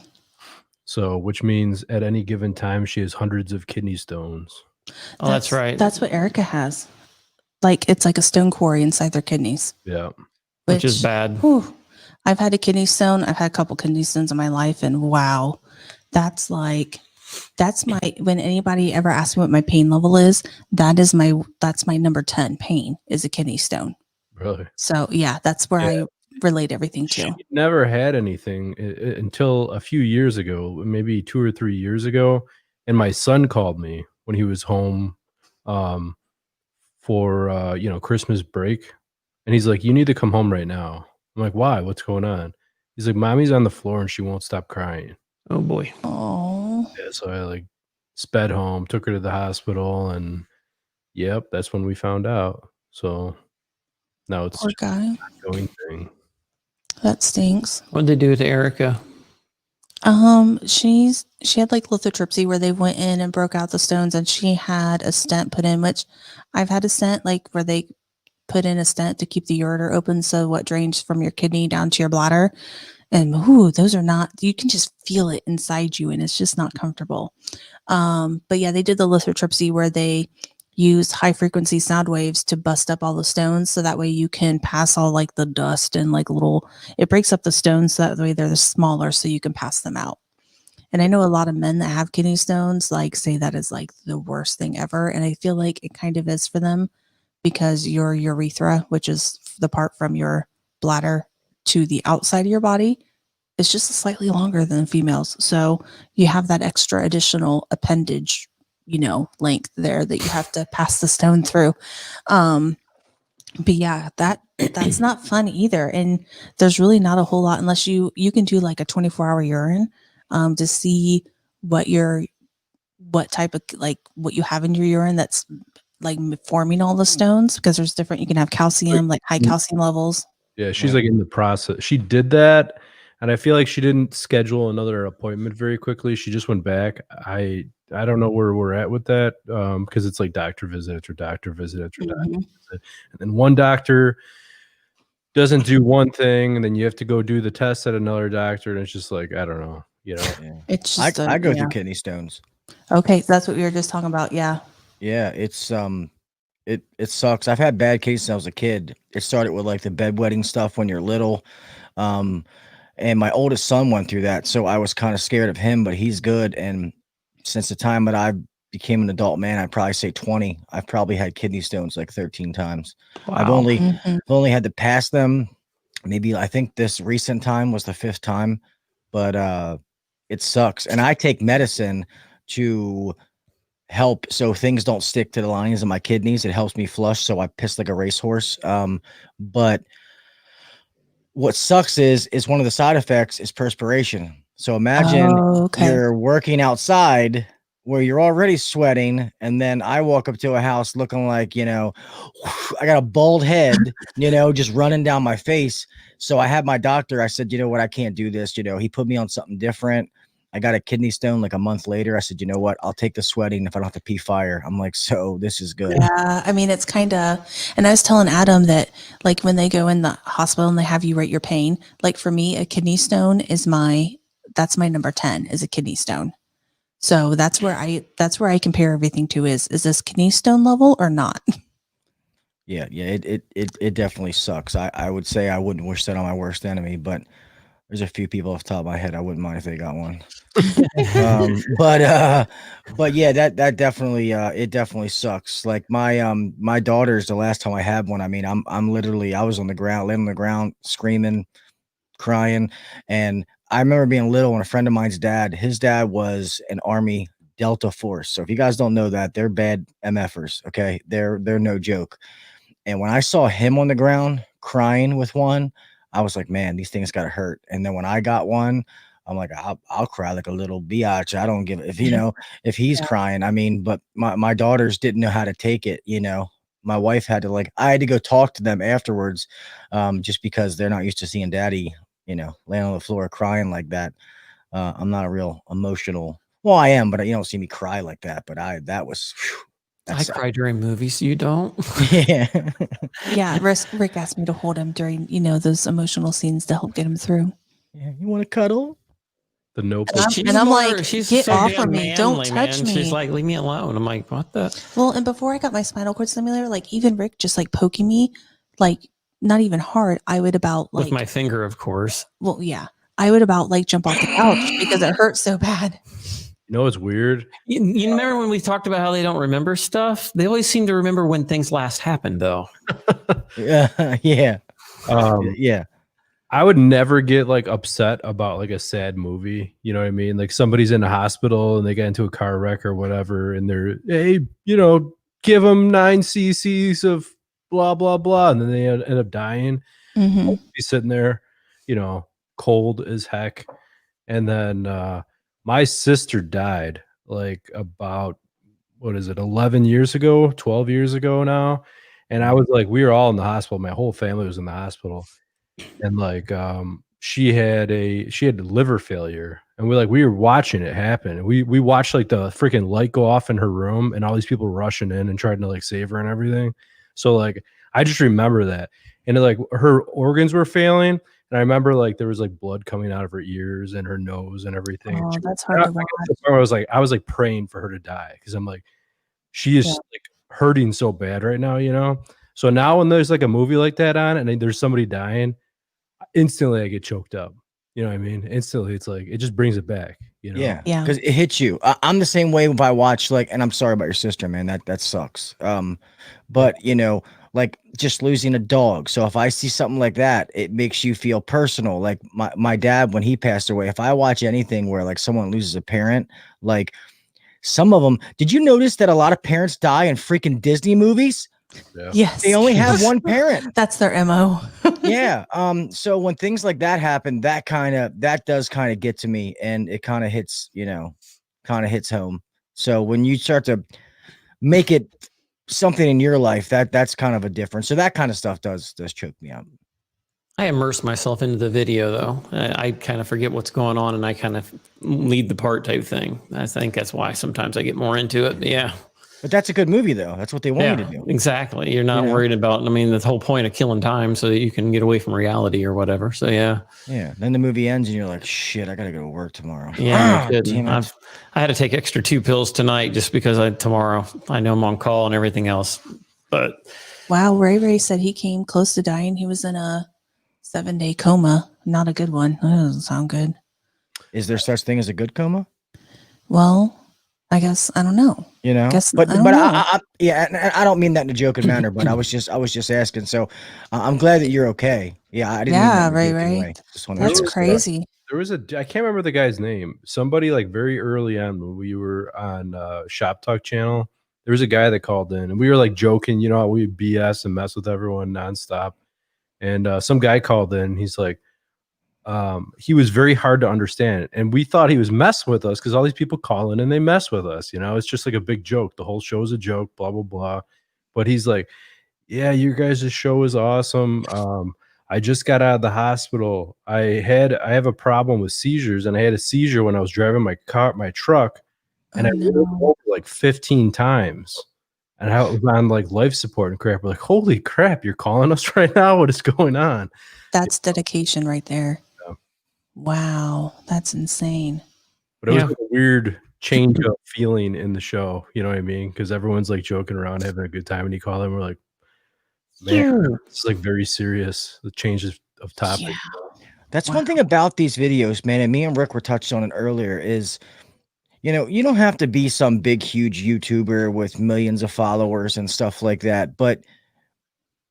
C: So, which means at any given time, she has hundreds of kidney stones.
E: Oh, that's right.
F: That's what Erica has. Like, it's like a stone quarry inside their kidneys.
C: Yeah.
E: Which is bad.
F: Whew, I've had a kidney stone. I've had a couple kidney stones in my life. And wow, that's my, when anybody ever asks me what my pain level is, that's my number 10 pain is a kidney stone.
C: Really?
F: So yeah, that's where I relate everything to.
C: She never had anything until a few years ago, maybe 2 or 3 years ago. And my son called me when he was home for Christmas break. And he's like, "You need to come home right now." I'm like, "Why? What's going on?" He's like, "Mommy's on the floor and she won't stop crying."
E: Oh boy.
F: Oh.
C: Yeah, so I sped home, took her to the hospital, and yep, that's when we found out. So now it's
F: Poor
C: just
F: guy.
C: an ongoing thing.
F: That stinks.
E: What did they do to Erica?
F: She had like lithotripsy where they went in and broke out the stones, and she had a stent put in, which I've had a stent like where they put in a stent to keep the ureter open, so what drains from your kidney down to your bladder. And those are not, you can just feel it inside you, and it's just not comfortable. But yeah, they did the lithotripsy where they use high frequency sound waves to bust up all the stones, so that way you can pass all like the dust and like it breaks up the stones so that way they're smaller so you can pass them out. And I know a lot of men that have kidney stones like say that is like the worst thing ever, and I feel like it kind of is for them, because your urethra, which is the part from your bladder to the outside of your body, is just slightly longer than females. So you have that extra additional appendage, length there that you have to pass the stone through. But yeah, that's not fun either. And there's really not a whole lot unless you can do like a 24-hour urine to see what type of like what you have in your urine that's like forming all the stones, because there's different, you can have calcium, like high calcium levels.
C: Yeah, she's like in the process. She did that, and I feel like she didn't schedule another appointment very quickly. She just went back. I don't know where we're at with that, because it's like doctor visit after doctor visit after doctor visit. And then one doctor doesn't do one thing, and then you have to go do the test at another doctor, and it's just like, I don't know,
G: Yeah.
F: It's just
G: I go through kidney stones.
F: Okay, so that's what we were just talking about. Yeah.
G: Yeah, it's it sucks. I've had bad cases when I was a kid. It started with like the bedwetting stuff when you're little. And my oldest son went through that, so I was kind of scared of him, but he's good. And since the time that I became an adult man, I'd probably say 20. I've probably had kidney stones like 13 times.
E: Wow.
G: I've only had to pass them. Maybe I think this recent time was the 5th time, but it sucks. And I take medicine to help so things don't stick to the linings of my kidneys. It helps me flush, so I piss like a racehorse. But what sucks is one of the side effects is perspiration. So imagine you're working outside where you're already sweating, and then I walk up to a house looking like, I got a bald head, just running down my face. So I had my doctor, I said, you know what, I can't do this. He put me on something different. I got a kidney stone like a month later. I said, you know what, I'll take the sweating if I don't have to pee fire. I'm like, so this is good.
F: Yeah, I mean, it's kind of, and I was telling Adam that like when they go in the hospital and they have you rate your pain, like for me, a kidney stone is that's my number 10 is a kidney stone. So that's where I compare everything to is this kidney stone level or not?
G: Yeah. It definitely sucks. I would say I wouldn't wish that on my worst enemy, but there's a few people off the top of my head I wouldn't mind if they got one. But yeah, that definitely it definitely sucks. Like my daughter's the last time I had one. I mean, I'm literally, I was on the ground, laying on the ground, screaming, crying. And I remember being little and a friend of mine's dad, his dad was an Army Delta Force. So if you guys don't know that, they're bad MFers. Okay. They're no joke. And when I saw him on the ground crying with one, I was like, man, these things gotta hurt. And then when I got one, I'm like, I'll cry like a little biatch. I don't give if he's crying. I mean, but my daughters didn't know how to take it. My wife had to I had to go talk to them afterwards, just because they're not used to seeing daddy, laying on the floor crying like that. I'm not a real emotional. Well, I am, but you don't see me cry like that. But that was.
E: I cry during movies. You don't?
G: Yeah.
F: Yeah. Rick asked me to hold him during, those emotional scenes to help get him through.
G: Yeah. You want to cuddle?
C: The Notebook.
F: And I'm like, get off of me. Don't touch me.
E: She's like, leave me alone. I'm like, what the?
F: Well, and before I got my spinal cord stimulator, like even Rick just like poking me, like not even hard. I would about like.
E: With my finger, of course.
F: Well, yeah. I would about like jump off the couch because it hurt so bad.
C: It's weird.
E: You remember when we talked about how they don't remember stuff? They always seem to remember when things last happened, though.
G: Yeah. Yeah. Yeah.
C: I would never get upset about a sad movie. You know what I mean? Like somebody's in a hospital and they get into a car wreck or whatever, and they're, hey, give them 9 cc's of blah, blah, blah. And then they end up dying.
F: Mm-hmm.
C: I'll be sitting there, cold as heck. And then my sister died like about, what is it, 11 years ago, 12 years ago now. And I was like, we were all in the hospital. My whole family was in the hospital. And like, she had liver failure, and we were watching it happen. And we watched like the freaking light go off in her room and all these people rushing in and trying to like save her and everything. So like, I just remember that. And like her organs were failing. And I remember like there was like blood coming out of her ears and her nose and everything.
F: Oh, that's hard to watch.
C: I was like praying for her to die, because I'm like, she is like hurting so bad right now, you know? So now when there's like a movie like that on and there's somebody dying, instantly I get choked up. You know what I mean? Instantly, it's like, it just brings it back, you know?
G: Yeah.
F: Yeah.
G: Because it hits you. I'm the same way if I watch like, and I'm sorry about your sister, man. That sucks. But you know, like just losing a dog. So if I see something like that, it makes you feel personal. Like my dad, when he passed away, if I watch anything where like someone loses a parent, like some of them, did you notice that a lot of parents die in freaking Disney movies?
C: Yeah.
F: Yes.
G: They only have one parent.
F: That's their MO.
G: Yeah. So when things like that happen, that does kind of get to me, and it kind of hits, hits home. So when you start to make it something in your life, that's kind of a difference. So that kind of stuff does choke me out.
E: I immerse myself into the video though. I kind of forget what's going on and I kind of lead the part type thing. I think that's why sometimes I get more into it. But yeah.
G: But that's a good movie though. That's what they want you to do.
E: Exactly. You're not worried about, I mean, the whole point of killing time so that you can get away from reality or whatever. So yeah.
G: Yeah. Then the movie ends and you're like, shit, I got to go to work tomorrow.
E: Yeah.
G: Damn it.
E: I had to take extra 2 pills tonight just because tomorrow I know I'm on call and everything else. But
F: Wow. Ray said he came close to dying. He was in a 7-day coma. Not a good one. That doesn't sound good.
G: Is there such thing as a good coma?
F: Well, I guess, I don't know.
G: You know, but I don't mean that in a joking manner, but I was just asking. So I'm glad that you're okay. Yeah, I didn't.
F: Yeah,
G: right.
F: That's crazy.
C: There was I can't remember the guy's name. Somebody like very early on when we were on Shop Talk channel, there was a guy that called in and we were like joking, you know, we BS and mess with everyone nonstop. And some guy called in. He's like, he was very hard to understand. And we thought he was messing with us because all these people call in and they mess with us. You know, it's just like a big joke. The whole show is a joke, blah, blah, blah. But he's like, yeah, you guys' show is awesome. I just got out of the hospital. I have a problem with seizures, and I had a seizure when I was driving my truck, and I rolled over like 15 times. And I was on like life support and crap. We're like, holy crap, you're calling us right now? What is going on?
F: That's dedication right there. Yeah. Wow. That's insane.
C: But it was like a weird change of feeling in the show. You know what I mean? Because everyone's like joking around, having a good time. And you call them, we're like, man, it's like very serious. The changes of topic. Yeah.
G: That's one thing about these videos, man. And me and Rick were touched on it earlier is, you know, you don't have to be some big, huge YouTuber with millions of followers and stuff like that. But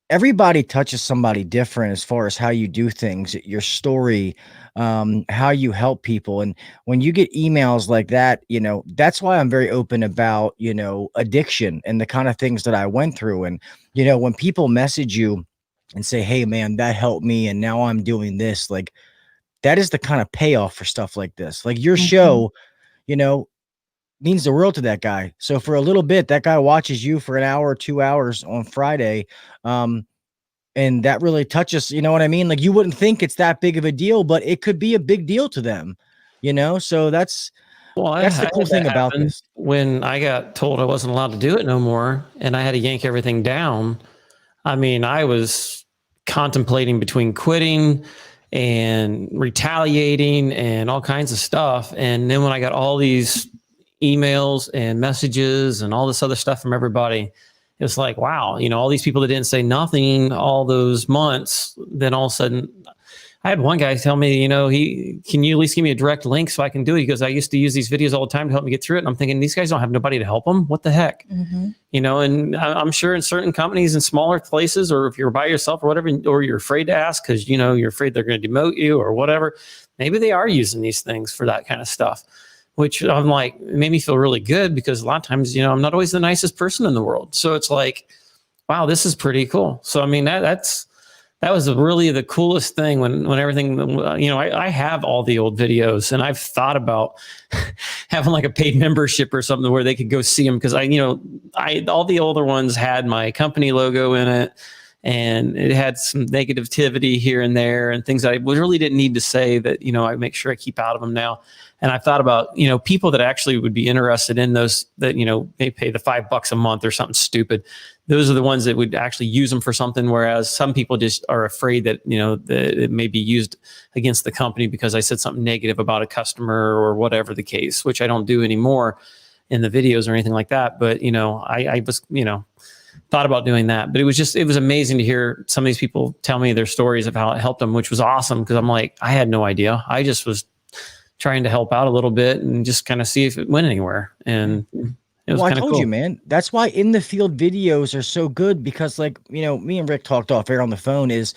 G: everybody touches somebody different as far as how you do things, your story, how you help people. And when you get emails like that, you know, that's why I'm very open about, you know, addiction and the kind of things that I went through. And, you know, when people message you and say, hey, man, that helped me, and now I'm doing this, like, that is the kind of payoff for stuff like this. Like your show, you know, means the world to that guy. So for a little bit, that guy watches you for an hour or 2 hours on Friday. And that really touches, you know what I mean? Like you wouldn't think it's that big of a deal, but it could be a big deal to them, you know? So that's the cool thing about this.
E: When I got told I wasn't allowed to do it no more and I had to yank everything down, I mean, I was contemplating between quitting and retaliating and all kinds of stuff. And then when I got all these emails and messages and all this other stuff from everybody, it was like, wow, you know, all these people that didn't say nothing all those months, then all of a sudden I had one guy tell me, you know, can you at least give me a direct link so I can do it? He goes, I used to use these videos all the time to help me get through it. And I'm thinking, these guys don't have nobody to help them. What the heck? You know, and I'm sure in certain companies in smaller places, or if you're by yourself or whatever, or you're afraid to ask because, you know, you're afraid they're going to demote you or whatever, maybe they are using these things for that kind of stuff, which I'm like, it made me feel really good because a lot of times, you know, I'm not always the nicest person in the world. So it's like, wow, this is pretty cool. So, I mean, that's that was really the coolest thing when everything, I have all the old videos, and I've thought about having like a paid membership or something where they could go see them. Cause all the older ones had my company logo in it, and it had some negativity here and there and things that I really didn't need to say that, I make sure I keep out of them now. And I thought about, people that actually would be interested in those that, they pay the $5 a month or something stupid. Those are the ones that would actually use them for something. Whereas some people just are afraid that, that it may be used against the company because I said something negative about a customer or whatever the case, which I don't do anymore in the videos or anything like that. But, I was, thought about doing that, but it was amazing to hear some of these people tell me their stories of how it helped them, which was awesome. Because I'm like, I had no idea. I just was trying to help out a little bit and just kind of see if it went anywhere. And it was
G: I told
E: cool.
G: you, man, that's why in the field videos are so good, because me and Rick talked off air on the phone, is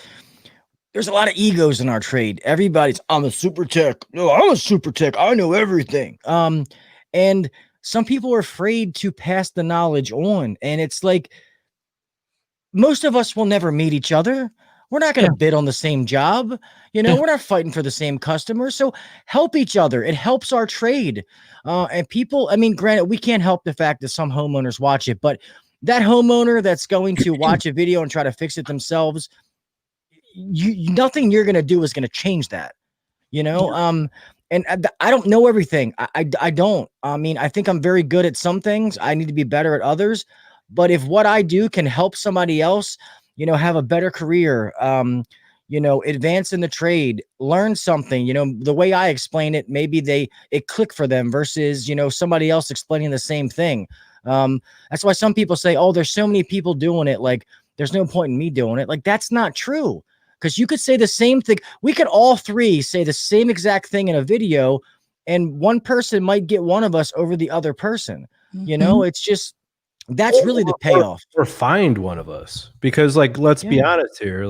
G: there's a lot of egos in our trade. Everybody's, I'm a super tech. No, I'm a super tech. I know everything. And some people are afraid to pass the knowledge on. And it's like, most of us will never meet each other. We're not going to bid on the same job. We're not fighting for the same customer. So help each other. It helps our trade. And people, granted, we can't help the fact that some homeowners watch it, but that homeowner that's going to watch a video and try to fix it themselves, nothing you're going to do is going to change that, and I don't know everything. I don't. I think I'm very good at some things. I need to be better at others. But if what I do can help somebody else, have a better career, advance in the trade, learn something, the way I explain it, maybe it click for them versus, somebody else explaining the same thing. That's why some people say, oh, there's so many people doing it. Like, there's no point in me doing it. Like, that's not true. Because you could say the same thing. We could all three say the same exact thing in a video, and one person might get one of us over the other person. It's just, that's really the payoff.
C: Or find one of us, because let's be honest here.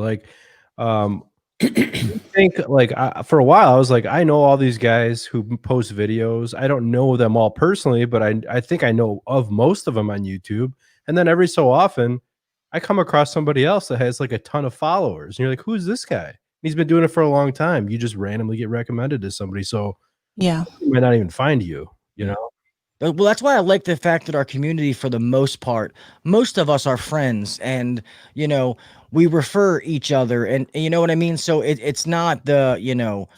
C: Think for a while I was like, I know all these guys who post videos. I don't know them all personally, but I think I know of most of them on YouTube. And then every so often I come across somebody else that has a ton of followers, and you're like, who's this guy? He's been doing it for a long time. You just randomly get recommended to somebody, so he might not even find you.
G: Well, that's why I like the fact that our community, for the most part, most of us are friends, and we refer each other, and you know what I mean. So it's not the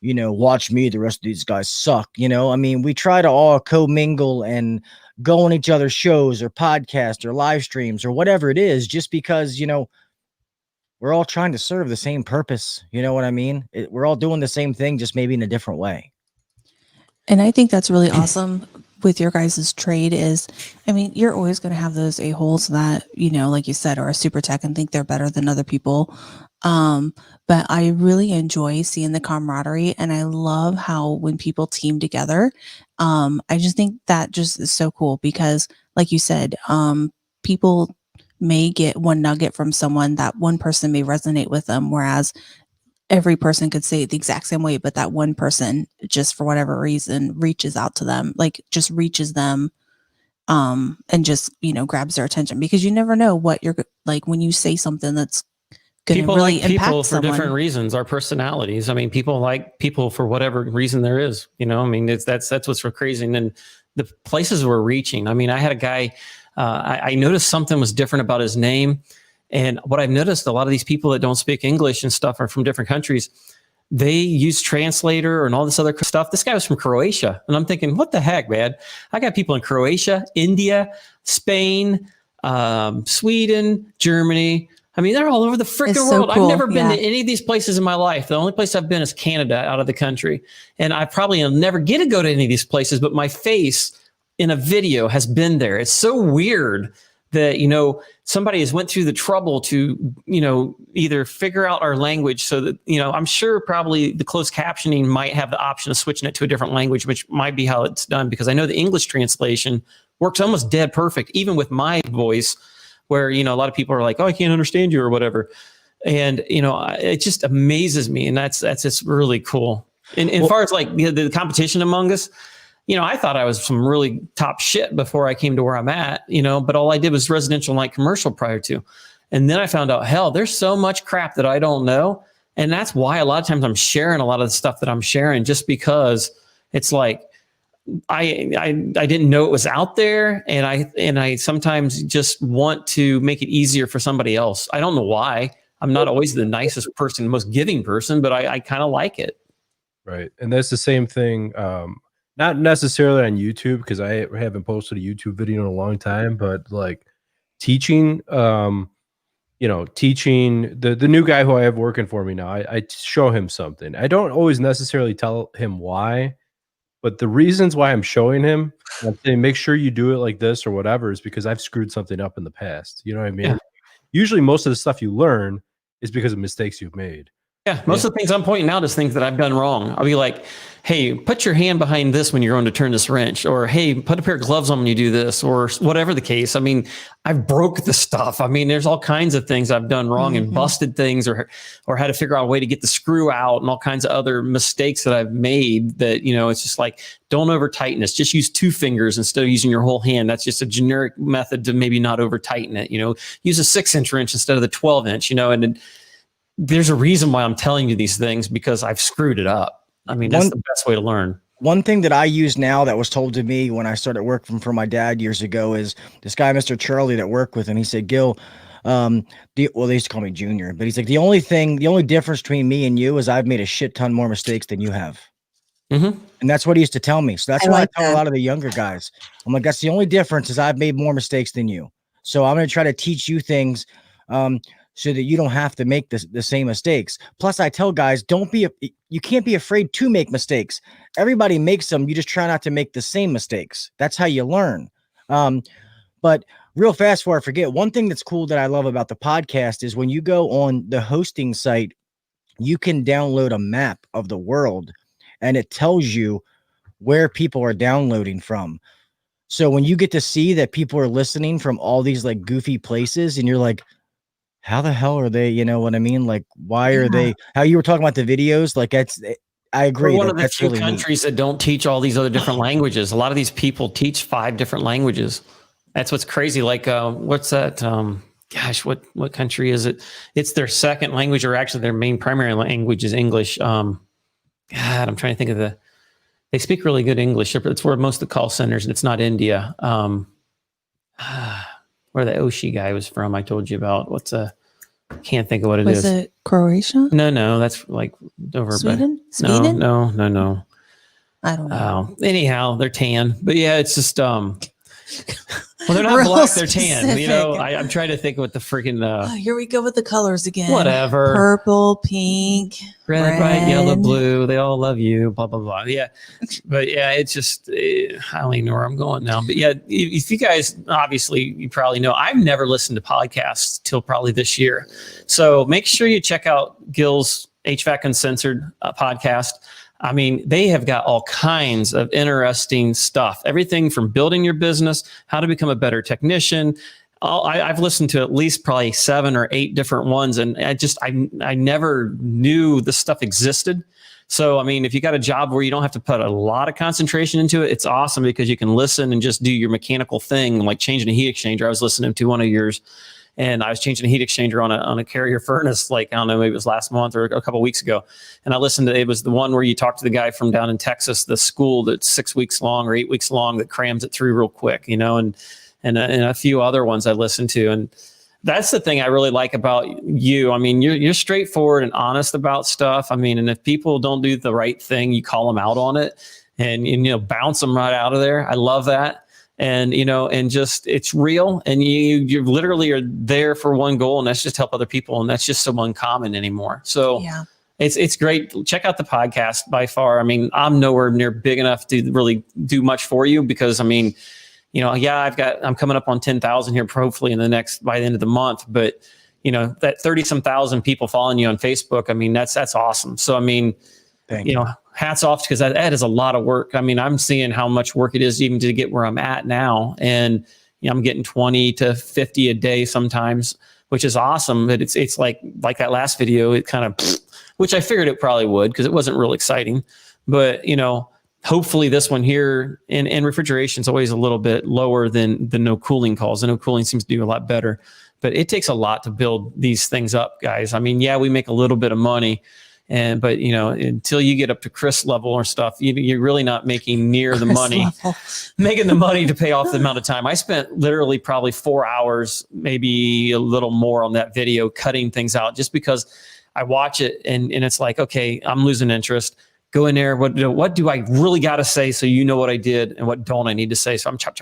G: watch me, the rest of these guys suck. We try to all commingle and go on each other's shows or podcasts or live streams or whatever it is, just because we're all trying to serve the same purpose. You know what I mean? We're all doing the same thing, just maybe in a different way.
F: And I think that's really awesome with your guys' trade is, you're always going to have those a-holes that, like you said, are a super tech and think they're better than other people. But I really enjoy seeing the camaraderie, and I love how when people team together, I just think that just is so cool because, like you said, people may get one nugget from someone, that one person may resonate with them, whereas every person could say it the exact same way, but that one person, just for whatever reason, reaches out to them, just reaches them, and just, grabs their attention, because you never know what you're when you say something that's going to really impact
E: people for
F: someone.
E: Different reasons, our personalities. People like people for whatever reason there is, that's what's so crazy. And then the places we're reaching. I had a guy, I noticed something was different about his name. And what I've noticed, a lot of these people that don't speak English and stuff are from different countries. They use translator and all this other stuff. This guy was from Croatia. And I'm thinking, what the heck, man? I got people in Croatia, India, Spain, Sweden, Germany. They're all over the freaking world. Cool. I've never been to any of these places in my life. The only place I've been is Canada, out of the country. And I probably will never get to go to any of these places, but my face in a video has been there. It's so weird that, somebody has went through the trouble to, either figure out our language so that, I'm sure probably the closed captioning might have the option of switching it to a different language, which might be how it's done, because I know the English translation works almost dead perfect, even with my voice, where, a lot of people are like, oh, I can't understand you or whatever. And, it just amazes me. And that's just really cool. And as far as the competition among us, I thought I was some really top shit before I came to where I'm at, but all I did was residential and light commercial prior to. And then I found out, hell, there's so much crap that I don't know. And that's why a lot of times I'm sharing a lot of the stuff that I'm sharing, just because it's like, I didn't know it was out there, and I sometimes just want to make it easier for somebody else. I don't know why. I'm not always the nicest person, the most giving person, but I kind of like it.
C: Right. And that's the same thing. Not necessarily on YouTube, because I haven't posted a YouTube video in a long time, but like teaching, teaching the new guy who I have working for me now, I show him something. I don't always necessarily tell him why, but the reasons why I'm showing him, I'm saying, make sure you do it like this or whatever, is because I've screwed something up in the past. You know what I mean?
E: Yeah.
C: Usually most of the stuff you learn is because of mistakes you've made.
E: Yeah, most of the things I'm pointing out is things that I've done wrong. I'll be like, hey, put your hand behind this when you're going to turn this wrench, or hey, put a pair of gloves on when you do this, or whatever the case. I mean, I've broke the stuff. I mean, there's all kinds of things I've done wrong and busted things, or had to figure out a way to get the screw out, and all kinds of other mistakes that I've made that, it's just like, don't over tighten this. Just use 2 fingers instead of using your whole hand. That's just a generic method to maybe not over tighten it. Use a 6-inch wrench instead of the 12-inch, and there's a reason why I'm telling you these things, because I've screwed it up. I mean, that's the best way to learn.
G: One thing that I use now that was told to me when I started working for my dad years ago is this guy, Mr. Charlie, that worked with him. He said, Gil, they used to call me Junior, but he's like, the only difference between me and you is I've made a shit ton more mistakes than you have. And that's what he used to tell me. So that's why I tell a lot of the younger guys. I'm like, that's the only difference, is I've made more mistakes than you. So I'm going to try to teach you things, so that you don't have to make the same mistakes. Plus, I tell guys, you can't be afraid to make mistakes. Everybody makes them. You just try not to make the same mistakes. That's how you learn. But real fast before I forget, one thing that's cool that I love about the podcast is when you go on the hosting site, you can download a map of the world, and it tells you where people are downloading from. So when you get to see that people are listening from all these like goofy places, and you're like, how the hell are they? You know what I mean? Like, why are they? How you were talking about the videos? Like, I agree.
E: We're one of the
G: that's
E: few
G: really
E: countries that don't teach all these other different languages. A lot of these people teach 5 different languages. That's what's crazy. Like, what's that? Gosh, what country is it? It's their second language, or actually their main primary language is English. God, I'm trying to think of they speak really good English. It's where most of the call centers, and it's not India. Where the Oshi guy was from, I told you about. Can't think of what it is.
F: Was it Croatia?
E: No, that's like over
F: Sweden?
E: by,
F: Sweden?
E: No.
F: I don't know.
E: Anyhow, they're tan, but yeah, it's just well, they're not
F: Real
E: black, they're tan.
F: specific.
E: I'm trying to think of what the freaking
F: Here we go with the colors again.
E: whatever.
F: Purple, pink,
E: Red, white, yellow, blue. They all love you. Blah blah blah. Yeah, but yeah, it's just I don't even know where I'm going now. But yeah, if you guys, obviously, you probably know, I've never listened to podcasts till probably this year. So make sure you check out Gil's HVAC Uncensored podcast. I mean, they have got all kinds of interesting stuff. Everything from building your business, how to become a better technician. I've listened to at least probably 7 or 8 different ones, and I never knew this stuff existed. So, I mean, if you got a job where you don't have to put a lot of concentration into it, it's awesome, because you can listen and just do your mechanical thing, like changing a heat exchanger. I was listening to one of yours, and I was changing a heat exchanger on a Carrier furnace, like, I don't know, maybe it was last month or a couple of weeks ago. And I listened to, it was the one where you talked to the guy from down in Texas, the school that's 6 weeks long or 8 weeks long that crams it through real quick, and a few other ones I listened to. And that's the thing I really like about you. I mean, you're straightforward and honest about stuff. I mean, and if people don't do the right thing, you call them out on it and bounce them right out of there. I love that. And, and just, it's real. And you literally are there for one goal, and that's just help other people. And that's just so uncommon anymore. So yeah, it's great. Check out the podcast by far. I mean, I'm nowhere near big enough to really do much for you, because I mean, I'm coming up on 10,000 here, hopefully by the end of the month, but that 30-some thousand people following you on Facebook. I mean, that's awesome. So, I mean,
G: thank you.
E: Hats off, because that is a lot of work. I mean, I'm seeing how much work it is even to get where I'm at now. And I'm getting 20 to 50 a day sometimes, which is awesome. But it's like that last video, it kind of, which I figured it probably would, because it wasn't real exciting. But, hopefully this one here, and refrigeration is always a little bit lower than the no cooling calls. The no cooling seems to do a lot better. but it takes a lot to build these things up, guys. I mean, yeah, we make a little bit of money, but you know, until you get up to Chris level or stuff, you're really not making near the money, making the money to pay off the amount of time. I spent literally probably 4 hours, maybe a little more on that video, cutting things out just because I watch it and it's like, okay, I'm losing interest. Go in there. What do I really got to say? So you know what I did and what don't I need to say? So I'm chop.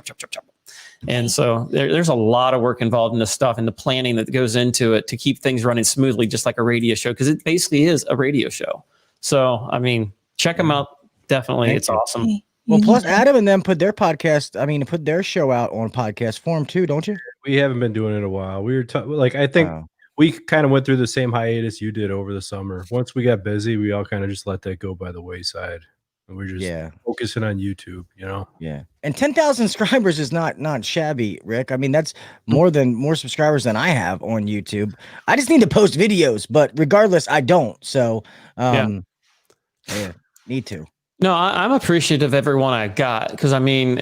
E: And so there's a lot of work involved in this stuff and the planning that goes into it to keep things running smoothly, just like a radio show, because it basically is a radio show. So, I mean, check them out. Definitely. It's awesome.
G: Well, plus Adam and them put their podcast, put their show out on podcast form too, don't you?
C: We haven't been doing it in a while. We were I think we kind of went through the same hiatus you did over the summer. Once we got busy, we all kind of just let that go by the wayside. And we're just focusing on YouTube, you know?
G: Yeah. And 10,000 subscribers is not shabby, Rick. I mean, that's more subscribers than I have on YouTube. I just need to post videos, but regardless, I don't. So, need to.
E: No, I'm appreciative of everyone I got because I mean,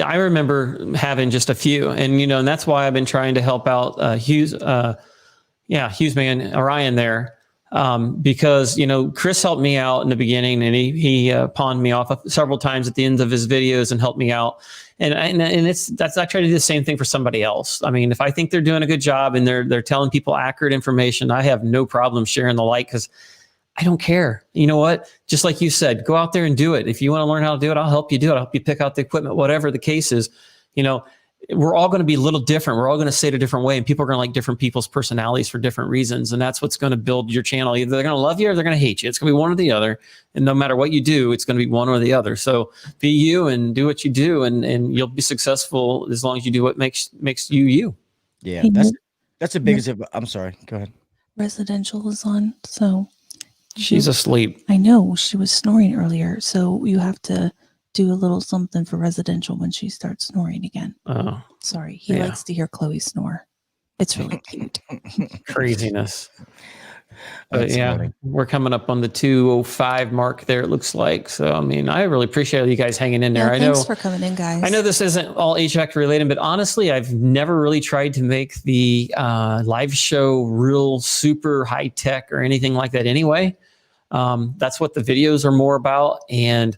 E: I remember having just a few, and you know, and that's why I've been trying to help out Hughes man, Orion there, because you know, Chris helped me out in the beginning, and he pawned me off several times at the ends of his videos and helped me out, and I try to do the same thing for somebody else. I mean, if I think they're doing a good job and they're telling people accurate information, I have no problem sharing the light because I don't care. You know what? Just like you said, go out there and do it. If you want to learn how to do it, I'll help you do it. I'll help you pick out the equipment, whatever the case is. You know, we're all going to be a little different. We're all going to say it a different way, and people are going to like different people's personalities for different reasons. And that's what's going to build your channel. Either they're going to love you or they're going to hate you. It's going to be one or the other. And no matter what you do, it's going to be one or the other. So be you and do what you do, and you'll be successful as long as you do what makes you you.
G: Yeah, that's the biggest. I'm sorry. Go ahead.
F: Residential is on, so.
E: She's asleep.
F: I know, she was snoring earlier, so you have to do a little something for residential when she starts snoring again. Oh, sorry. He likes to hear Chloe snore. It's really cute.
E: Craziness. But funny. We're coming up on the 2:05 mark there, it looks like. So, I mean, I really appreciate you guys hanging in there.
F: Thanks for coming in, guys.
E: I know this isn't all HVAC related, but honestly, I've never really tried to make the live show real super high tech or anything like that anyway. That's what the videos are more about. And,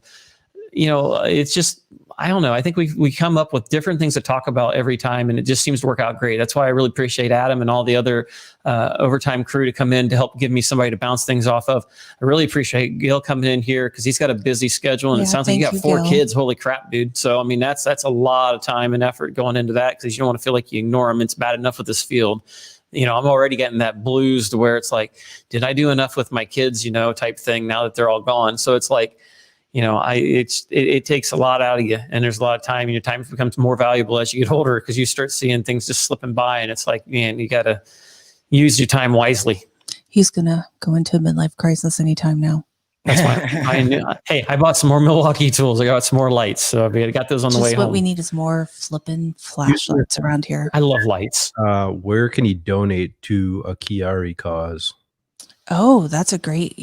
E: you know, it's just, I don't know. I think we come up with different things to talk about every time, and it just seems to work out great. That's why I really appreciate Adam and all the other overtime crew to come in to help give me somebody to bounce things off of. I really appreciate Gil coming in here because he's got a busy schedule, and it sounds like you got 4 kids. Holy crap, dude. So, I mean, that's a lot of time and effort going into that because you don't want to feel like you ignore them. It's bad enough with this field. You know, I'm already getting that blues to where it's like, did I do enough with my kids, you know, type thing now that they're all gone. So it's like, you know, it takes a lot out of you, and there's a lot of time, and your time becomes more valuable as you get older because you start seeing things just slipping by, and it's like, man, you got to use your time wisely.
F: He's going to go into a midlife crisis anytime now.
E: That's why I bought some more Milwaukee tools. I got some more lights. So I got those on the way home.
F: What we need is more flipping flashlights around here.
E: I love lights.
C: Where can you donate to a Chiari cause?
F: Oh, that's a great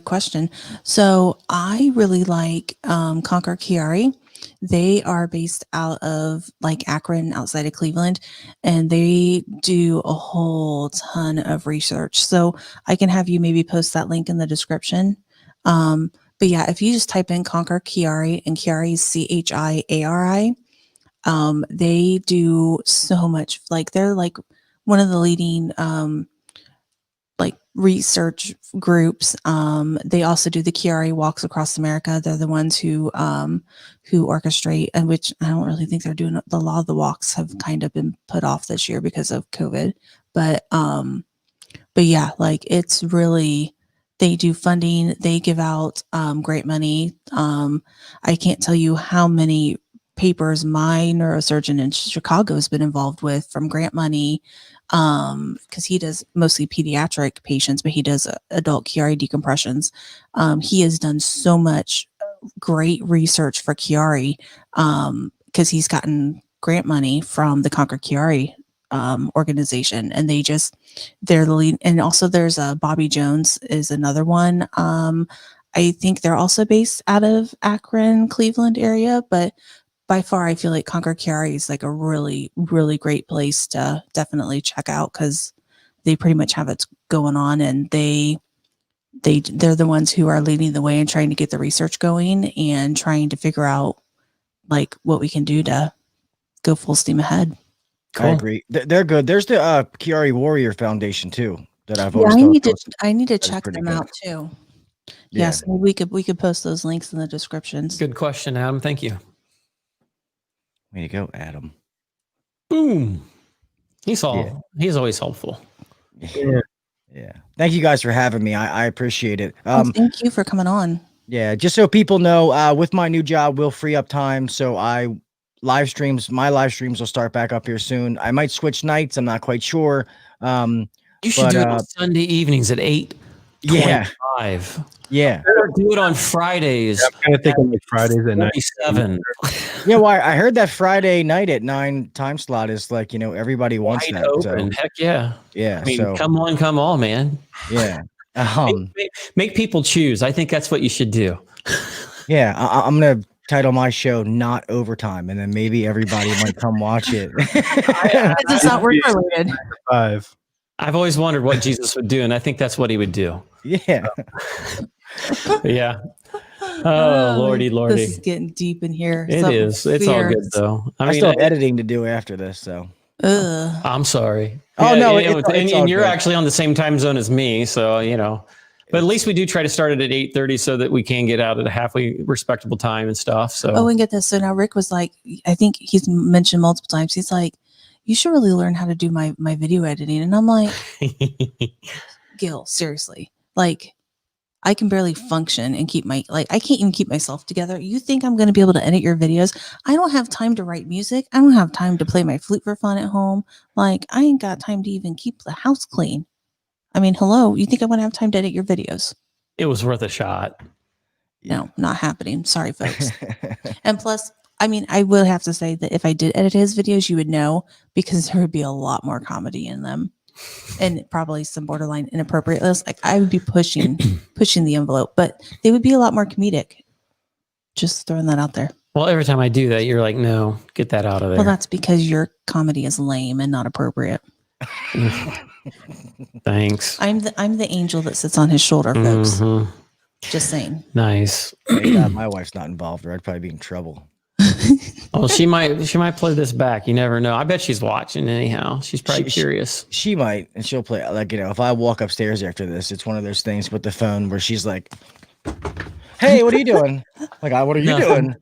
F: question. So I really like Conquer Chiari. They are based out of like Akron, outside of Cleveland, and they do a whole ton of research. So I can have you maybe post that link in the description. But yeah, if you just type in Conquer Chiari, and Chiari is Chiari, they do so much. Like they're like one of the leading like research groups. They also do the Chiari walks across America. They're the ones who orchestrate, and which I don't really think they're doing. A lot of the walks have kind of been put off this year because of COVID. But yeah, like it's really, they do funding. They give out grant money. I can't tell you how many papers my neurosurgeon in Chicago has been involved with from grant money. Because he does mostly pediatric patients, but he does adult Chiari decompressions. He has done so much great research for Chiari because he's gotten grant money from the Conquer Chiari organization, and they're the lead. And also there's Bobby Jones is another one. I think they're also based out of Akron, Cleveland area, but by far, I feel like Concord Chiari is like a really, really great place to definitely check out because they pretty much have it going on, and they're the ones who are leading the way and trying to get the research going and trying to figure out like what we can do to go full steam ahead.
G: I agree. They're good. There's the Chiari Warrior Foundation too that I've always
F: I need to check them out too.
G: Yeah.
F: Yes, we could post those links in the descriptions.
E: Good question, Adam. Thank you.
G: Way to go, Adam.
E: Boom. He's always helpful.
G: Yeah. Thank you guys for having me. I appreciate it.
F: Thank you for coming on.
G: Yeah, just so people know, with my new job, we'll free up time. So my live streams will start back up here soon. I might switch nights. I'm not quite sure.
E: You should do it on Sunday evenings at 8:25.
G: Yeah.
E: Or do it on Fridays.
C: I'm kind of thinking like Fridays at
E: 7.
G: Yeah, well, I heard that Friday night at 9 time slot is like, everybody wants
E: Wide
G: that.
E: open.
G: So,
E: Heck yeah.
G: yeah.
E: I mean,
G: so
E: come on, man.
G: yeah.
E: Make people choose. I think that's what you should do.
G: Yeah, I'm gonna title my show "Not Overtime," and then maybe everybody might come watch it.
F: It's not work related.
C: 5.
E: I've always wondered what Jesus would do, and I think that's what he would do.
G: Yeah.
E: Yeah. Oh, Lordy.
F: This is getting deep in here.
E: It is. It's all good, though.
G: I still have editing to do after this, so.
E: I'm sorry.
G: Oh, no.
E: And you're actually on the same time zone as me, so, But at least we do try to start it at 8:30 so that we can get out at a halfway respectable time and stuff. So.
F: Oh, and get this. So now Rick was like, I think he's mentioned multiple times. He's like, you should really learn how to do my video editing. And I'm like, Gil, seriously, like I can barely function and I can't even keep myself together. You think I'm going to be able to edit your videos? I don't have time to write music. I don't have time to play my flute for fun at home. Like I ain't got time to even keep the house clean. I mean, hello, you think I'm going to have time to edit your videos?
E: It was worth a shot.
F: No, not happening. Sorry, folks. And plus, I mean, I will have to say that if I did edit his videos, you would know because there would be a lot more comedy in them and probably some borderline inappropriateness. Like I would be pushing the envelope, but they would be a lot more comedic. Just throwing that out there.
E: Well, every time I do that, you're like, no, get that out of there.
F: Well, that's because your comedy is lame and not appropriate.
E: Thanks.
F: I'm the angel that sits on his shoulder, folks. Just saying.
E: Nice.
G: Thank God my wife's not involved, or I'd probably be in trouble.
E: Well, she might play this back. You never know. I bet she's watching anyhow. She's probably curious.
G: She might, and she'll play. Like if I walk upstairs after this, it's one of those things with the phone where she's like, "Hey, what are you doing?" Like, what are you doing?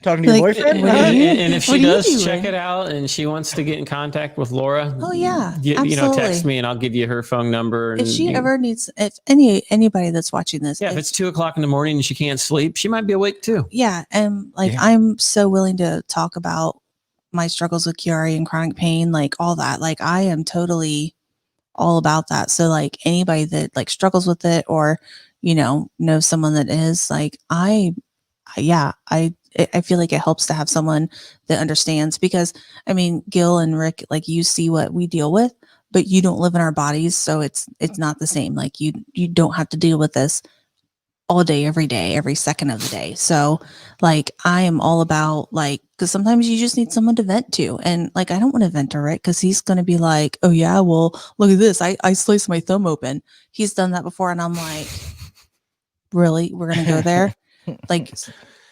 G: Talking to your boyfriend.
E: And if she does check it out and she wants to get in contact with Laura,
F: oh yeah, absolutely.
E: Text me and I'll give you her phone number.
F: If she ever needs, if anybody that's watching this,
E: if it's 2:00 in the morning and she can't sleep, she might be awake too.
F: Yeah, and I'm so willing to talk about my struggles with Chiari and chronic pain, like all that. Like I am totally all about that. So like anybody that like struggles with it or knows someone that is like, I feel like it helps to have someone that understands because I mean, Gil and Rick, like you see what we deal with, but you don't live in our bodies. So it's not the same. Like you don't have to deal with this all day, every day, every second of the day. So like, I am all about like, cause sometimes you just need someone to vent to. And like, I don't want to vent to Rick cause he's going to be like, oh yeah, well look at this. I sliced my thumb open. He's done that before. And I'm like, really, we're going to go there? Like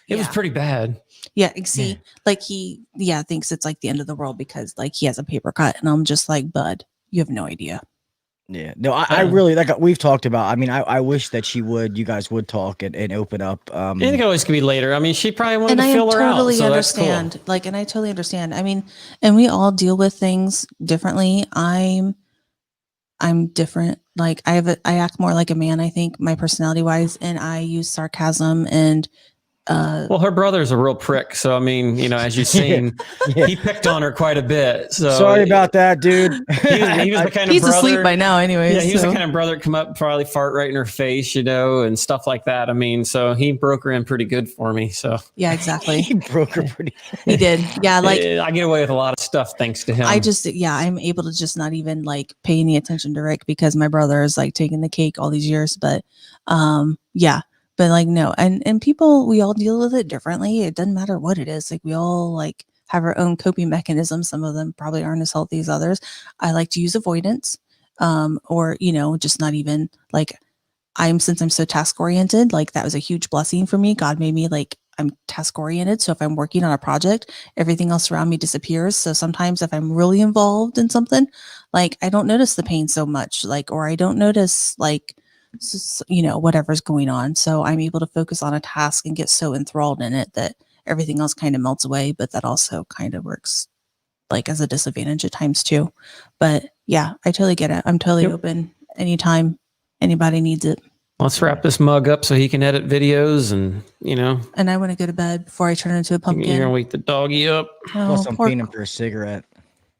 E: it was pretty bad.
F: Yeah. See, like he thinks it's like the end of the world because like he has a paper cut and I'm just like, bud, you have no idea.
G: Yeah, no, I really like we've talked about. I mean, I wish that you guys would talk and open up. I think
E: it always could be later. I mean, she probably wanted to fill her out. So
F: understand.
E: That's cool.
F: Like, and I totally understand. I mean, and we all deal with things differently. I'm different. Like I act more like a man, I think, my personality wise, and I use sarcasm and.
E: Well, her brother's a real prick. So, I mean, as you've seen, he picked on her quite a bit. So
G: sorry about that, dude.
E: He was the kind of
F: he's
E: brother,
F: asleep by now anyway.
E: Yeah, he was the kind of brother that come up, probably fart right in her face, and stuff like that. I mean, so he broke her in pretty good for me. So
F: yeah, exactly.
G: He broke her pretty
F: He did. Yeah, like
E: I get away with a lot of stuff thanks to him.
F: I'm able to just not even like pay any attention to Rick because my brother is like taking the cake all these years. But But like, no. And people, we all deal with it differently. It doesn't matter what it is. Like we all like have our own coping mechanisms. Some of them probably aren't as healthy as others. I like to use avoidance, or, you know, just not even like since I'm so task oriented, like that was a huge blessing for me. God made me like, I'm task oriented. So if I'm working on a project, everything else around me disappears. So sometimes if I'm really involved in something, like I don't notice the pain so much, like, or I don't notice like, you know, whatever's going on. So I'm able to focus on a task and get so enthralled in it that everything else kind of melts away. But that also kind of works like as a disadvantage at times too. But yeah, I totally get it. I'm totally open anytime anybody needs it.
E: Let's wrap this mug up so he can edit videos and, you know.
F: And I want to go to bed before I turn into a pumpkin.
E: You're going to wake the doggy up.
G: Plus, I'm paying him for a cigarette.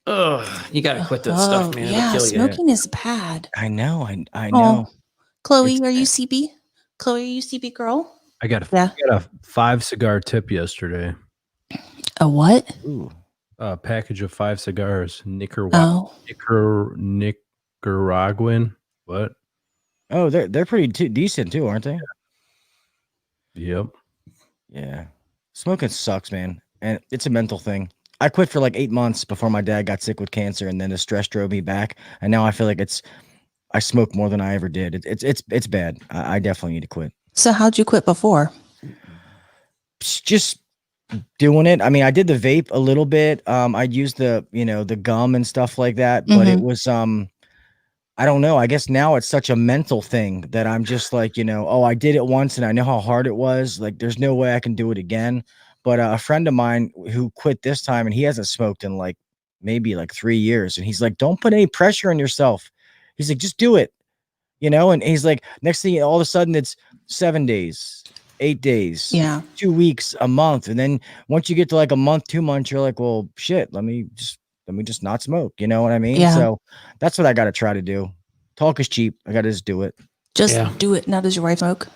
E: Ugh, you got to quit that stuff, man.
F: Yeah,
E: It'll kill you.
F: smoking is bad.
G: I know. I know.
F: Chloe,
G: It's
F: are you
G: bad.
F: CB? Chloe, are you CB girl?
C: I got
F: Yeah.
C: a 5 cigar tip yesterday.
F: A what?
G: Ooh.
C: A package of 5 cigars. Nicaraguan. What?
G: Oh, they're pretty decent too, aren't they?
C: Yep.
G: Yeah. Smoking sucks, man. And it's a mental thing. I quit for like 8 months before my dad got sick with cancer, and then the stress drove me back. And now I feel like I smoke more than I ever did. It's bad. I definitely need to quit.
F: So how'd you quit before?
G: Just doing it. I mean, I did the vape a little bit. I'd use the gum and stuff like that, but it was I don't know. I guess now it's such a mental thing that I'm just like, oh, I did it once and I know how hard it was. Like, there's no way I can do it again. But a friend of mine who quit this time, and he hasn't smoked in like maybe like 3 years. And he's like, don't put any pressure on yourself. He's like, just do it, and he's like, next thing, all of a sudden it's 7 days, 8 days, 2 weeks, a month. And then once you get to like a month, 2 months, you're like, well, shit, let me just not smoke. You know what I mean?
F: Yeah.
G: So that's what I got to try to do. Talk is cheap. I got to just do it.
F: Just do it. Now, does your wife smoke?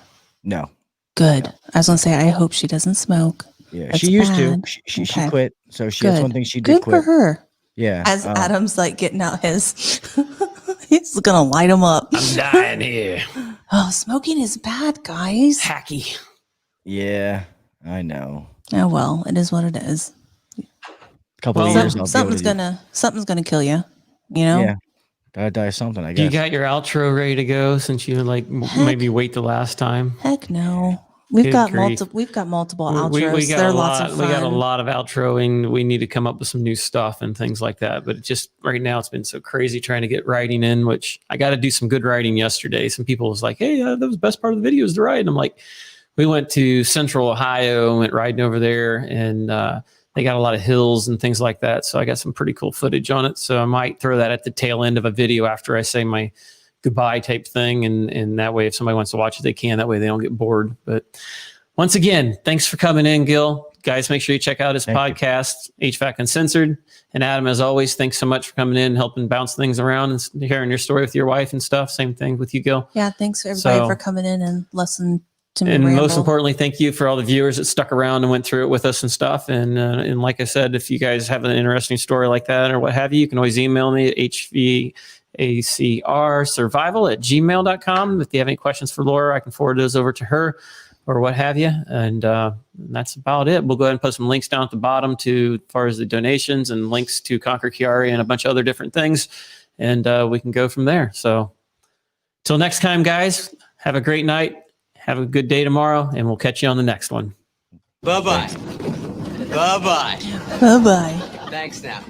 G: No.
F: Good. I was going to say, I hope she doesn't smoke.
G: Yeah.
F: That's
G: she used
F: bad.
G: to. She
F: Okay.
G: quit. So that's one thing she did
F: Good
G: quit.
F: for her.
G: Yeah.
F: As Adam's like getting out his, he's going to light him up.
E: I'm dying here.
F: Oh, smoking is bad, guys.
E: Hacky.
G: Yeah, I know.
F: Oh, well, it is what it is.
G: Couple of years.
F: Something's gonna kill you.
G: Yeah. Gotta die of something, I guess.
E: You got your outro ready to go since you maybe wait the last time?
F: Heck no. We've
E: Good
F: got
E: grief.
F: multiple outros.
E: We got
F: They're
E: a
F: lots
E: lot.
F: of
E: We
F: fun.
E: got a lot of outroing. We need to come up with some new stuff and things like that. But just right now, it's been so crazy trying to get writing in. Which I got to do some good writing yesterday. Some people was like, "Hey, that was the best part of the video is the write." And I'm like, we went to Central Ohio, went riding over there, and they got a lot of hills and things like that. So I got some pretty cool footage on it. So I might throw that at the tail end of a video after I say my goodbye type thing. And that way, if somebody wants to watch it, they can. That way they don't get bored. But once again, thanks for coming in, Gil. Guys, make sure you check out his podcast, HVAC Uncensored. And Adam, as always, thanks so much for coming in, helping bounce things around and sharing your story with your wife and stuff. Same thing with you, Gil.
F: Yeah, thanks for everybody for coming in and listening to me
E: and
F: ramble.
E: most importantly, thank you for all the viewers that stuck around and went through it with us and stuff. And like I said, if you guys have an interesting story like that or what have you, you can always email me at HVACRsurvival@gmail.com. If you have any questions for Laura, I can forward those over to her or what have you. And that's about it. We'll go ahead and put some links down at the bottom to as far as the donations and links to Conquer Chiari and a bunch of other different things. And we can go from there. So till next time, guys, have a great night. Have a good day tomorrow, and we'll catch you on the next one.
H: Bye-bye. Bye-bye.
F: Bye-bye.
H: Thanks now.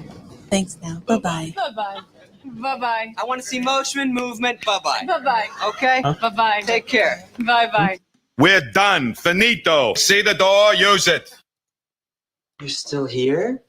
F: Thanks now. Bye-bye.
I: Bye-bye. Bye-bye.
H: I want to see motion, movement. Bye-bye.
I: Bye-bye.
H: Okay?
I: Bye-bye.
H: Take care.
I: Bye-bye.
B: We're done. Finito. See the door, use it.
H: You're still here?